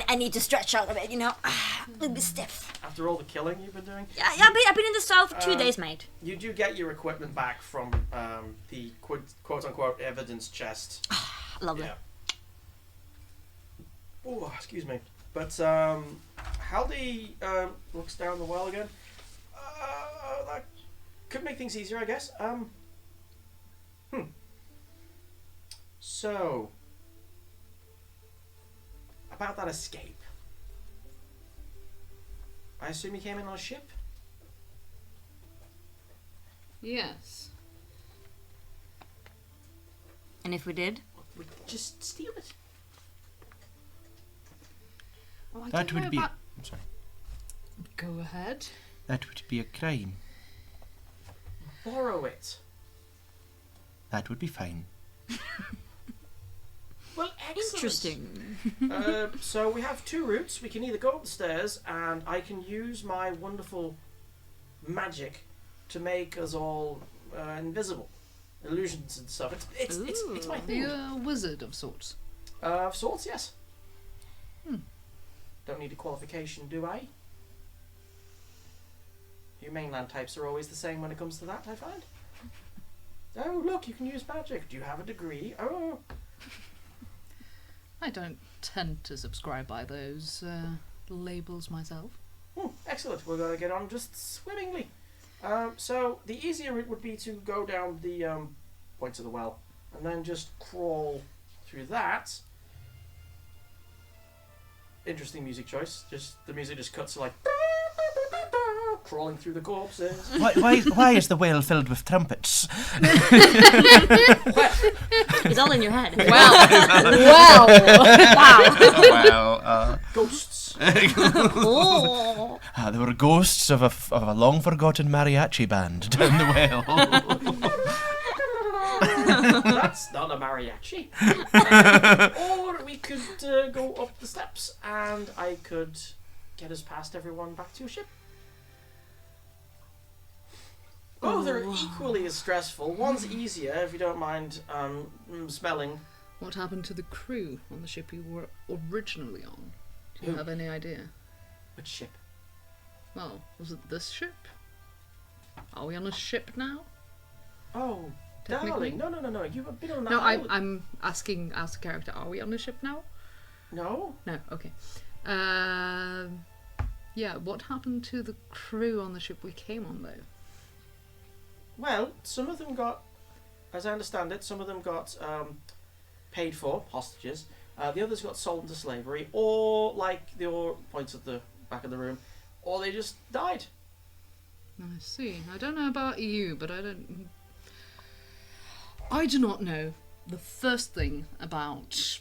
C: I need to stretch out a bit, you know. A little bit stiff.
B: After all the killing you've been doing,
C: Yeah, I've been in the south for 2 days, mate.
B: you do get your equipment back from the quote-unquote evidence chest.
C: Lovely.
B: Yeah. Oh, excuse me. But Haldy looks down the well again. That could make things easier, I guess. So, about that escape. I assume you came in on a ship?
E: Yes.
C: And if we did?
B: We just steal it.
E: Well, I
F: That
E: don't
F: would
E: know
F: be.
E: about-
F: I'm sorry.
E: Go ahead.
F: That would be a crime.
B: Borrow it.
F: That would be fine.
B: Well, excellent.
C: Interesting.
B: So we have two routes. We can either go up the stairs, and I can use my wonderful magic to make us all invisible, illusions and stuff. It's my thing.
E: You're a wizard of sorts.
B: Of sorts, yes. Don't need a qualification, do I? You mainland types are always the same when it comes to that, I find. Oh, look, you can use magic. Do you have a degree? Oh.
E: I don't tend to subscribe by those labels myself.
B: Excellent. We're going to get on just swimmingly. So the easier route would be to go down the point of the well and then just crawl through that. Interesting music choice. Just the music just cuts to like crawling through the corpses.
F: Why is the whale filled with trumpets?
C: It's all in your head.
E: Well,
C: Wow.
B: Ghosts.
C: Oh.
F: There were ghosts of a long forgotten mariachi band down the well.
B: That's not a mariachi. Or we could go up the steps and I could get us past everyone back to your ship. Both are equally as stressful. One's easier, if you don't mind smelling.
E: what happened to the crew on the ship you were originally on? Do you
B: Who?
E: have any idea?
B: Which ship?
E: Well, was it this ship? Are we on a ship now?
B: Oh,
E: Technically?
B: darling. No. You have been on that
E: No,
B: island.
E: I'm asking as a character. Are we on a ship now?
B: No?
E: No. Okay. Yeah. What happened to the crew on the ship we came on, though?
B: Well, some of them got, as I understand it, some of them got paid for, hostages. The others got sold into slavery, or, like the points at the back of the room, or they just died.
E: I see. I don't know about you, but I do not know the first thing about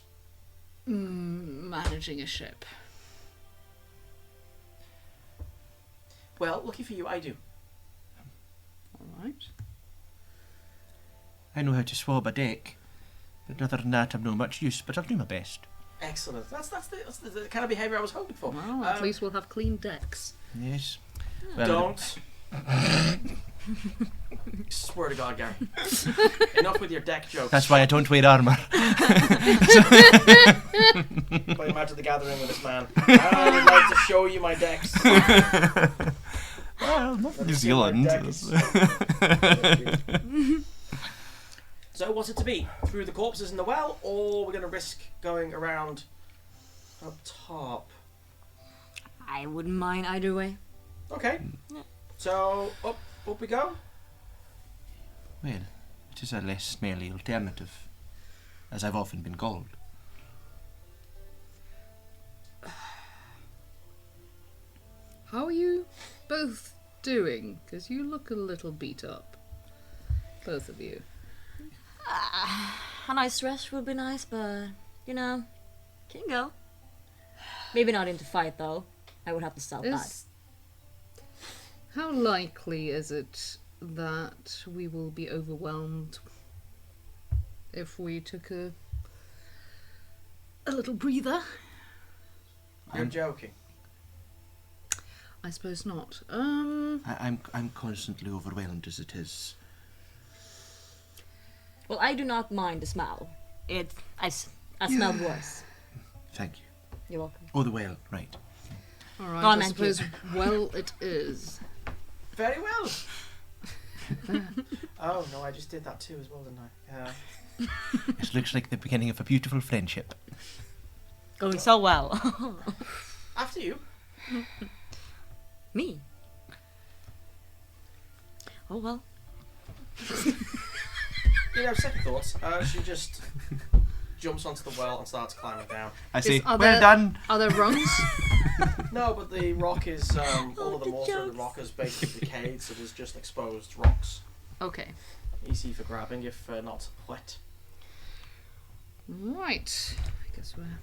E: managing a ship.
B: Well, lucky for you, I do.
E: All right.
D: I know how to swab a deck, but other than that, I'm no much use. But I'll do my best.
B: Excellent. That's the kind of behaviour I was hoping for.
E: Well, at least we'll have clean decks.
D: Yes. Well,
B: Don't. Swear to God, Gary. Enough with your deck jokes.
D: That's why I don't wear armour.
B: But imagine the gathering with this man. I would like to show you my decks.
D: Well, not
B: Let me
D: New
B: see my
D: Zealand.
B: deck. So what's it to be? Through the corpses in the well, or we're going to risk going around up top?
C: I wouldn't mind either way.
B: Okay. So up we go.
D: Well, it is a less smelly alternative, as I've often been called.
E: How are you both doing? Because you look a little beat up. Both of you.
C: A nice rest would be nice, but can go. Maybe not into fight though. I would have to sell that.
E: How likely is it that we will be overwhelmed if we took a little breather?
B: You're joking.
E: I suppose not.
D: I'm constantly overwhelmed as it is.
C: Well, I do not mind the smell. I smelled worse.
D: Thank you.
C: You're welcome.
D: Oh, the well, right.
E: All right.
C: Oh, I
E: I
C: meant you.
E: suppose. Well, it is.
B: Very well. Oh no, I just did that too as well, didn't I? Yeah.
D: It looks like the beginning of a beautiful friendship.
C: Going so well.
B: After you.
C: Me? Oh well.
B: Second thoughts. She just jumps onto the well and starts climbing down.
D: I say,
E: are
D: well
E: there-
D: done.
E: Are there rungs?
B: No, but the rock is all of the mortar of the rock is basically decayed, so there's just exposed rocks.
E: Okay.
B: Easy for grabbing if not wet.
E: Right. I guess we're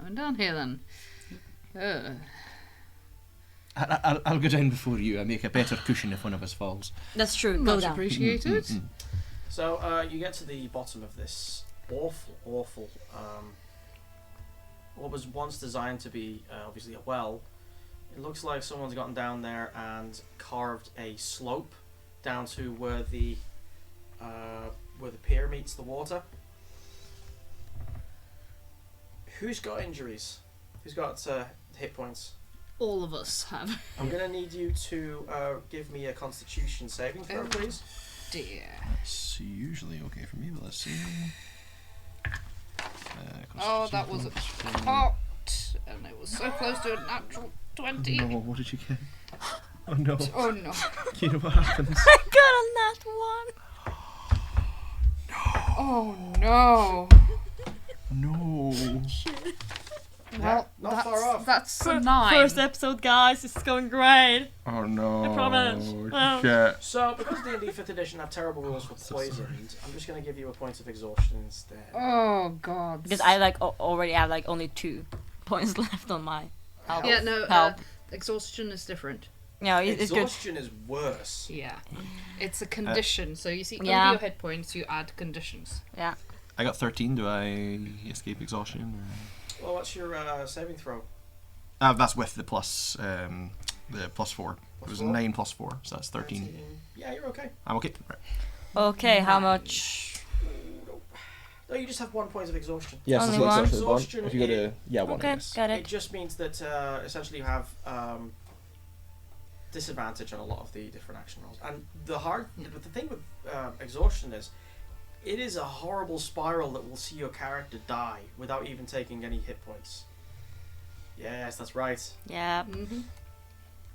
E: going down here then.
D: I'll go down before you. I make a better cushion if one of us falls.
C: That's true. Go
E: Much
C: down.
E: appreciated.
B: So you get to the bottom of this awful, what was once designed to be obviously a well. It looks like someone's gotten down there and carved a slope down to where the pier meets the water. Who's got injuries? Who's got hit points?
E: All of us have.
B: I'm gonna need you to give me a Constitution saving throw, please.
E: Dear.
F: It's usually okay for me, but let's see.
E: Oh, that was a pot, and it was so close to a natural 20.
F: No, what did you get? Oh no.
E: Oh no.
F: You know what happens?
C: I got on that one.
E: Oh no.
F: No.
E: Well,
B: not
E: that's,
B: far off.
E: That's a 9.
C: First episode, guys. This is going great.
F: Oh no.
C: I promise. Well.
F: Shit.
B: So, because D&D 5th edition have terrible rules for poisoned, I'm just going to give you a point of exhaustion instead.
E: Oh god.
C: Because I already have only 2 points left on my health.
E: Yeah, no,
C: Help.
E: exhaustion is different.
C: No, it's good.
B: Exhaustion is worse.
E: Yeah. It's a condition, so you see, under
C: Yeah.
E: your hit points, you add conditions.
C: Yeah.
F: I got 13. Do I escape exhaustion?
B: Well, what's your saving throw?
F: That's with the plus 4. It was
B: 4?
F: 9 plus 4, so that's 13.
B: Yeah, you're okay.
F: I'm okay. Right.
C: Okay, how much?
B: No, you just have 1 point of exhaustion.
F: Yes,
C: Only
F: it's
C: one?
F: exhaustion one.
B: Exhaustion
F: If you go to one.
C: Okay,
F: Yes.
C: got
B: It
C: it.
B: just means that essentially you have disadvantage on a lot of the different action rolls. And but the thing with exhaustion is, it is a horrible spiral that will see your character die without even taking any hit points. Yes, that's right.
C: Yeah.
E: Mm-hmm.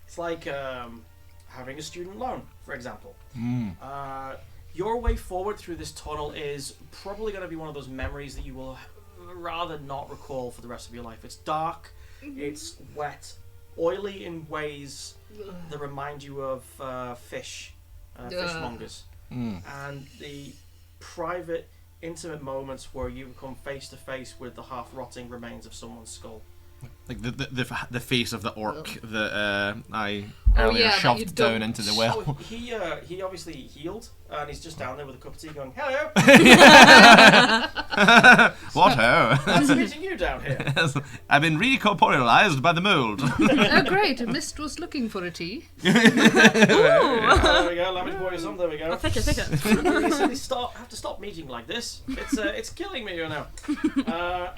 B: It's like having a student loan, for example.
F: Mm.
B: Your way forward through this tunnel is probably going to be one of those memories that you will rather not recall for the rest of your life. It's dark, it's wet, oily in ways that remind you of fish, fishmongers, and the private, intimate moments where you come face to face with the half-rotting remains of someone's skull.
F: Like the face of the orc that I
E: Oh,
F: earlier
E: yeah, that you
F: shoved down
E: don't-
F: into the well.
B: Oh, he obviously healed, and he's just down there with a cup of tea going, "Hello,
F: What ho?
B: nice meeting you down here."
F: I've been recorporealized by the mold.
E: Oh, great. Mist was looking for a tea.
B: There we go. Let me pour you some. There we go.
C: Thicker.
B: You simply have to stop meeting like this. It's killing me, you know.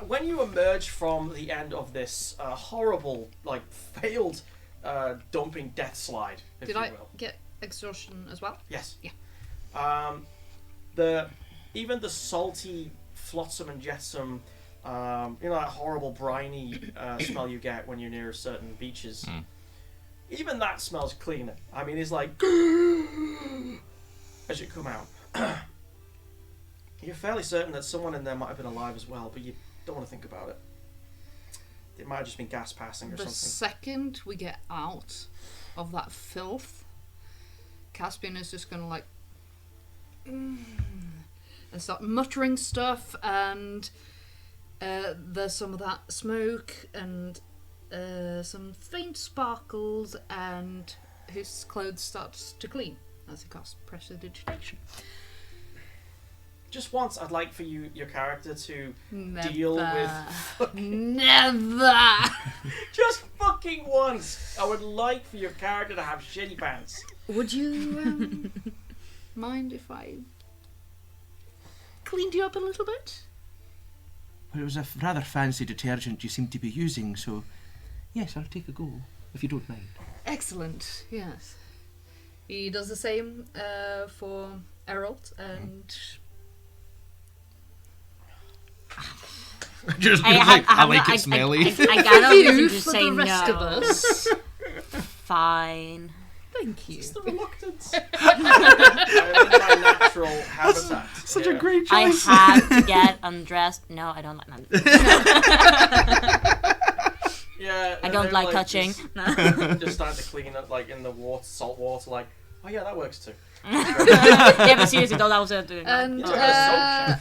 B: When you emerge from the end of this horrible, failed dumping death slide, if
E: Did
B: you
E: I
B: will.
E: get exhaustion as well?
B: Yes.
E: Yeah.
B: Even the salty flotsam and jetsam, that horrible briny smell you get when you're near certain beaches. Even that smells cleaner. I mean, it's like as you come out. You're fairly certain that someone in there might have been alive as well, but you don't want to think about it. It might have just been gas passing or
E: The
B: something.
E: second we get out of that filth, Caspian is just gonna and start muttering stuff, and there's some of that smoke and some faint sparkles, and his clothes starts to clean as he casts prestidigitation.
B: Just once, I'd like for your character to
E: Never.
B: deal with.
E: Never.
B: Just fucking once! I would like for your character to have shitty pants.
E: Would you mind if I cleaned you up a little bit?
F: Well, it was a rather fancy detergent you seem to be using, so yes, I'll take a go, if you don't mind.
E: Excellent, yes. He does the same for Errol, and
F: Just
C: I
F: like it smelly.
C: I got no reason
E: you
C: to
E: for
C: say
E: the rest
C: no.
E: of us.
C: Fine.
E: Thank you.
B: It's the reluctance. I'm in my natural habitat.
F: Such a great
C: I
F: choice.
C: have to get undressed. No, I don't like that.
B: Yeah.
C: I
B: and
C: don't
B: they're,
C: like touching.
B: Just,
C: No.
B: just starting to clean it, in the water, salt water. Oh yeah, that works too.
C: Yeah, but seriously, though, that was doing that.
E: And
B: Yeah,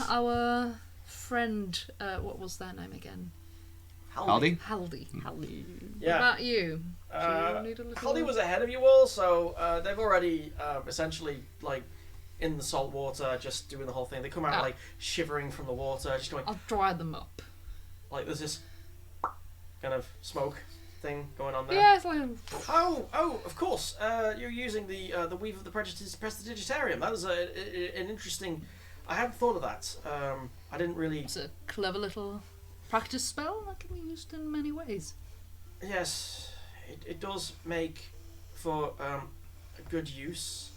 E: our friend, what was their name again?
F: Haldy?
E: Haldy. What
B: Yeah.
E: about you? Do you need a little...
B: Haldy was ahead of you all, so they've already essentially in the salt water, just doing the whole thing. They come out shivering from the water, just going
E: I'll dry them up.
B: there's this kind of smoke thing going on there.
E: Yeah, it's like...
B: Oh, of course. You're using the weave of the prestidigitarium. That was an interesting. I hadn't thought of that. I didn't really.
E: It's a clever little practice spell that can be used in many ways.
B: Yes, it does make for a good use.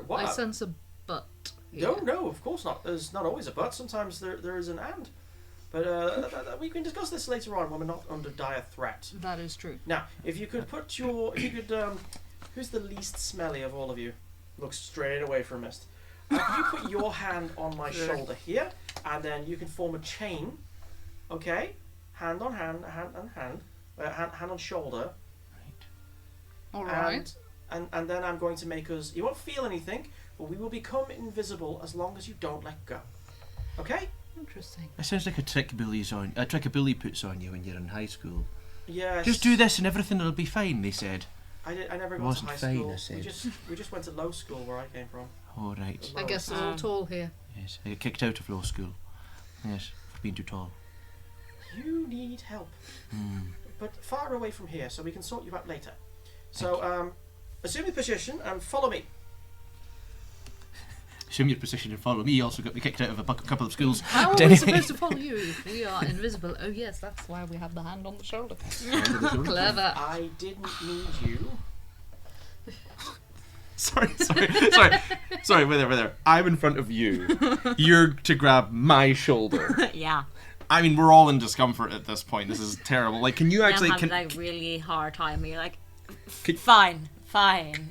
B: What?
E: I sense a but.
B: No, of course not. There's not always a but. Sometimes there is an and. But we can discuss this later on when we're not under dire threat.
E: That is true.
B: Now, if you could who's the least smelly of all of you? Looks straight away from Mist. You put your hand on my shoulder here, and then you can form a chain. Okay, hand on hand, hand on shoulder.
E: All right.
B: And then I'm going to make us. You won't feel anything, but we will become invisible as long as you don't let go. Okay?
E: Interesting.
F: It sounds like a trick a bully puts on you when you're in high school.
B: Yes.
F: Just do this and everything will be fine, they said.
B: I never
F: It
B: got to
F: wasn't
B: high
F: fine,
B: school.
F: I said.
B: We just went to low school where I came from.
F: All right.
E: I guess they're all tall here.
F: Yes, I got kicked out of law school. Yes, for being too tall.
B: You need help, but far away from here, so we can sort you out later. So, assume your position and follow me.
F: assume your position and follow me. Also got me kicked out of a couple of schools.
E: How are
F: But
E: we
F: anyway.
E: supposed to follow you if we are invisible? Oh yes, that's why we have the hand on the shoulder. Clever.
B: I didn't need you.
F: Sorry. Wait there. I'm in front of you. You're to grab my shoulder.
C: Yeah.
F: I mean, we're all in discomfort at this point. This is terrible. Like, can you actually?
C: I'm having like really hard time. You're like,
F: Could-
C: fine.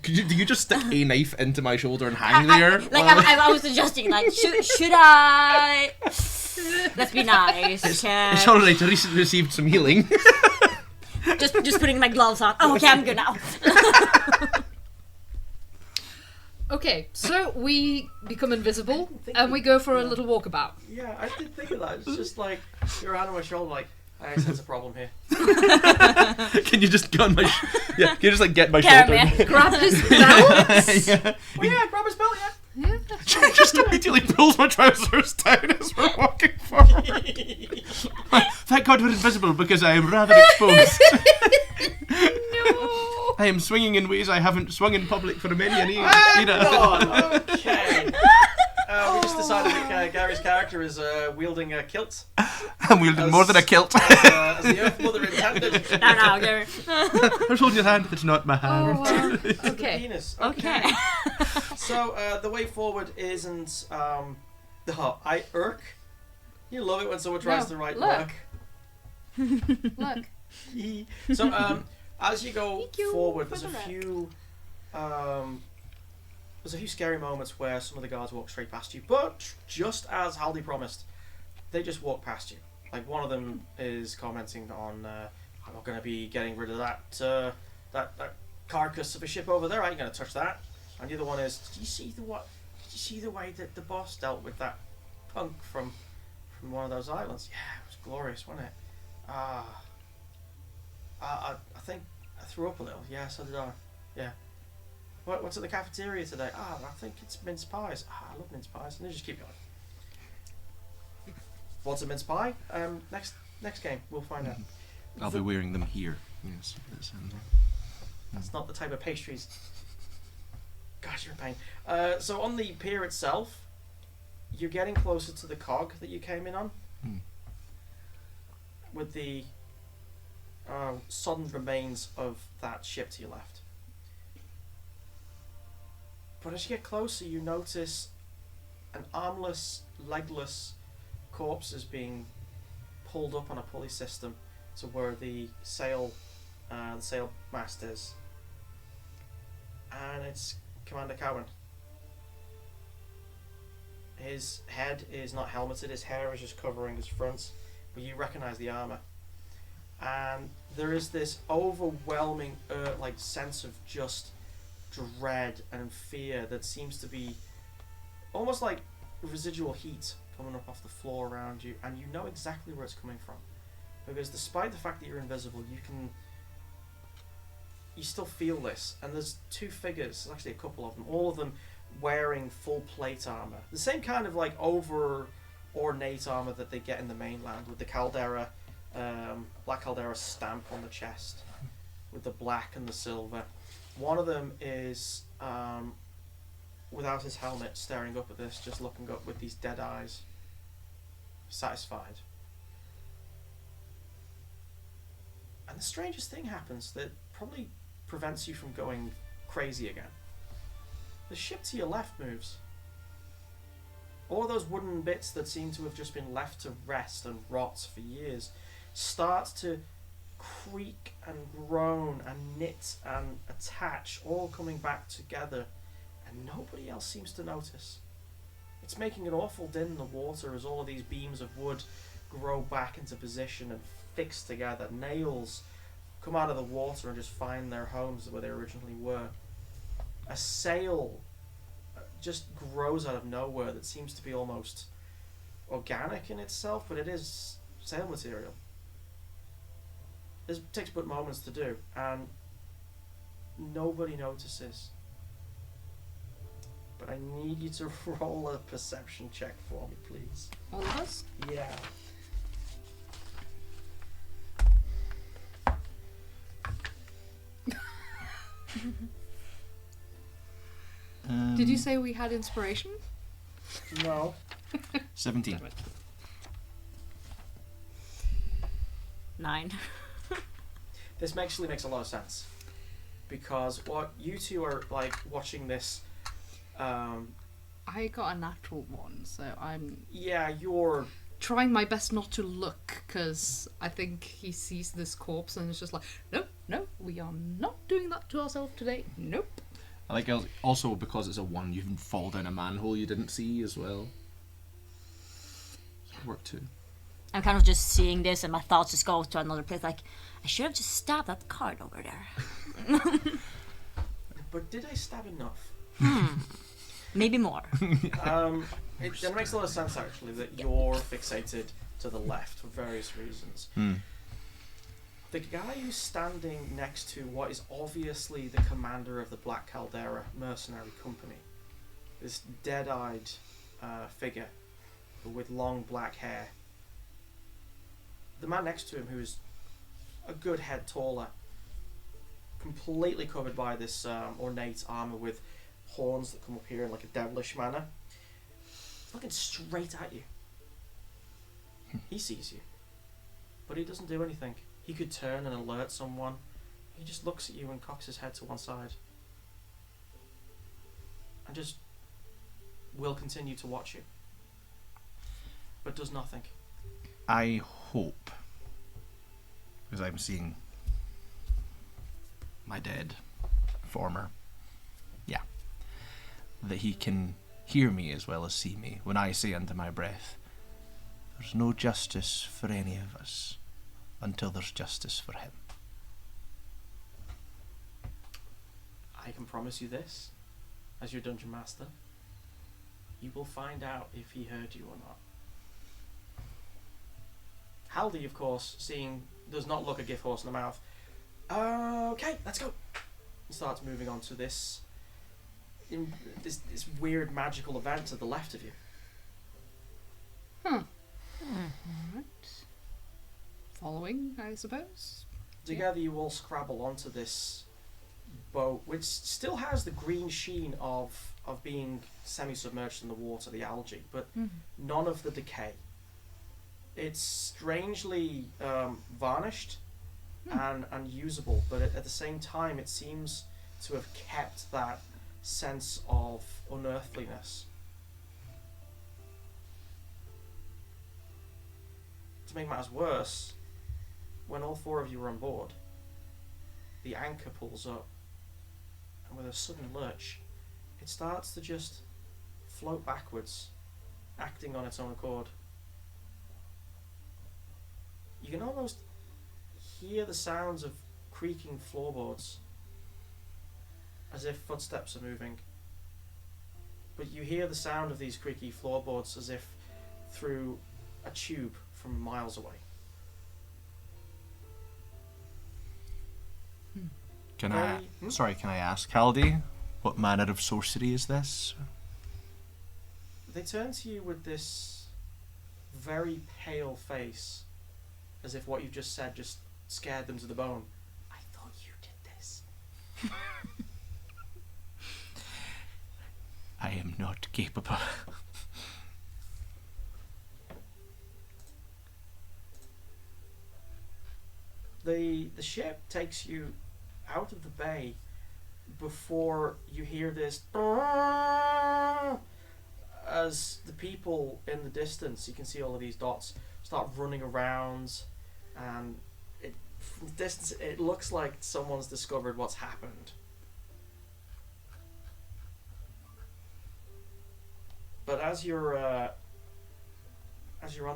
F: do you just stick a knife into my shoulder and hang there?
C: I was adjusting. Like, should I? Let's be nice. Okay.
F: It's alright. I recently received some healing.
C: Just putting my gloves on. Oh, okay, I'm good now.
E: Okay, so we become invisible and we go for a little walkabout.
B: Yeah, I did think of that. It's just like your hand on my shoulder, like I sense a problem here.
F: Can you just get on my? Can you just like get my
C: Carry
F: shoulder?
C: me.
E: Grab his belt.
F: Yeah.
B: Oh yeah, grab his belt, yeah.
E: Yeah.
F: She just immediately pulls my trousers down as we're walking forward. Thank God we're invisible because I am rather exposed.
E: No.
F: I am swinging in ways I haven't swung in public for many a year. You know.
B: God, okay. We just decided that Gary's character is wielding a kilt.
F: I'm wielding more than a kilt.
B: As the Earth Mother intended.
C: No, Gary.
F: I was holding your hand, but it's not my hand.
E: Oh,
B: The
E: okay.
B: penis.
C: Okay.
B: So the way forward isn't irk. You love it when someone tries
E: No,
B: to write
E: look.
B: work.
E: Look.
B: So as you go
A: Thank you
B: forward,
A: for
B: there's a
A: the
B: few scary moments where some of the guards walk straight past you, but just as Haldy promised, they just walk past you. Like one of them is commenting on, "I'm not going to be getting rid of that carcass of a ship over there. I ain't going to touch that." And the other one is, "Did you see the way that the boss dealt with that punk from one of those islands? Yeah, it was glorious, wasn't it? I think I threw up a little. Yeah, so did I. Yeah. What's at the cafeteria today? I think it's mince pies. I love mince pies." And they just keep going. What's a mince pie? Next game, we'll find out.
F: I'll be wearing them here. Yes.
B: That's not the type of pastries. Gosh, you're in pain. So on the pier itself, you're getting closer to the cog that you came in on. With the sodden remains of that ship to your left. But as you get closer, you notice an armless, legless corpse is being pulled up on a pulley system to where the sail mast is. And it's Commander Cowan. His head is not helmeted, his hair is just covering his front, but you recognise the armour. And there is this overwhelming sense of just dread and fear that seems to be almost like residual heat coming up off the floor around you, and you know exactly where it's coming from, because despite the fact that you're invisible, you still feel this. And there's two figures, there's actually a couple of them, all of them wearing full plate armor, the same kind of like over ornate armor that they get in the mainland, with the Caldera Black Caldera stamp on the chest with the black and the silver. One of them is without his helmet, staring up at this, just looking up with these dead eyes, satisfied. And the strangest thing happens that probably prevents you from going crazy again. The ship to your left moves. All those wooden bits that seem to have just been left to rest and rot for years start to creak and groan and knit and attach, all coming back together, and nobody else seems to notice. It's making an awful din in the water as all of these beams of wood grow back into position and fix together. Nails come out of the water and just find their homes where they originally were. A sail just grows out of nowhere that seems to be almost organic in itself, but it is sail material. This takes but moments to do, and nobody notices. But I need you to roll a perception check for me, please.
E: All of us?
B: Yeah.
E: Did you say we had inspiration?
B: No.
F: 17.
C: 9.
B: This actually makes a lot of sense. Because what you two are like watching this,
E: I got a natural one, so I'm
B: yeah, you're
E: trying my best not to look, because I think he sees this corpse and it's just like, nope, no, we are not doing that to ourselves today. Nope.
F: I like also because it's a 1, you can fall down a manhole you didn't see as well. That worked too.
C: I'm kind of just seeing this and my thoughts just go to another place. Like, I should have just stabbed that card over there.
B: But did I stab enough?
C: Maybe more.
B: It makes a lot of sense actually that you're fixated to the left for various reasons. The guy who's standing next to what is obviously the commander of the Black Caldera mercenary company, this dead-eyed figure with long black hair. The man next to him, who is a good head taller, completely covered by this ornate armor with horns that come up here in like a devilish manner, looking straight at you. He sees you, but he doesn't do anything. He could turn and alert someone. He just looks at you and cocks his head to one side and just will continue to watch you, but does nothing.
F: I hope, because I'm seeing my dead former, that he can hear me as well as see me when I say under my breath, there's no justice for any of us until there's justice for him.
B: I can promise you this, as your dungeon master, you will find out if he heard you or not. Haldy, of course, seeing, does not look a gift horse in the mouth. Okay, let's go. He starts moving on to this weird magical event to the left of you.
E: Alright. Following, I suppose.
B: Together you all scrabble onto this boat, which still has the green sheen of being semi-submerged in the water, the algae, but none of the decay. It's strangely varnished and unusable, but at the same time it seems to have kept that sense of unearthliness. To make matters worse, when all 4 of you are on board, the anchor pulls up, and with a sudden lurch, it starts to just float backwards, acting on its own accord. You can almost hear the sounds of creaking floorboards, as if footsteps are moving. But you hear the sound of these creaky floorboards as if through a tube from miles away.
F: Can I ask, Haldy, what manner of sorcery is this?
B: They turn to you with this very pale face, as if what you've just said just scared them to the bone. I thought you did this.
F: I am not capable.
B: The ship takes you out of the bay before you hear this as the people in the distance, you can see all of these dots start running around, and from the distance it looks like someone's discovered what's happened. But as you're on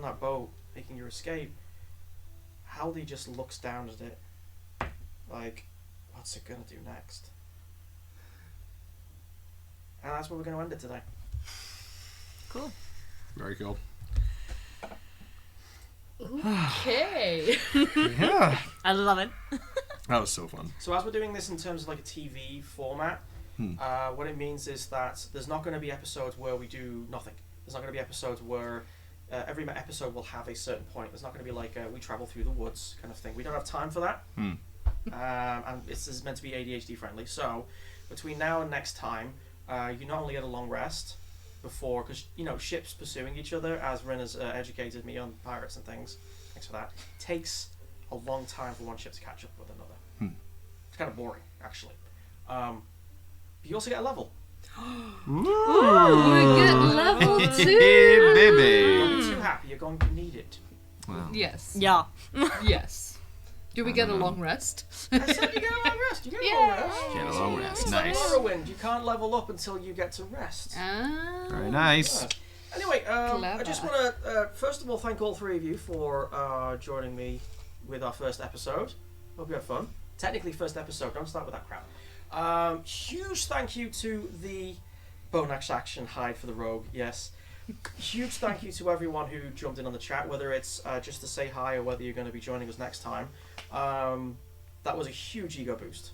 B: that boat making your escape, Haldy just looks down at it like, what's it gonna do next? And that's where we're gonna end it today.
C: Cool.
F: Very cool.
E: Okay.
F: Yeah.
C: I love it.
F: That was so fun.
B: So as we're doing this in terms of like a TV format, what it means is that there's not going to be episodes where we do nothing. There's not going to be episodes where every episode will have a certain point. There's not going to be like we travel through the woods kind of thing. We don't have time for that. And this is meant to be ADHD friendly. So between now and next time, you not only get a long rest, before, because ships pursuing each other, as Rin has educated me on pirates and things. Thanks for that. Takes a long time for one ship to catch up with another. It's kind of boring, actually. But you also get a level.
E: We get level 2.
F: Hey, baby.
B: Don't be too happy. You're going to need it.
F: Wow.
E: Yes.
C: Yeah.
E: Yes. Do we get a long rest?
B: I said you get a long rest. You get a long rest.
F: Get a long rest.
B: It's
F: Nice.
B: like Morrowind. You can't level up until you get to rest.
F: Very nice.
B: Yeah. Anyway, I
E: Clever.
B: just want to first of all thank all three of you for joining me with our first episode. Hope you had fun. Technically, first episode. Don't start with that crap. Huge thank you to the Bone Axe Action Hide for the Rogue. Yes. Huge thank you to everyone who jumped in on the chat, whether it's just to say hi or whether you're going to be joining us next time. That was a huge ego boost.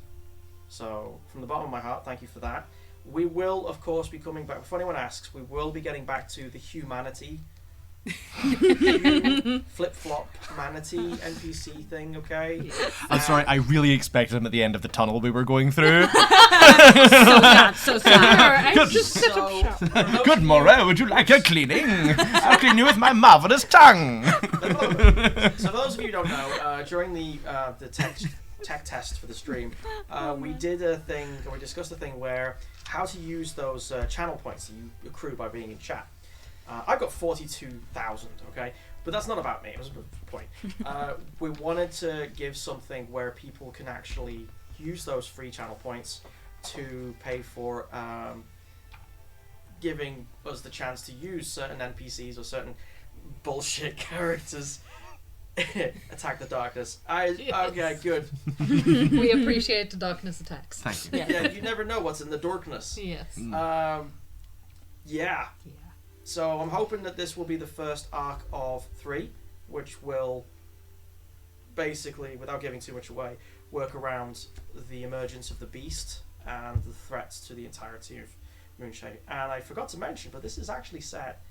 B: So, from the bottom of my heart, thank you for that. We will, of course, be coming back. If anyone asks, we will be getting back to the humanity, flip-flop manatee NPC thing, okay?
F: I'm sorry, I really expected him at the end of the tunnel we were going through.
C: So sad.
F: Good morrow, would you like a cleaning? I'll clean you with my marvelous tongue.
B: So those of you who don't know, during the tech test for the stream, we did a thing, or we discussed a thing where how to use those channel points that you accrue by being in chat. I got 42,000, okay? But that's not about me, it was a point. We wanted to give something where people can actually use those free channel points to pay for giving us the chance to use certain NPCs or certain bullshit characters. Attack the darkness. Okay, good.
E: We appreciate the darkness attacks.
F: Thank you.
B: Yeah, you never know what's in the darkness.
E: Yes.
B: Yeah. So I'm hoping that this will be the first arc of 3, which will basically, without giving too much away, work around the emergence of the beast and the threats to the entirety of Moonshade. And I forgot to mention, but this is actually set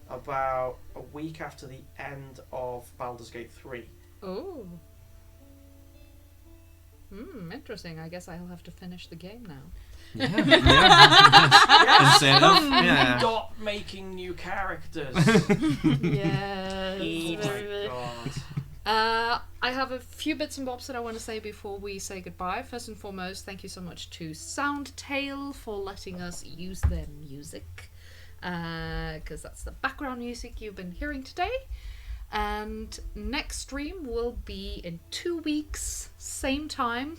B: about a week after the end of Baldur's Gate 3.
E: Oh. Interesting. I guess I'll have to finish the game now.
F: Incentive. Yeah.
B: Stop making new characters.
E: Yes.
B: Oh my god.
E: I have a few bits and bobs that I want to say before we say goodbye. First and foremost, thank you so much to Soundtail for letting us use their music. Because that's the background music you've been hearing today. And next stream will be in 2 weeks, same time.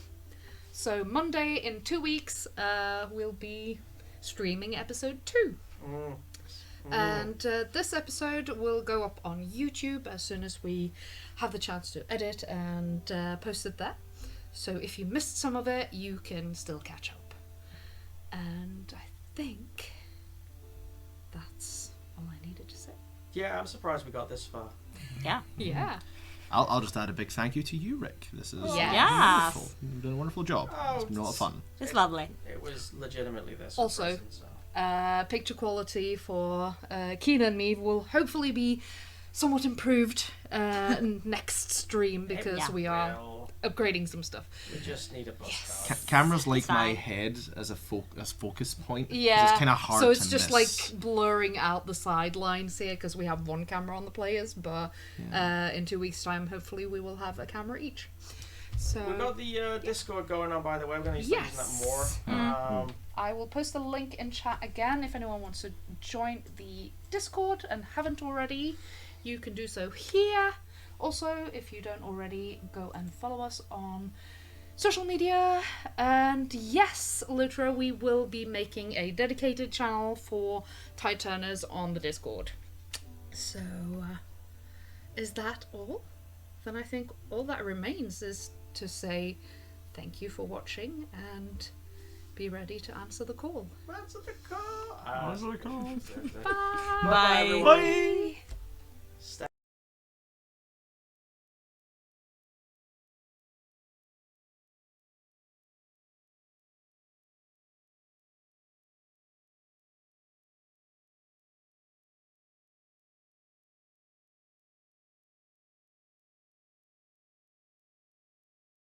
E: So Monday in 2 weeks, we'll be streaming episode 2. And this episode will go up on YouTube as soon as we have the chance to edit and post it there. So if you missed some of it, you can still catch up. And I think that's all I needed to say.
B: Yeah, I'm surprised we got this far.
E: Yeah.
F: I'll just add a big thank you to you, Rick. This is
C: Yeah.
F: wonderful. You've done a wonderful job. It's been a lot of fun.
C: It's lovely.
B: It was legitimately this.
E: Also,
B: in person, so.
E: Picture quality for Keenan and me will hopefully be somewhat improved next stream because we are
B: Well,
E: upgrading some stuff.
B: we just need a bus card.
F: Cameras like my
C: Fine.
F: head as a focus point. 'Cause
E: Yeah,
F: it's kind of hard
E: so it's
F: to
E: just
F: miss.
E: like blurring out the sidelines here because we have one camera on the players, but in 2 weeks' time, hopefully, we will have a camera each. So
B: We've got the Discord going on, by the way. We're going to start using that more.
E: I will post a link in chat again if anyone wants to join the Discord and haven't already. You can do so here. Also, if you don't already, go and follow us on social media. And yes, Lutra, we will be making a dedicated channel for Tide Turners on the Discord. So, is that all? Then I think all that remains is to say thank you for watching and be ready to answer the call.
B: Answer the call.
F: Answer the call.
E: Bye.
C: Bye.
B: Everyone.
F: Bye.